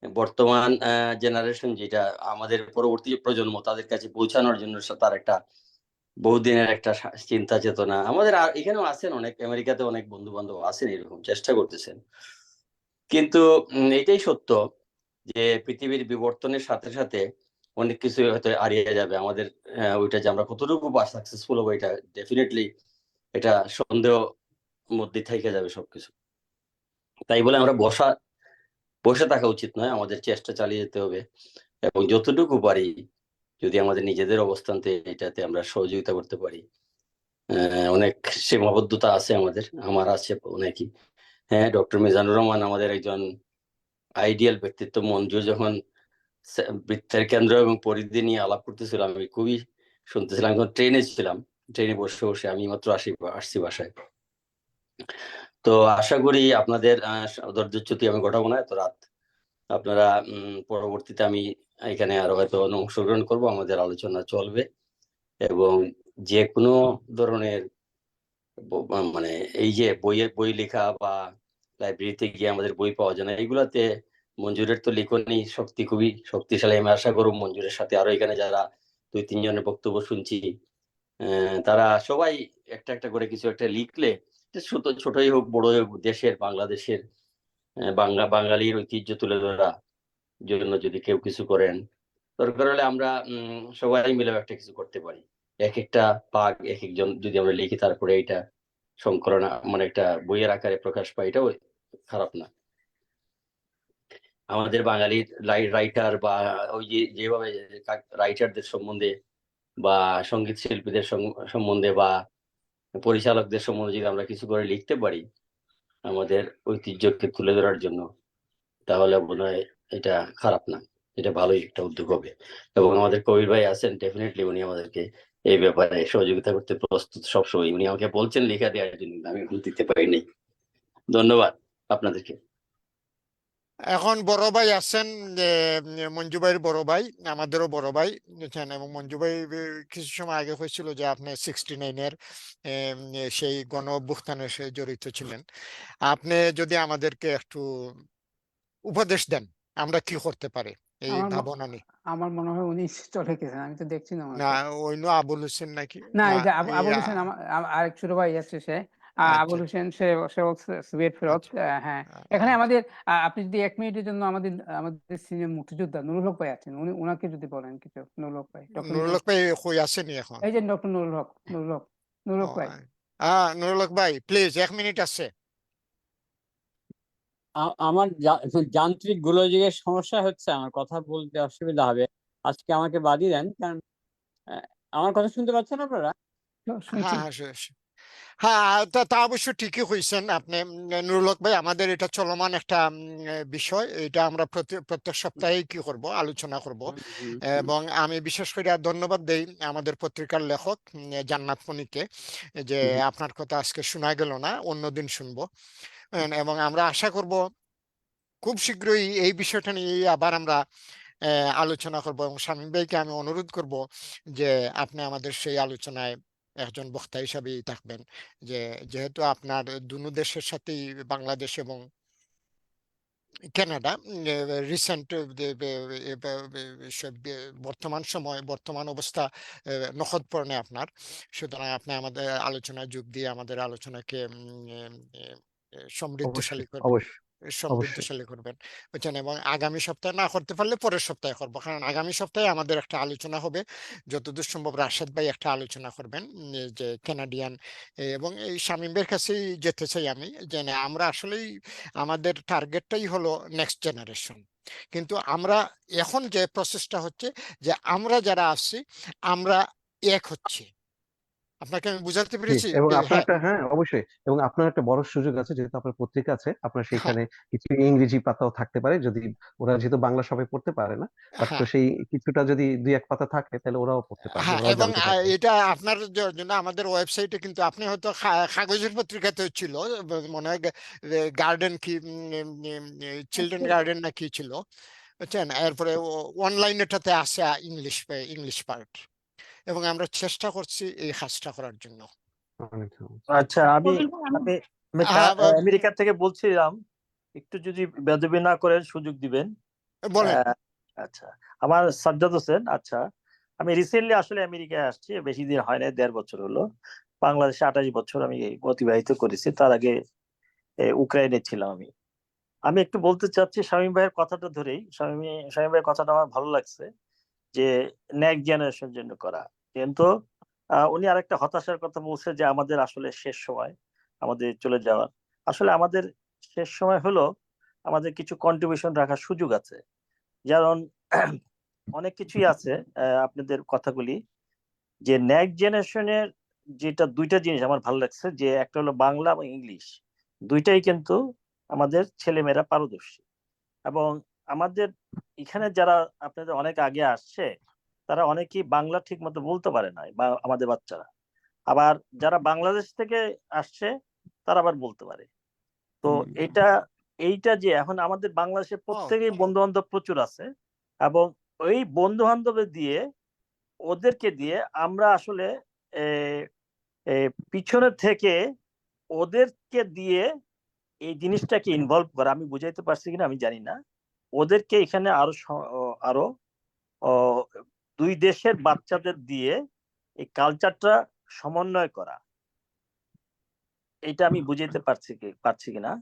S13: বর্তমান জেনারেশন, যেটা আমাদের পরবর্তী প্রজন্ম, তাদের কাছে পৌঁছানোর জন্য তার একটা বহুদিনের একটা চিন্তা চেতনা। আমাদের এখানেও আছেন অনেক, আমেরিকাতে অনেক বন্ধু বান্ধব আছেন, এরকম চেষ্টা করতেছেন। কিন্তু এটাই সত্য যে পৃথিবীর বিবর্তনের সাথে সাথে অনেক কিছু হয়তো হারিয়ে যাবে আমাদের। ওইটা যে আমরা কতটুকু সাকসেসফুল হবো, এটা ডেফিনেটলি এটা সন্দেহ মধ্যে থেকে যাবে সবকিছু। তাই বলে আমরা বসে থাকা উচিত নয়, আমাদের চেষ্টা চালিয়ে যেতে হবে, এবং যতটুকু পারি যদি আমাদের নিজেদের অবস্থানতে এটাতে আমরা সহযোগিতা করতে পারি। অনেক সীমাবদ্ধতা আছে আমাদের, আমার আছে অনেকই। হ্যাঁ, ডক্টর মিজানুর রহমান আমাদের একজন আইডিয়াল ব্যক্তিত্ব। মঞ্জু যখন বৃত্তের কেন্দ্র এবং পরিধি নিয়ে আলাপ করতেছিলাম, আমি খুবই শুনতেছিলাম। যখন ট্রেনে ছিলাম, ট্রেনে বসে বসে, আমি মাত্র আসছি বাসায়। তো আশা করি আপনাদের ধৈর্যচ্যুতি আমি ঘটাবো না এত রাত। আপনারা পরবর্তীতে আমি এখানে আরো হয়তো অংশগ্রহণ করবো, আমাদের আলোচনা চলবে, এবং যে কোনো ধরনের মানে এই যে বই লেখা বা লাইব্রেরিতে গিয়ে আমাদের বই পাওয়া যায় না, এইগুলাতে মঞ্জুরের তো লিখনী শক্তি খুবই শক্তিশালী। আমি আশা করব মঞ্জুরের সাথে আরো এখানে যারা 2-3 জনের বক্তব্য শুনছি, তারা সবাই একটা একটা করে কিছু একটা লিখলে, ছোটই হোক বড়ই হোক, দেশের, বাংলাদেশের, বাঙালির ঐতিহ্য তুলে ধরা জন্য যদি কেউ কিছু করেন, দরকার হলে আমরা সবাই মিলে একটা কিছু করতে পারি। এক একটা পাগ এক একজন যদি আমরা লিখি, তারপরে এটা সংকলন, মানে একটা বইয়ের আকারে প্রকাশ পায়, এটাও খারাপ না। আমাদের বাঙালির রাইটার, বা ওই যেভাবে রাইটারদের সম্বন্ধে বা সঙ্গীত শিল্পীদের সম্বন্ধে বা পরিচালকদের সম্বন্ধে যদি আমরা কিছু করে লিখতে পারি আমাদের ঐতিহ্যকে তুলে ধরার জন্য, তাহলে মনে হয় এটা খারাপ না, এটা ভালোই একটা উদ্যোগ হবে। এবং আমাদের কবির ভাই আছেন, ডেফিনেটলি উনি আমাদেরকে এই ব্যাপারে সহযোগিতা করতে প্রস্তুত সবসময়। উনি আমাকে বলছেন লেখা দেওয়ার জন্য, আমি এখন দিতে পারিনি। ধন্যবাদ আপনাদেরকে।
S2: এখন বড় ভাই আছেন, মঞ্জু ভাইয়ের বড় ভাই, আমাদেরও বড় ভাই, বুঝছেন, এবং মঞ্জু ভাই কিছু সময় আগে হয়েছিল যে আপনি 69-এর সেই গণ অভ্যুত্থানের সে জড়িত ছিলেন। আপনি যদি আমাদেরকে একটু উপদেশ দেন আমরা কি করতে পারি এই
S3: আমার ম-
S2: ভাবনা নিয়ে।
S3: আমার মনে হয় উনি চলে গেছেন, আমি তো দেখছি না
S2: না,
S3: ওনাকে।
S2: ওই আবুল হোসেন নাকি?
S3: না,
S2: না,
S3: এটা আবুল
S2: ইয়া,
S3: হোসেন আরেক ছোট ভাই আছে সে,
S2: আচ্ছা
S3: আবুল হোসেন, সে সুয়েট ফেরত।
S2: আচ্ছা
S3: হ্যাঁ, এখানে
S2: আচ্ছা।
S3: আমাদের আপনি যদি 1 মিনিটের জন্য আমাদের সিনিয়র মুক্তিযোদ্ধা নুরুল হক ভাই আছেন, ওনাকে যদি বলেন কিছু। নুরুল হক ভাই, ডক্টর
S2: নুরুল হক ভাই কই আসেনি এখন?
S3: এই যে ডক্টর নুরুল
S2: ও,
S3: হক ভাই।
S2: নুরুল হক ভাই প্লিজ 1 মিনিট আছে।
S14: আমার যান্ত্রিক গোলযোগের সমস্যা হচ্ছে, আমার কথা বলতে অসুবিধা হবে। আজকে আমাকে বাদই দেন, কারণ আমার কথা শুনতে পাচ্ছেন আপনারা?
S3: শুনছি।
S2: হ্যাঁ হ্যাঁ হ্যাঁ, তা অবশ্য ঠিকই হয়েছেন আপনি, নুরুল হক ভাই। আমাদের এটা চলমান একটা বিষয়, এটা আমরা প্রত্যেক সপ্তাহে কি করব, আলোচনা করব। এবং আমি বিশেষ করে ধন্যবাদ দেই আমাদের পত্রিকার লেখক জান্নাত মনিকে, যে আপনার কথা আজকে শোনা গেল না, অন্যদিন শুনবো। এবং আমরা আশা করব খুব শীঘ্রই এই বিষয়টা নিয়ে আবার আমরা আলোচনা করব। এবং শামীম ভাইকে আমি অনুরোধ করব যে আপনি আমাদের সেই আলোচনায় একজন বক্তা হিসাবেই থাকবেন, যে যেহেতু আপনার দুনো দেশের সাথেই, বাংলাদেশ এবং কানাডা, রিসেন্ট বর্তমান অবস্থা নখদপর্ণে আপনার, সুতরাং আপনি আমাদের আলোচনায় যোগ দিয়ে আমাদের আলোচনাকে সমৃদ্ধশালী
S1: অবশ্যই
S2: করবেন,
S1: অবশ্যই অবশ্যই।
S2: সমৃদ্ধশালী করবেন, বুঝছেন। এবং আগামী সপ্তাহে না করতে পারলে পরের সপ্তাহে করবো, কারণ আগামী সপ্তাহে আমাদের একটা আলোচনা হবে, যতদূর সম্ভব রাশেদ ভাই একটা আলোচনা করবেন, যে কানাডিয়ান। এবং এই শামীম ভাইয়ের কাছেই যেতে চাই আমি, যে না, আমরা আসলেই আমাদের টার্গেটটাই হলো নেক্সট জেনারেশন, কিন্তু আমরা এখন যে প্রসেসটা হচ্ছে যে আমরা যারা আসছি আমরা এক হচ্ছি। আপনাকে আমি বুঝাতে
S1: জি,
S2: পেরেছি?
S1: এবং আপনার
S2: হ্যাঁ
S1: একটা, হ্যাঁ অবশ্যই, এবং আপনার একটা বড় সুযোগ আছে, যেহেতু আপনার পত্রিকা আছে, আপনার
S2: হ্যাঁ
S1: সেইখানে কিছু ইংরেজি পাতাও থাকতে পারে, যদি ওরা, যেহেতু বাংলা সবাই পড়তে পারে না, বাট তো
S2: হ্যাঁ
S1: সেই কিছুটা যদি 2-1 পাতা থাকে তাহলে ওরাও পড়তে পারবে,
S2: হ্যাঁ,
S1: ওরাও
S2: এবং
S1: জানতে পারবে।
S2: এটা আপনার জন্য আমাদের ওয়েবসাইটে, কিন্তু আপনি হয়তো কাগজের পত্রিকাতেও ছিল, মনে হয় গার্ডেন কি, চিলড্রেন গার্ডেন না কি ছিল, বুঝছেন। এরপরে অনলাইনেটাতে আছে ইংলিশ পার্ট, এবং আমরা চেষ্টা করছি এই কাজটা করার জন্য।
S1: অনেক ধন্যবাদ।
S6: আচ্ছা, আমি আমি আমি
S2: হ্যাঁ,
S6: আমেরিকা থেকে বলছিলাম, একটু যদি বেদবি না করেন সুযোগ দিবেন।
S2: বলেন।
S6: আচ্ছা, আমার সাজ্জাদ হোসেন। আচ্ছা, আমি রিসেন্টলি আসলে আমেরিকায় আসছি, বেশি দিন হয় না, 1.5 বছর হলো। বাংলাদেশে 28 বছর আমি অতিবাহিত করেছি, তার আগে ইউক্রেনে ছিলাম আমি। আমি একটু বলতে চাচ্ছি শামীম ভাইয়ের কথাটা ধরেই, শামীম ভাইয়ের কথাটা আমার ভালো লাগছে, যে নেক্সট জেনারেশন জন্য করা। কিন্তু উনি আরেকটা হতাশার কথা বলছে, যে আমাদের আসলে শেষ সময়, আমাদের চলে যাওয়ার। আসলে আমাদের শেষ সময় হলো, আমাদের কিছু কন্ট্রিবিউশন রাখার সুযোগ আছে, যেমন অনেক কিছুই আছে। আপনাদের কথাগুলি, যে নেক্সট জেনারেশনের যেটা, দুইটা জিনিস আমার ভালো লাগছে, যে একটা হলো বাংলা এবং ইংলিশ, দুইটাই কিন্তু আমাদের ছেলেমেয়েরা পারদর্শী। এবং আমাদের এখানে যারা আপনাদের অনেক আগে আসছে, তারা অনেকেই বাংলা ঠিক মতো বলতে পারে না, বা আমাদের বাচ্চারা। আবার যারা বাংলাদেশ থেকে আসছে, তারা আবার বলতে পারে। তো এইটা যে এখন আমাদের বাংলাদেশে প্রত্যেকেই বন্ধু বান্ধব প্রচুর আছে, এবং ওই বন্ধু বান্ধবের দিয়ে, ওদেরকে দিয়ে আমরা আসলে পিছনে থেকে ওদেরকে দিয়ে এই জিনিসটাকে ইনভলভ করা, আমি বুঝাইতে পারছি কিনা আমি জানি না, ওদেরকে এখানে আরো দুই দেশের বাচ্চাদের দিয়ে এই কালচারটা সমন্বয় করা, এটা আমি বুঝাইতে পারছি কিনা।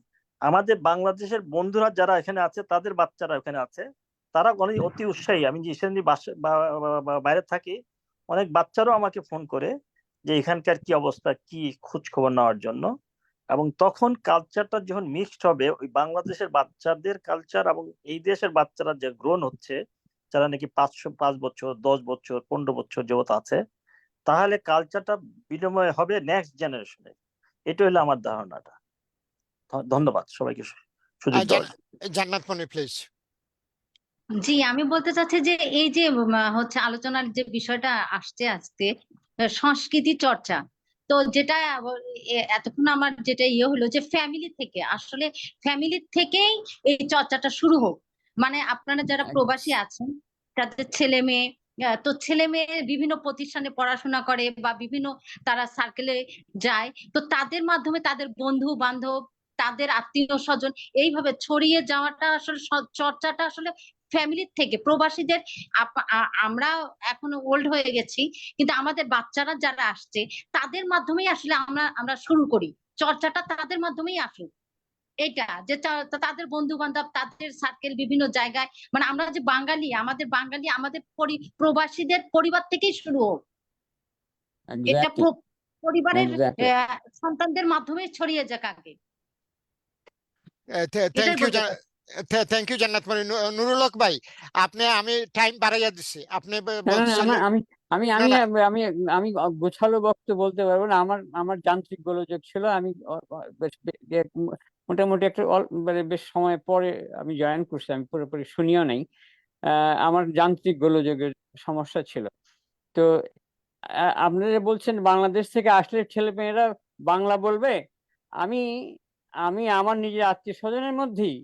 S6: আমাদের বাংলাদেশের বন্ধুরা যারা এখানে আছে, তাদের বাচ্চারা এখানে আছে, তারা অনেক অতি উৎসাহী। আমি যে বাইরে থাকি, অনেক বাচ্চারাও আমাকে ফোন করে যে এখানকার কি অবস্থা, কি খোঁজ খবর নেওয়ার জন্য। এবং তখন কালচারটা যখন মিক্সড হবে, ওই বাংলাদেশের বাচ্চাদের কালচার এবং এই দেশের বাচ্চারা যে গ্রোন হচ্ছে, যারা নাকি 5 বছর 10 বছর 15 বছর যাবত আছে, তাহলে কালচারটা বিনিময় হবে নেক্সট জেনারেশনে। এটা হলো আমার ধারণাটা। ধন্যবাদ সবাইকে সুযোগ দেওয়ার জন্য।
S2: জান্নাত মনি প্লিজ।
S5: জি, আমি বলতে চাচ্ছি যে এই যে হচ্ছে আলোচনার যে বিষয়টা আসছে আজকে, সংস্কৃতি চর্চা, তো তো যেটা এতক্ষণ আমার যেটা ইয়ে হলো যে ফ্যামিলি থেকে, আসলে ফ্যামিলি থেকেই এই চর্চাটা শুরু হোক। মানে আপনারা যারা প্রবাসী আছেন তাদের ছেলে মেয়ে, তো ছেলে মেয়ে বিভিন্ন প্রতিষ্ঠানে পড়াশোনা করে বা বিভিন্ন তারা সার্কেলে যায়, তো তাদের মাধ্যমে তাদের বন্ধু বান্ধব, তাদের আত্মীয় স্বজন এইভাবে ছড়িয়ে যাওয়াটা আসলে চর্চাটা আসলে ফ্যামিলির থেকে প্রবাসীদের। আমরা এখন ওল্ড হয়ে গেছি, কিন্তু আমাদের বাচ্চারা যারা আসছে তাদের মাধ্যমেই আসলে আমরা শুরু করি চর্চাটা, তাদের মাধ্যমেই আসুক। এটা যে তাদের বন্ধু বান্ধব, তাদের সার্কেল বিভিন্ন জায়গায়, মানে আমরা যে বাঙালি, আমাদের প্রবাসীদের পরিবার থেকেই শুরু হোক এটা।
S14: এক্স্যাক্টলি,
S5: পরিবারের
S14: এক্স্যাক্টলি।
S5: সন্তানদের মাধ্যমে ছড়িয়ে যাক আগে, এটাই
S2: থ্যাংক ইউ,
S5: বলতে চাই।
S2: থ্যাংক ইউ জান্নাত মনি। নুরুল হক ভাই, আপনি, আমি টাইম বাড়াইয়া দিছি, আপনি
S14: না না না,
S2: বলতেছেন।
S14: আমি আমি
S2: না
S14: আমি
S2: না,
S14: আমি আমি গোছালো বক্তব্য বলতে পারবো না। আমার আমার যান্ত্রিক গোলযোগ ছিল। আমি মোটামুটি একটা মানে বেশ সময় পরে আমি জয়েন করছি, আমি পুরোপুরি শুনিও নাই। আমার যান্ত্রিক গোলযোগের সমস্যা ছিল। তো আপনারা বলছেন বাংলাদেশ থেকে আসলে ছেলে মেয়েরা বাংলা বলবে। আমি আমি আমার নিজের আত্মীয় স্বজনের মধ্যেই,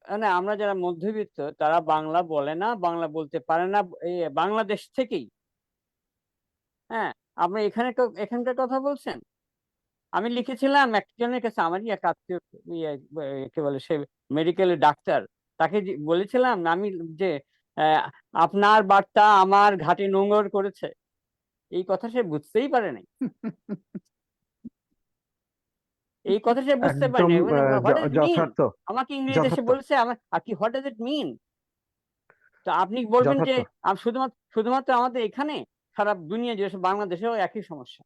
S14: মানে আমরা যারা মধ্যবিত্ত তারা বাংলা বলে না, বাংলা বলতে পারে না, এই বাংলাদেশ থেকেই। হ্যাঁ, আপনি এখানকার কথা বলছেন। আমি লিখেছিলাম একজনের কাছে, আমারই এক আত্মীয়, কে বলে, সে মেডিকেলের ডাক্তার। তাকে বলেছিলাম আমি যে আহ, আপনার বার্তা আমার ঘাটে নোংর করেছে। এই কথা সে বুঝতেই পারে নাই। এই কথা সে বুঝতে পারে
S1: একদম
S14: নাই। মানে হোয়াট ডাজ ইট মিন?
S1: যথার্থ,
S14: আমাকে ইংরেজিতে সে
S1: যথার্থ,
S14: বলছে, আমার আর কি, হোয়াট ডাজ ইট মিন? তো আপনি বলবেন যে
S1: যথার্থ।
S14: শুধুমাত্র আমাদের এখানে, সারা দুনিয়া যে বাংলাদেশেও একই সমস্যা।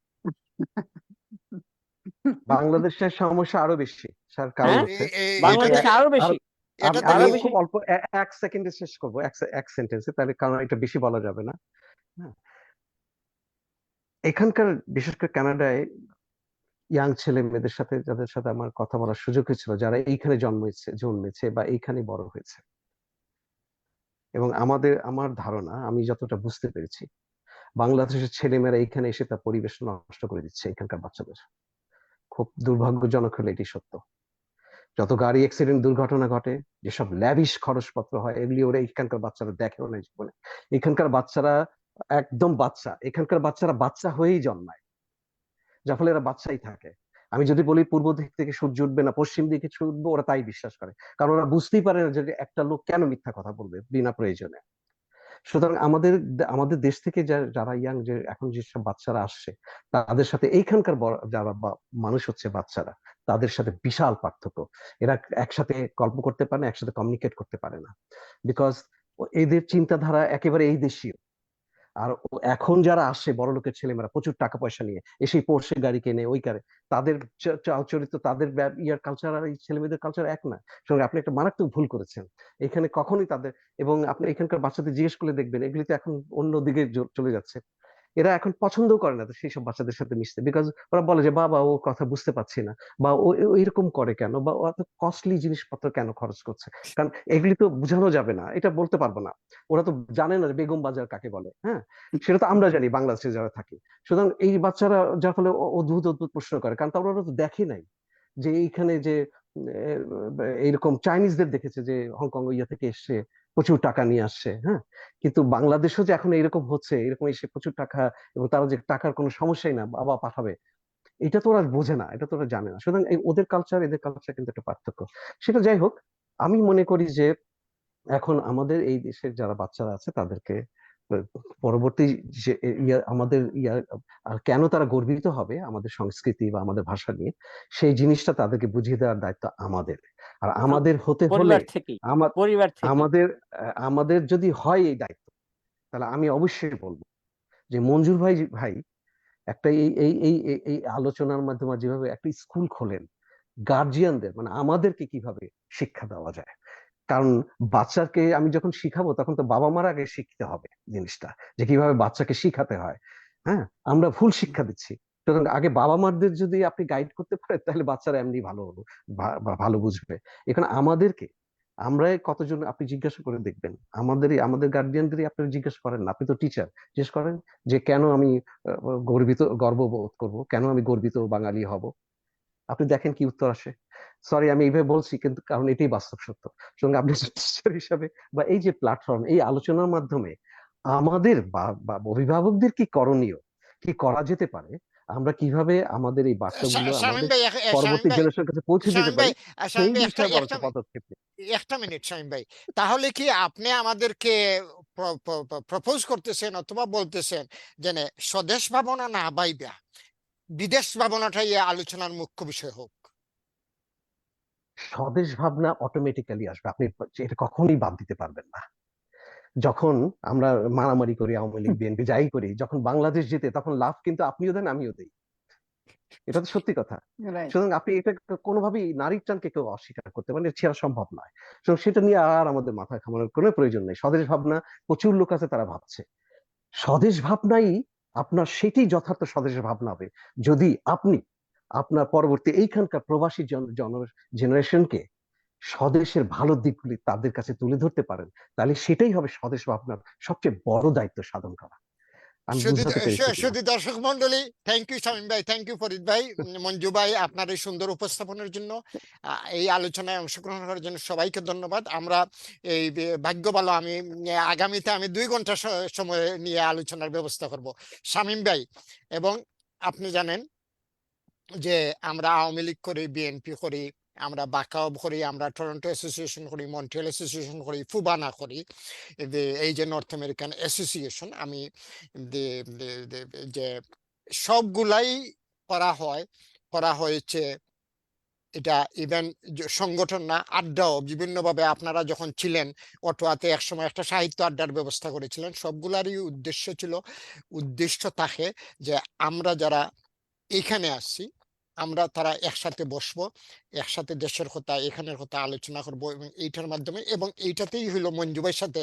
S1: বাংলাদেশের সমস্যা আরো বেশি, স্যার, কারণ
S14: হ্যাঁ,
S1: হচ্ছে
S2: এটা
S14: বাংলাদেশে আরো বেশি,
S2: এটা
S1: আমি
S14: আরো
S2: দেখেন,
S14: বেশি।
S1: খুব অল্প এক সেকেন্ডে শেষ করবো, এক সেন্টেন্সে, তাহলে, কারণ এটা বেশি বলা যাবে না। হ্যাঁ, এখানকার বিশেষ করে কানাডায় ইয়াং ছেলে মেয়েদের সাথে, যাদের সাথে আমার কথা বলার সুযোগ হয়েছিল, যারা এইখানে জন্মেছে বা এইখানে বড় হয়েছে, এবং আমার ধারণা, আমি যতটা বুঝতে পেরেছি, বাংলাদেশের ছেলেমেয়েরা এইখানে এসে তার পরিবেশ নষ্ট করে দিচ্ছে এখানকার বাচ্চাদের। খুব দুর্ভাগ্যজনক হলে এটি সত্য। যত গাড়ি অ্যাক্সিডেন্ট, দুর্ঘটনা ঘটে, যেসব ল্যাভিশ খরচপত্র হয়, এগুলি ওরা এখানকার বাচ্চারা দেখেও না জীবনে। এখানকার বাচ্চারা একদম বাচ্চা, এখানকার বাচ্চারা বাচ্চা হয়েই জন্মায়, যার ফলে এরা বাচ্চাই থাকে। আমি যদি বলি পূর্ব দিক থেকে সূর্য উঠবে না পশ্চিম দিকে সূর্য উঠবে, ওরা তাই বিশ্বাস করে, কারণ ওরা বুঝতেই পারে না যে একটা লোক কেন মিথ্যা কথা বলবে বিনা প্রয়োজনে। সুতরাং আমাদের দেশ থেকে যারা ইয়াং, যে এখন যেসব বাচ্চারা আসছে, তাদের সাথে এইখানকার যারা মানুষ হচ্ছে বাচ্চারা, তাদের সাথে বিশাল পার্থক্য। এরা একসাথে গল্প করতে পারে না, একসাথে কমিউনিকেট করতে পারে না, বিকজ এদের চিন্তাধারা একেবারে এই দেশীয়। আর এখন যারা আসে বড় লোকের ছেলেমেয়েরা প্রচুর টাকা পয়সা নিয়ে এসে পোর্শে গাড়ি কেনে, ওই কারে, তাদের চরিত্র, তাদের ইয়ার কালচার আর এই ছেলেমেয়েদের কালচার এক না। সঙ্গে আপনি একটা মারাত্মক ভুল করেছেন এখানে, কখনোই তাদের, এবং আপনি এখানকার বাচ্চাদের জিজ্ঞেস করলে দেখবেন এগুলিতে এখন অন্যদিকে চলে যাচ্ছে। এরা এখন পছন্দ করে না সেই সব বাচ্চাদের সাথে মিশতে, বিকজ ওরা বলে যে বাবা ও কথা বুঝতে পারছি না, বা ও এরকম করে কেন, বা ও এত কস্টলি জিনিসপত্র কেন খরচ করছে, কারণ এগুলি তো বোঝানো যাবে না, এটা বলতে পারবো না। ওরা তো জানে না বেগম বাজার কাকে বলে। হ্যাঁ, সেটা তো আমরা জানি বাংলাদেশে যারা থাকি। সুতরাং এই বাচ্চারা যার ফলে অদ্ভুত অদ্ভুত প্রশ্ন করে, কারণ ওরা তো দেখে নাই যে এইখানে যে এইরকম চাইনিজদের দেখেছে যে হংকং ইয়া থেকে এসছে, প্রচুর টাকা নিয়ে আসছে। হ্যাঁ, কিন্তু বাংলাদেশও যে এখন এরকম হচ্ছে, এরকম এসে প্রচুর টাকা, এবং তারা যে টাকার কোনো সমস্যাই না, বাবা পাঠাবে, এটা তো ওরা বোঝে না, এটা তো ওরা জানে না। সুতরাং ওদের কালচার এদের কালচার কিন্তু একটা পার্থক্য। সেটা যাই হোক, আমি মনে করি যে এখন আমাদের এই দেশের যারা বাচ্চারা আছে তাদেরকে পরবর্তী যে আমাদের আর কেন তারা গর্বিত হবে আমাদের সংস্কৃতি বা আমাদের ভাষা নিয়ে, সেই জিনিসটা তাদেরকে বুঝিয়ে দেওয়ার দায়িত্ব আমাদের। আর আমাদের হতে হলে
S14: পরিবার থেকেই, পরিবার থেকে।
S1: আমাদের যদি হয় এই দায়িত্ব, তাহলে আমি অবশ্যই বলবো যে মঞ্জুর ভাই একটা এই আলোচনার মাধ্যমে যেভাবে একটা স্কুল খোলেন, গার্জিয়ানদের, মানে আমাদেরকে কিভাবে শিক্ষা দেওয়া যায়। কারণ বাচ্চাকে আমি যখন শিখাবো, তখন তো বাবা মার আগে শিখতে হবে জিনিসটা, যে কিভাবে বাচ্চাকে শিখাতে হয়। হ্যাঁ, আমরা ভুল শিক্ষা দিচ্ছি। সুতরাং আগে বাবা মাদের যদি আপনি গাইড করতে পারেন, তাহলে বাচ্চারা এমনি ভালো হলো, ভালো বুঝবে। এখানে আমাদেরকে আমরা কতজন আপনি জিজ্ঞাসা করে দেখবেন, আমাদের গার্ডিয়ানদেরই আপনি জিজ্ঞাসা করেন না, আপনি তো টিচার, জিজ্ঞেস করেন যে কেন আমি গর্ববোধ করব, কেন আমি গর্বিত বাঙালি হব, আপনি দেখেন কি উত্তর আসে। সরি আমি এইভাবে বলছি, কিন্তু কারণ এটাই বাস্তব সত্য। সুতরাং আপনি টিচার হিসাবে বা এই যে প্ল্যাটফর্ম, এই আলোচনার মাধ্যমে আমাদের বা অভিভাবকদের কি করণীয়, কি করা যেতে পারে, আমরা কিভাবে আমাদের এই বার্তাগুলো
S2: শামীম
S1: আমাদের
S2: ভাই
S1: পরবর্তী জেনারেশনের কাছে পৌঁছে দিতে
S2: শামীম
S1: পারি,
S2: ভাই
S1: সেই
S2: শামীম ভাই একটা
S1: বিষয়ে বরঞ্চ
S2: একটা
S1: পদক্ষেপ নিই।
S2: একটা মিনিট শামীম ভাই, তাহলে কি আপনি আমাদেরকে প্রপোজ করতেছেন অথবা বলতেছেন যে না, স্বদেশ ভাবনা না বাইবা বিদেশ ভাবনাটাই এই আলোচনার মুখ্য বিষয় হোক?
S1: স্বদেশ ভাবনা অটোমেটিক্যালি আসবে, আপনি এটা কখনোই বাদ দিতে পারবেন না। যখন আমরা মারামারি করি, আওয়ামী লীগ বিএনপি যাই করি, যখন বাংলাদেশ জিতে তখন লাভ কিন্তু আপনিও দেন আমিও দেই, এটা তো সত্যি কথা।
S3: রাইট।
S1: সুতরাং আপনি এটা কোনোভাবেই নারীর টানকে কেউ অস্বীকার করতে পারেন, এটা ছেড়া সম্ভব নয়। সুতরাং সেটা নিয়ে আর আমাদের মাথা ঘামানোর কোনো প্রয়োজন নেই। স্বদেশ ভাবনা প্রচুর লোক আছে তারা ভাবছে, স্বদেশ ভাবনাই আপনার সেটি যথার্থ স্বদেশ ভাবনা হবে যদি আপনি আপনার পরবর্তী এইখানকার প্রবাসী জেনারেশনকে স্বদেশের ভালো দিকগুলি তাদের কাছে তুলে ধরতে পারেন, তাহলে সেটাই হবে স্বদেশ ভাবনার সবচেয়ে বড় দায়িত্ব সাধন করা। আমি বুঝাতে পেরেছি কিনা?
S2: শুধু দর্শক মন্ডলী, থ্যাংক ইউ শামীম ভাই, থ্যাংক ইউ ফরিদ ভাই, মঞ্জু ভাই, আপনার এই সুন্দর উপস্থাপনের জন্য, এই আলোচনায় অংশগ্রহণ করার জন্য সবাইকে ধন্যবাদ। আমরা এই ভাগ্য ভালো, আমি আগামীতে আমি 2 ঘন্টা সময় নিয়ে আলোচনার ব্যবস্থা করব শামীম ভাই। এবং আপনি জানেন যে আমরা আওয়ামী লীগ করি, বিএনপি করি, আমরা বাকাওব করি, আমরা টরন্টো অ্যাসোসিয়েশন করি, মন্ট্রিয়াল অ্যাসোসিয়েশন করি, ফুবানা করি, এই যে নর্থ আমেরিকান অ্যাসোসিয়েশন, আমি যে সবগুলাই করা হয়েছে। এটা ইভেন সংগঠন না, আড্ডাও বিভিন্নভাবে আপনারা যখন ছিলেন অটোয়াতে একসময় একটা সাহিত্য আড্ডার ব্যবস্থা করেছিলেন, সবগুলারই উদ্দেশ্য থাকে যে আমরা যারা এখানে আসছি আমরা তারা একসাথে বসবো, একসাথে দেশের কথা এখানের কথা আলোচনা করব, এবং এইটার মাধ্যমে, এবং এইটাতেই হইলো মঞ্জু ভাইয়ের সাথে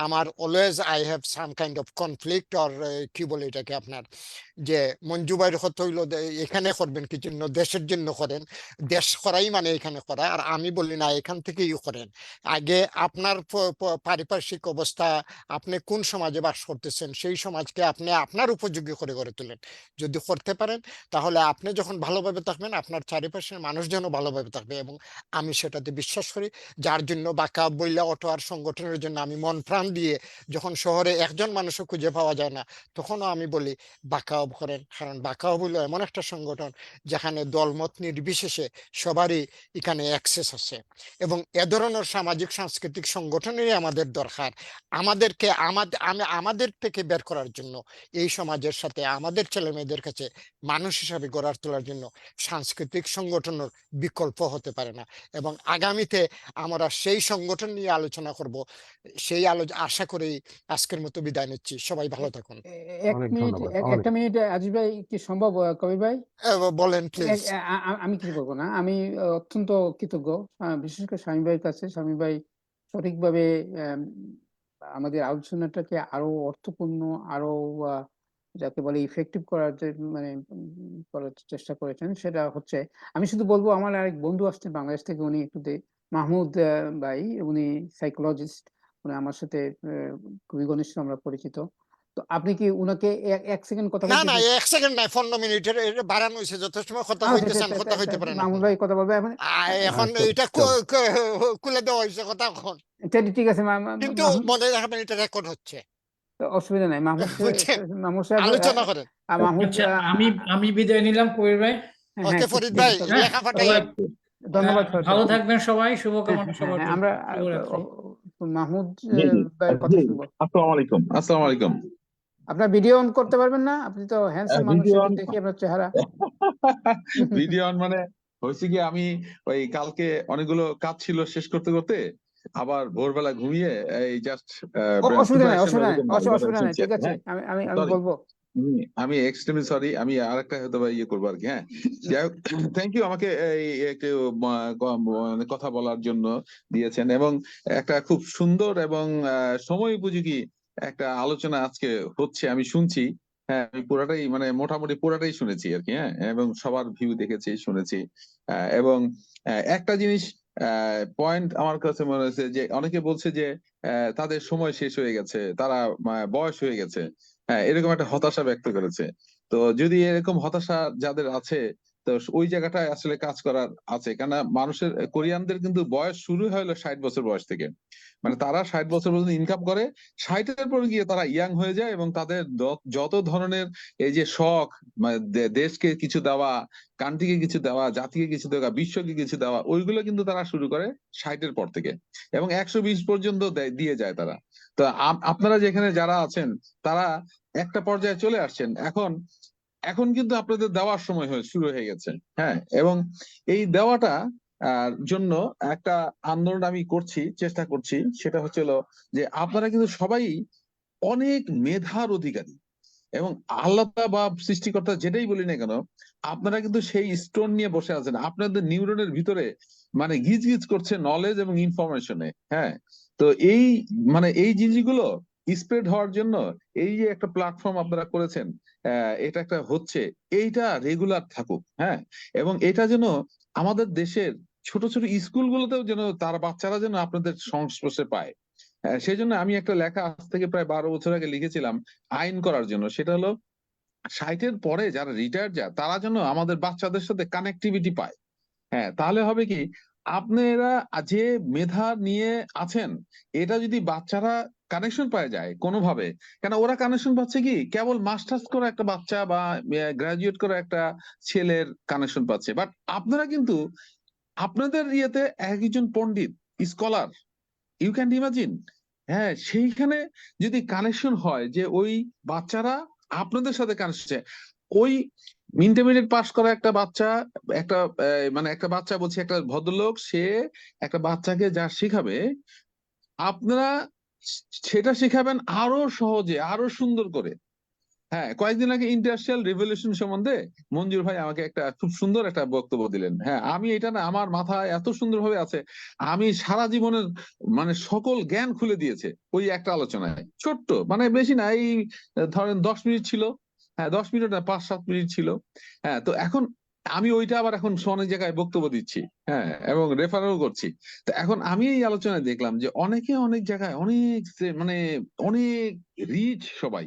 S2: আমার always I have some kind of conflict, or কি বলে এটাকে আপনার, যে মঞ্জু ভাইয়ের কথা হইলো এখানে করবেন কি জন্য, দেশের জন্য করেন, দেশ করাই মানে এখানে করা, আর আমি বলি না এখান থেকেই করেন। আগে আপনার পারিপার্শ্বিক অবস্থা, আপনি কোন সমাজে বাস করতেছেন সেই সমাজকে আপনি আপনার উপযোগী করে গড়ে তোলেন। যদি করতে পারেন তাহলে আপনি যখন ভালোভাবে থাকবেন আপনার চারিপাশের মানুষজনও ভালোভাবে থাকবে, এবং আমি সেটাতে বিশ্বাস করি। যার জন্য বাঁকা বইলা অটোয়ার সংগঠনের জন্য আমি মন প্রাণ দিয়ে, যখন শহরে একজন মানুষও খুঁজে পাওয়া যায় না তখনও আমি বলি বাঁকাও করেন, কারণ বাঁকাও হলো এমন একটা সংগঠন যেখানে দলমত নির্বিশেষে সবারই এখানে অ্যাক্সেস আছে, এবং এ ধরনের সামাজিক সাংস্কৃতিক সংগঠনেরই আমাদের দরকার। আমাদের থেকে বের করার জন্য, এই সমাজের সাথে আমাদের ছেলে মেয়েদের কাছে মানুষ হিসাবে গড়ে তোলার জন্য সাংস্কৃতিক সংগঠনের বিকল্প হতে পারে না। এবং আগামীতে আমরা সেই সংগঠন নিয়ে আলোচনা করব, সেই আশা করেই আজকের মতো বিদায় নিচ্ছি। সবাই ভালো থাকুন।
S1: অনেক ধন্যবাদ।
S3: একটা মিনিট আজিজ ভাই, কি সম্ভব? কবির ভাই
S2: বলেন প্লিজ।
S3: আমি কিছু বলবো না, আমি অত্যন্ত কৃতজ্ঞ বিশেষ করে স্বামী ভাইয়ের কাছে। স্বামী ভাই সঠিকভাবে আমাদের আলোচনাটাকে আরো অর্থপূর্ণ, আরো যাকে বলে ইফেক্টিভ করার যে করার চেষ্টা করেছেন। সেটা হচ্ছে, আমি শুধু বলবো, আমার আরেক বন্ধু আসছেন বাংলাদেশ থেকে, উনি একটু মাহমুদ ভাই, উনি সাইকোলজিস্ট, উনি আমার সাথে খুবই ঘনিষ্ঠ, আমরা পরিচিত। তো আপনি কি উনাকে 1 সেকেন্ড কথা
S2: না
S3: বলতে
S2: না 1 সেকেন্ড নাই, 15 মিনিটের বাড়ানো হয়েছে, যথেষ্ট সময় কথা হইতে চান কথা হইতে পারেন।
S3: মাহমুদ ভাই কথা বলবে
S2: এখন এটা খুলে দেওয়া হয়েছে কথা এখন,
S3: ঠিক আছে।
S2: কিন্তু মনে রাখবেন এটা রেকর্ড হচ্ছে,
S3: অসুবিধা নাই। মাহমুদ সাহেব
S2: আলোচনা করেন।
S3: মাহমুদ,
S12: আচ্ছা, আমি বিদায় নিলাম কবির ভাই।
S2: ওকে ফরিদ ভাই, লেখা পাঠাইয়েন।
S3: ধন্যবাদ।
S12: ভালো থাকবেন সবাই, শুভকামনা সবার জন্য।
S3: আমরা মাহমুদ ভাইয়ের কথা শুনবো।
S15: আসসালামু আলাইকুম।
S3: আপনার ভিডিও অন করতে পারবেন না? আপনি তো হ্যান্ডসাম মানুষ, দেখি আপনার চেহারা।
S15: ভিডিও অন মানে হয়েছে কি, আমি ওই কালকে অনেকগুলো কাজ ছিল শেষ করতে করতে আবার ভোরবেলা ঘুমিয়ে এই জাস্ট
S3: অসুবিধা নাই, ঠিক আছে, আমি বলবো।
S15: আমি এক্সট্রিমলি সরি, আমি আরেকটা হয়তো ইয়ে করবো আর কি। হ্যাঁ, থ্যাংক ইউ আমাকে একটু কথা বলার জন্য দিয়েছেন, এবং একটা খুব সুন্দর এবং সময় উপযোগী একটা আলোচনা আজকে হচ্ছে, আমি শুনছি। হ্যাঁ, আমি পুরাটাই মোটামুটি পুরাটাই শুনেছি আর কি। হ্যাঁ, এবং সবার ভিউ দেখেছি, শুনেছি। এবং একটা জিনিস পয়েন্ট আমার কাছে মনে হয়েছে যে অনেকে বলছে যে তাদের সময় শেষ হয়ে গেছে, তারা বয়স হয়ে গেছে, হ্যাঁ, এরকম একটা হতাশা ব্যক্ত করেছে। তো যদি এরকম হতাশা যাদের আছে, তো ওই জায়গাটায় আসলে কাজ করার আছে, কেননা মানুষের কোরিয়ানদের কিন্তু বয়স শুরু হলো 60 বছর বয়স থেকে। মানে তারা 60 বছর পর্যন্ত ইনকাম করে, 60-এর পর গিয়ে তারা ইয়াং হয়ে যায়, এবং তাদের যত ধরনের এই যে শখ, মানে দেশকে কিছু দেওয়া, কান্ট্রিকে কিছু দেওয়া, জাতিকে কিছু দেওয়া, বিশ্বকে কিছু দেওয়া, ওইগুলো কিন্তু তারা শুরু করে 60-এর পর থেকে, এবং 120 পর্যন্ত দিয়ে যায় তারা। তো আপনারা যেখানে যারা আছেন তারা একটা পর্যায়ে চলে আসছেন, এখন কিন্তু আপনাদের দেওয়ার সময় শুরু হয়ে গেছে। হ্যাঁ, এবং এই দেওয়াটা জন্য একটা আন্দোলন আমি চেষ্টা করছি, সেটা হচ্ছিল যে আপনারা কিন্তু সবাই অনেক মেধার অধিকারী, এবং আল্লাহ বা সৃষ্টিকর্তা যেটাই বলি না কেন, আপনারা কিন্তু সেই স্টোন নিয়ে বসে আছেন, আপনাদের নিউরনের ভিতরে মানে গিজ গিজ করছে নলেজ এবং ইনফরমেশনে। হ্যাঁ, তো এই জিনিসগুলো স্প্রেড হওয়ার জন্য এই যে একটা প্ল্যাটফর্ম আপনারা করেছেন, এটা একটা হচ্ছে, এইটা রেগুলার থাকুক। হ্যাঁ, এবং এটা যেন আমাদের দেশের ছোট ছোট স্কুলগুলোতেও যেন তার বাচ্চারা যেন আপনাদের সংস্পর্শে পায়। সেই জন্য আমি একটা লেখা আজ থেকে প্রায় 12 বছর আগে লিখেছিলাম আইন করার জন্য, সেটা হলো 60-এর পরে যারা রিটায়ার যায় তারা যেন আমাদের বাচ্চাদের সাথে কানেক্টিভিটি পায়। হ্যাঁ, তাহলে হবে কি, আপনারা যে মেধা নিয়ে আছেন, এটা যদি বাচ্চারা কানেকশন পায় যায় কোনোভাবে, কেন ওরা কানেকশন পাচ্ছে কি কেবল মাস্টার্স করা একটা বাচ্চা বা গ্রাজুয়েট করা একটা ছেলের কানেকশন পাচ্ছে, বাট আপনারা কিন্তু আপনাদের ইয়েতে একজন পণ্ডিত, স্কলার, ইউ ক্যান ইমাজিন। হ্যাঁ, সেইখানে যদি কানেকশন হয় যে ওই বাচ্চারা আপনাদের সাথে কানেকশন, ওই ইন্টারমিডিয়েট পাস করা একটা বাচ্চা, একটা বাচ্চা বলছে, একটা ভদ্রলোক, সে একটা বাচ্চাকে যা শিখাবে, আপনারা সেটা শিখাবেন আরো সহজে, আরো সুন্দর করে। হ্যাঁ, কয়েকদিন আগে ইন্ডাস্ট্রিয়াল রিভলিউশন সম্বন্ধে মঞ্জুর ভাই আমাকে একটা খুব সুন্দর একটা বক্তব্য দিলেন। হ্যাঁ, আমি এটা না, আমার মাথায় এত সুন্দরভাবে আছে, আমি সারা জীবনের মানে সকল জ্ঞান খুলে দিয়েছে ওই একটা আলোচনায়, ছোট্ট, মানে বেশি না, এই ধরেন 10 মিনিট ছিল। হ্যাঁ, 10 মিনিট না, 5-7 মিনিট ছিল। হ্যাঁ, তো এখন আমি ওইটা আবার এখন অনেক জায়গায় বক্তব্য দিচ্ছি, হ্যাঁ, এবং রেফারও করছি। তো এখন আমি এই আলোচনায় দেখলাম যে অনেকে অনেক জায়গায় মানে অনেক রিচ সবাই।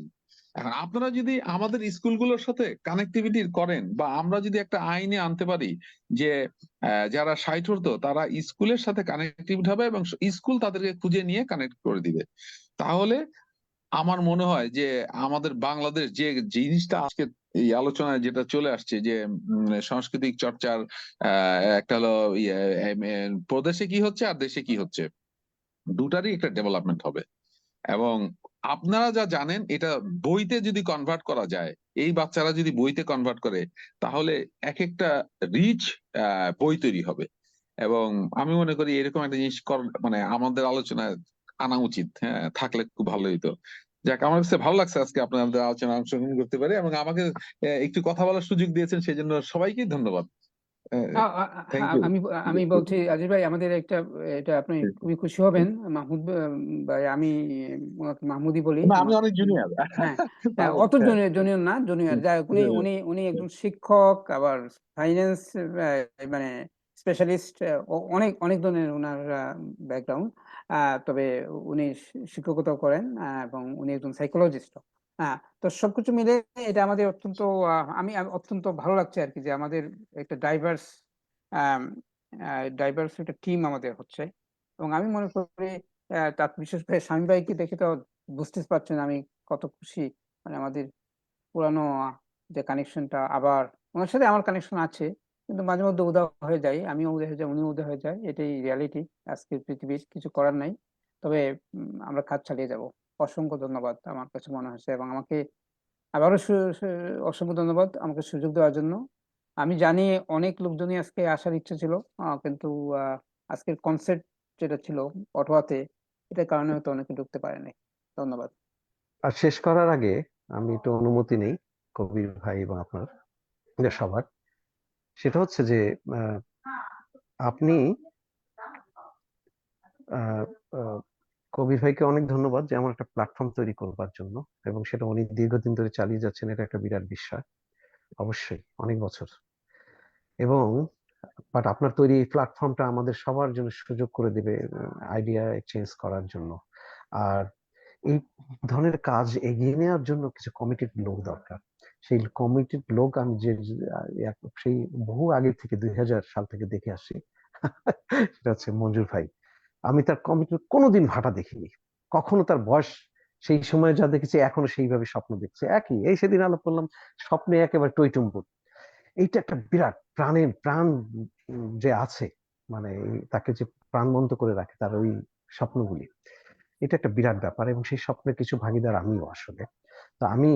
S15: এখন আপনারা যদি আমাদের স্কুলগুলোর সাথে কানেক্টিভিটি করেন, বা আমরা যদি একটা আইনে আনতে পারি যে যারা 60 হতো তারা স্কুলের সাথে কানেক্টিভিটি হবে, এবং স্কুল তাদেরকে খুঁজে নিয়ে কানেক্ট করে দিবে, তাহলে আমার মনে হয় যে আমাদের বাংলাদেশ যে জিনিসটা আজকে এই আলোচনায় যেটা চলে আসছে, যে সাংস্কৃতিক চর্চার একটা হলো প্রদেশে কি হচ্ছে আর দেশে কি হচ্ছে, দুটারই একটা ডেভেলপমেন্ট হবে। এবং আপনারা যা জানেন এটা বইতে যদি কনভার্ট করা যায়, এই বাচ্চারা যদি বইতে কনভার্ট করে, তাহলে এক একটা রিচ বই তৈরি হবে। এবং আমি মনে করি এরকম একটা জিনিস মানে আমাদের আলোচনায় আনা উচিত। হ্যাঁ, থাকলে খুব ভালো হইতো। যাক, আমার কাছে ভালো লাগছে আজকে আপনাদের আলোচনা অংশগ্রহণ করতে পারে, এবং আমাকে একটু কথা বলার সুযোগ দিয়েছেন, সেই জন্য সবাইকে ধন্যবাদ। Thank you.
S3: আমি আমি বলছি আজিজ ভাই, আমাদের এটা আপনি খুবই খুশি হবেন, মাহমুদ ভাই, আমি ওনাকে মাহমুদই বলি।
S15: না, আমি অনেক জুনিয়র।
S3: হ্যাঁ, অত জুনিয়র না, জুনিয়র যাই হোক, উনি একজন শিক্ষক, আবার ফাইন্যান্স মানে স্পেশালিস্ট, অনেক অনেক ধরনের ওনার ব্যাকগ্রাউন্ড। তবে উনি শিক্ষকতাও করেন, এবং উনি একজন সাইকোলজিস্ট। হ্যাঁ, তো সবকিছু মিলে এটা আমাদের অত্যন্ত আমি অত্যন্ত ভালো লাগছে আর কি, যে আমাদের একটা ডাইভার্স একটা টিম আমাদের হচ্ছে। এবং আমি মনে করি তার বিশেষ করে স্বামী ভাইকে দেখে তো বুঝতে পারছেন আমি কত খুশি। মানে আমাদের পুরানো যে কানেকশনটা, আবার ওনার সাথে আমার কানেকশন আছে, কিন্তু মাঝে মধ্যে উধাও হয়ে যায়, আমিও উধাও হয়ে যাই, উনিও উধাও হয়ে যায়, এটাই রিয়ালিটি আজকের পৃথিবীর, কিছু করার নাই। তবে আমরা কাজ চালিয়ে যাব। অসংখ্য ধন্যবাদ আমার কাছে মনে হয়েছে, এবং আমাকে আবারও অসংখ্য ধন্যবাদ আমাকে সুযোগ দেওয়ার জন্য। আমি জানি অনেক লোকজনই আজকে আসার ইচ্ছা ছিল, কিন্তু আজকের কনসেপ্ট যেটা ছিল অটোয়াতে, এটার কারণে হয়তো অনেকে ঢুকতে পারেনি। ধন্যবাদ।
S1: আর শেষ করার আগে আমি একটু অনুমতি নেই কবির ভাই এবং আপনার সবার, সেটা হচ্ছে যে আপনি কবির ভাইকে অনেক ধন্যবাদ যে এমন একটা প্ল্যাটফর্ম তৈরি করবার জন্য, এবং সেটা উনি দীর্ঘদিন ধরে চালিয়ে যাচ্ছেন, এটা একটা বিরাট বিষয়, অবশ্যই অনেক বছর। এবং বাট আপনার তৈরি এই প্ল্যাটফর্মটা আমাদের সবার জন্য সুযোগ করে দেবে আইডিয়া এক্সচেঞ্জ করার জন্য। আর এই ধরনের কাজ এগিয়ে নেওয়ার জন্য কিছু কমিটেড লোক দরকার। সেই কমিটেড লোক আমি সেই বহু আগে থেকে 2000 সাল থেকে দেখে আসছি সেটা হচ্ছে মঞ্জুর ভাই। আমি তার কমিটমেন্ট কোনোদিন ভাটা দেখিনি, কখনো তার বয়স সেই সময় যা দেখেছি এখনো সেইভাবে স্বপ্ন দেখছে একই। এই সেদিন আলাপ করলাম, স্বপ্নে একেবারে টইটুম্বুর। এইটা একটা বিরাট প্রাণ যে আছে, মানে তাকে যে প্রাণবন্ত করে রাখে তার ওই স্বপ্নগুলি, এটা একটা বিরাট ব্যাপার। এবং সেই স্বপ্নের কিছু ভাগিদার আমিও আসলে। তো আমি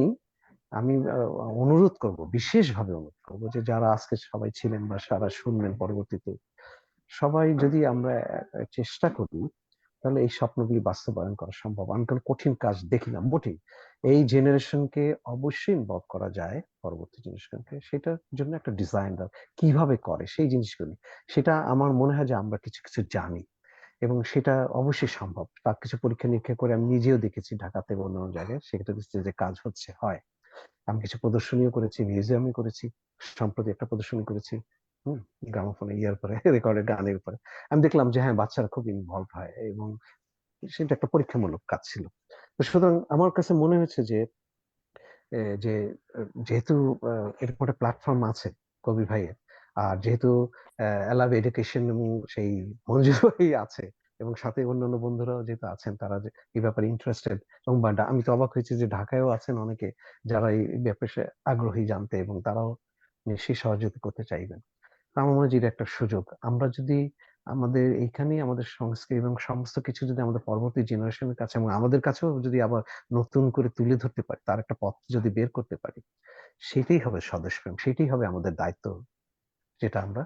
S1: অনুরোধ করব, বিশেষভাবে অনুরোধ করবো যে যারা আজকে সবাই ছিলেন বা সারা শুনলেন পরবর্তীতে, সবাই যদি আমরা চেষ্টা করি তাহলে এই স্বপ্নগুলি বাস্তবায়ন করা সম্ভব। আমি কোনো কঠিন কাজ দেখি না মোটেই। এই জেনারেশনকে অবশ্যই ইনভলভ করা যায়, পরবর্তী জেনারেশনকে, সেটার জন্য একটা ডিজাইন কিভাবে করে সেই জিনিসগুলি, সেটা আমার মনে হয় যে আমরা কিছু কিছু জানি এবং সেটা অবশ্যই সম্ভব। তার কিছু পরীক্ষা নিরীক্ষা করে আমি নিজেও দেখেছি ঢাকাতে বা অন্যান্য জায়গায়, সেক্ষেত্রে যে কাজ হচ্ছে হয়। আমি কিছু প্রদর্শনীও করেছি, মিউজিয়ামে করেছি, সম্প্রতি একটা প্রদর্শনী করেছি গ্রামোফোনে ইয়ার পরে রেকর্ডের গানের উপরে। আমি দেখলাম যে হ্যাঁ, বাচ্চারা খুব ইনভলভ হয় এবং সেটা একটা পরীক্ষামূলক কাজ ছিল। তো সুতরাং আমার কাছে মনে হয়েছে যে যেহেতু এরকম একটা প্ল্যাটফর্ম আছে কবি ভাইয়ের, আর যেহেতু অ্যালাভ এডুকেশন এবং সেই মঞ্জুর ভাই আছে এবং সাথে অন্যান্য বন্ধুরাও যেহেতু আছেন, তারা যে এই ব্যাপারে ইন্টারেস্টেড, এবং আমি তো অবাক হয়েছি যে ঢাকায়ও আছেন অনেকে যারা এই ব্যাপারে আগ্রহী জানতে, এবং তারাও নিশ্চয়ই সহযোগিতা করতে চাইবেন। আমার মনে হয় যে এটা একটা সুযোগ। আমরা যদি আমাদের এইখানেই আমাদের সংস্কৃতি এবং সমস্ত কিছু যদি আমাদের পরবর্তী জেনারেশনের কাছে এবং আমাদের কাছেও যদি আবার নতুন করে তুলে ধরতে পারি, তার একটা পথ যদি বের করতে পারি, সেটাই হবে স্বদেশপ্রেম, সেটাই হবে আমাদের দায়িত্ব, যেটা আমরা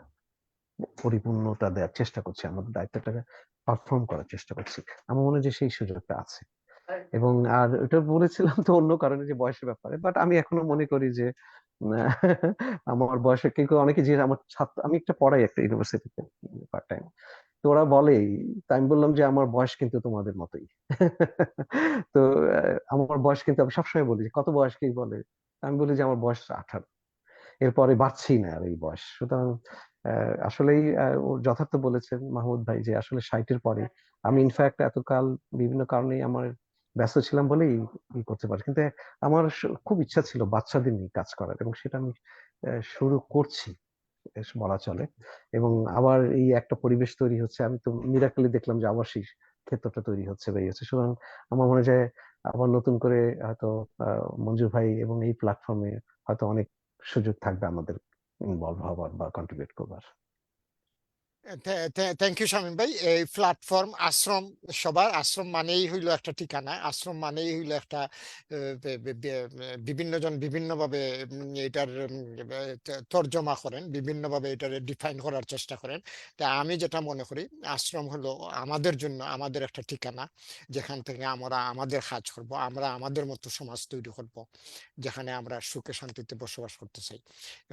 S1: পরিপূর্ণতা দেওয়ার চেষ্টা করছি, আমাদের দায়িত্বটাকে পারফর্ম করার চেষ্টা করছি। আমার মনে হয় যে সেই সুযোগটা আছে। এবং আর এটা বলেছিলাম তো অন্য কারণে, যে বয়সের ব্যাপারে, বাট আমি এখনো মনে করি যে আমার বয়সে কেউ অনেকে, যে আমার ছাত্র, আমি একটা পড়াই একটা ইউনিভার্সিটিতে পার্ট টাইম, তো ওরা বলেই, তাই আমি বললাম যে আমার বয়স কিন্তু তোমাদের মতোই। তো আমার বয়স কিন্তু, আমি সবসময় বলি কত বয়স, কি বলে, আমি বলি যে আমার বয়স 18, এরপরে বাড়ছেই না আর এই বয়স। সুতরাং আসলেই ও যথার্থ বলেছেন মাহমুদ ভাই, যে আসলে 60-এর পরে আমি ইনফ্যাক্ট এতকাল বিভিন্ন কারণে আমার ব্যস্ত ছিলাম বলেই করতে পারি, কিন্তু আমার খুব ইচ্ছা ছিল বাচ্চাদের নিয়ে কাজ করার, এবং সেটা আমি শুরু করছি বলা চলে। এবং আবার এই একটা পরিবেশ তৈরি হচ্ছে, আমি তো মিরাকলি দেখলাম যে আবার সেই ক্ষেত্রটা তৈরি হচ্ছে, বেরিয়েছে। সুতরাং আমার মনে হয় আবার নতুন করে হয়তো মঞ্জুর ভাই এবং এই প্ল্যাটফর্মে হয়তো অনেক সুযোগ থাকবে আমাদের ইনভলভ হওয়ার বা কন্ট্রিবিউট করবার।
S2: থ্যাংক ইউ শামীম ভাই। এই প্ল্যাটফর্ম, আশ্রম, সবার আশ্রম মানেই হইলো একটা ঠিকানা, আশ্রম মানেই হইলো একটা বিভিন্ন জন বিভিন্নভাবে এটার তর্জমা করেন, বিভিন্নভাবে এটার ডিফাইন করার চেষ্টা করেন। তা আমি যেটা মনে করি, আশ্রম হলো আমাদের জন্য আমাদের একটা ঠিকানা, যেখান থেকে আমরা আমাদের কাজ করব, আমরা আমাদের মতো সমাজ তৈরি করব, যেখানে আমরা সুখে শান্তিতে বসবাস করতে চাই।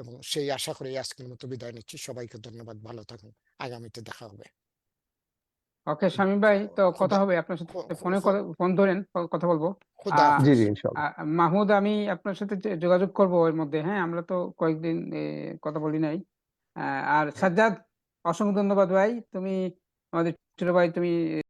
S2: এবং সেই আশা করে আজকের মতো বিদায় নিচ্ছি। সবাইকে ধন্যবাদ, ভালো থাকুন, আগামীতে দেখা হবে।
S3: ওকে শামীম ভাই, তো কথা হবে আপনার সাথে, ফোন ধরেন, কথা বলবো।
S2: খুদা
S3: আহ
S1: জি জি ইনশাআল্লাহ।
S3: মাহমুদ, আমি আপনার সাথে যোগাযোগ করবো এর মধ্যে। হ্যাঁ, আমরা তো কয়েকদিন কথা বলি নাই। আর সাজ্জাদ, অসংখ্য ধন্যবাদ ভাই, তুমি আমাদের ছোট ভাই, তুমি